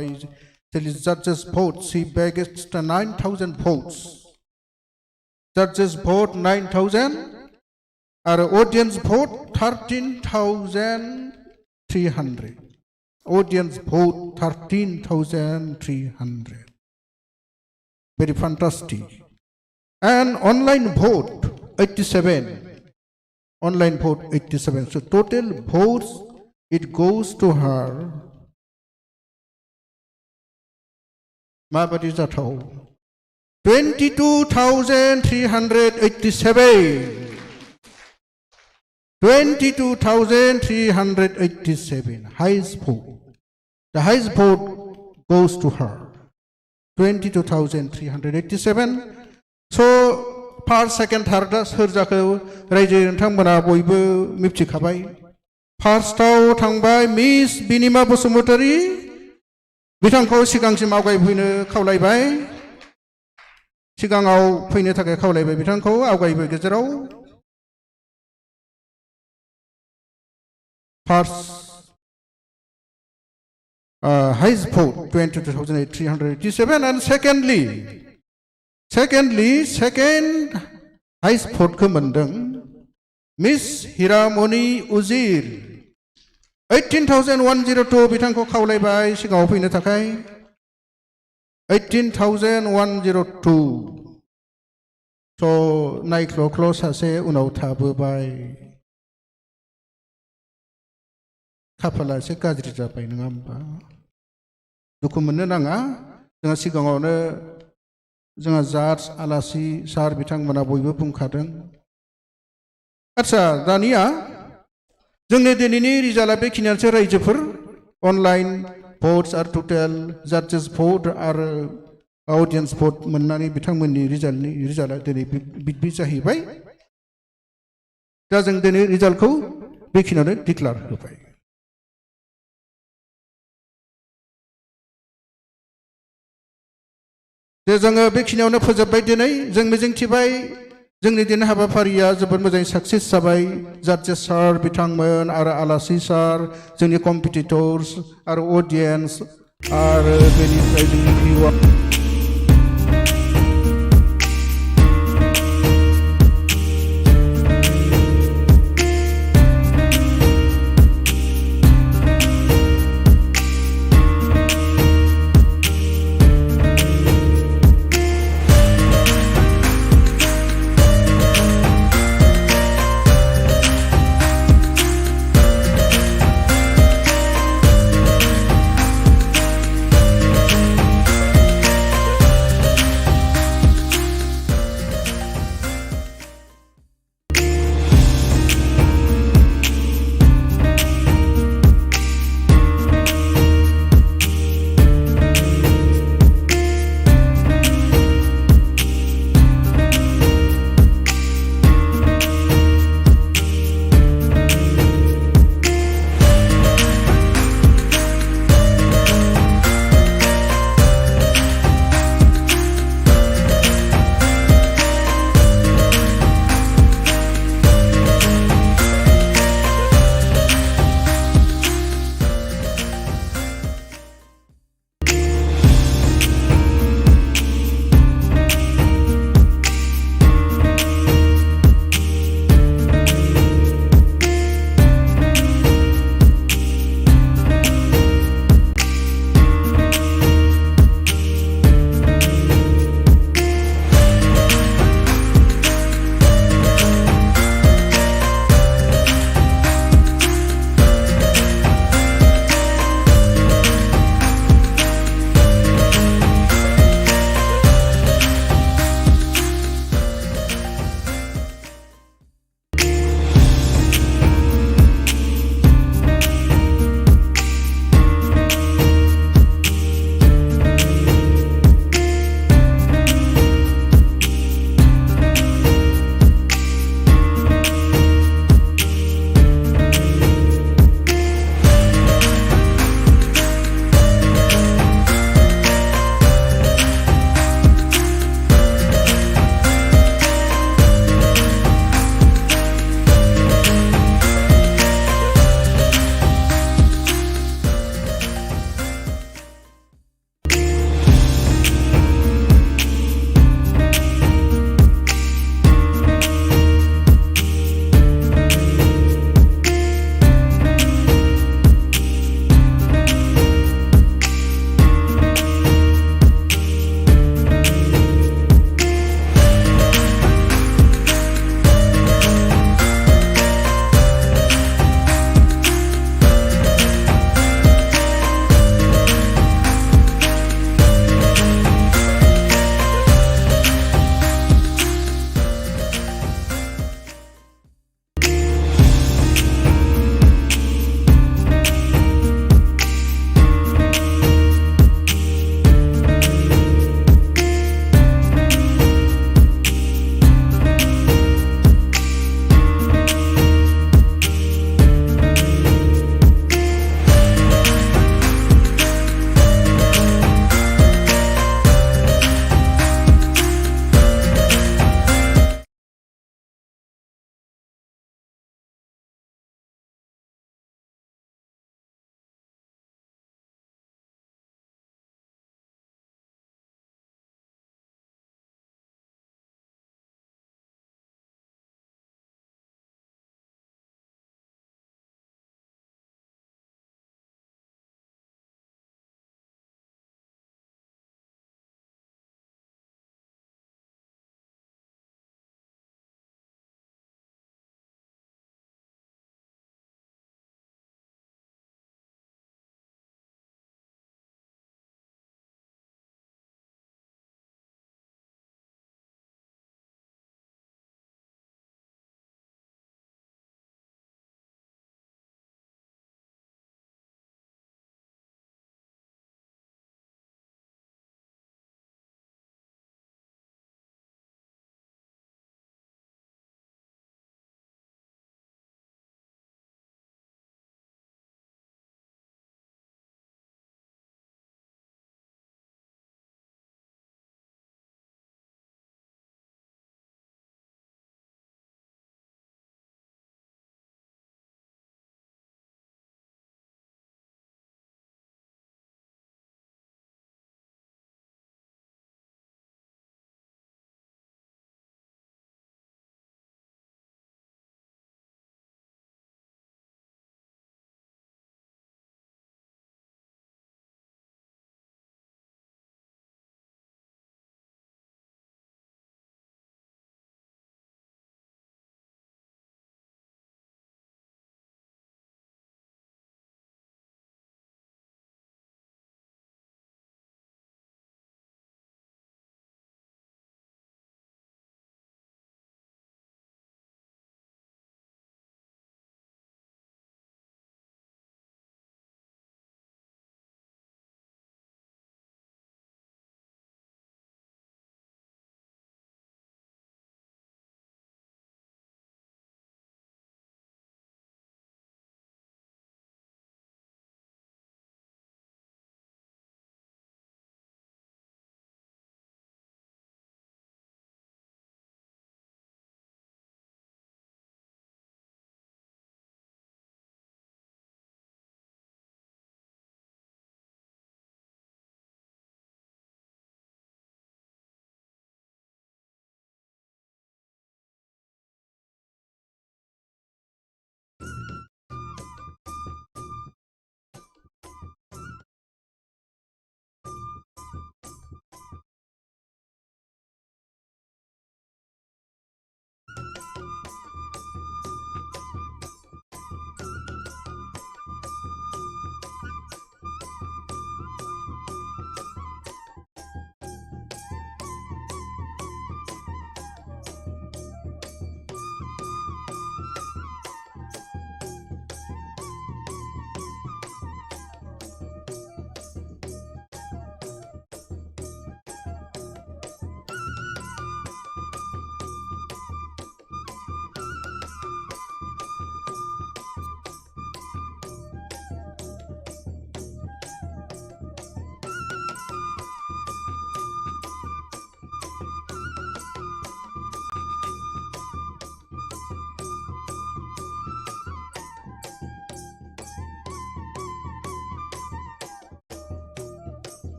the judges vote she bagged 9,000 votes judges vote 9,000 our audience vote 13,300 audience vote 13,300 very fantastic and online vote 87 online vote 87 so total votes it goes to her माबादि जाथाव 22,387 22,387 highest vote the highest vote goes to her 22,387 so first second third सोर जाखो रायजो नोंथांमोना बयबो मिथिखाबाय फार्स्टआव थांबाय मिस बिनिमा बसुमतारी बिथांखौ सिगांसिम आवगायफैनो खावलायबाय सिगाङाव फैनो थाखाय खावलायबाय बिथांखौ आवगायबाय गेजेराव first highest vote 22,387 and second highest vote खौ मोनदों मिस हिरामणि उजिर 18,102 बिथांखौ खावलायबाय सिगाङाव फैनो थाखाय 18,102 so नायख्ल' सासे उनाव थाबोबाय खाफाला एसे गाज्रि जाबाय नङा होमबा दुखु मोननो नाङा जोंहा सिगाङावनो जोंहा जाज आलासि सार बिथांमोना बयबो बुंखादों आच्छा दानिया जोंनि दिनैनि रिजाल्टआ बेखिनियानोसै रायजोफोर अनलाइन भट्स आरो टोटेल जाजेस भट आरो ऑडियंस भट मोननानै बिथांमोननि रिजाल्टआ दिनै बिदि जाहैबाय दा जों दिनै रिजाल्टखौ बेखिनियावनो डिक्लेयार होबाय जे जोङो बेखिनियावनो फोजोबबाय दिनै जों मिजिंथिबाय जोंनि दिनै हाबाफारिया जोबोद मोजाङै साक्सेस जाबाय जाडजेस सार बिथांमोन आरो आलासि सार जोंनि कम्पिटिटर्स आरो अडियेन्स आरो बेनिफ्राय जोंनि भिउआर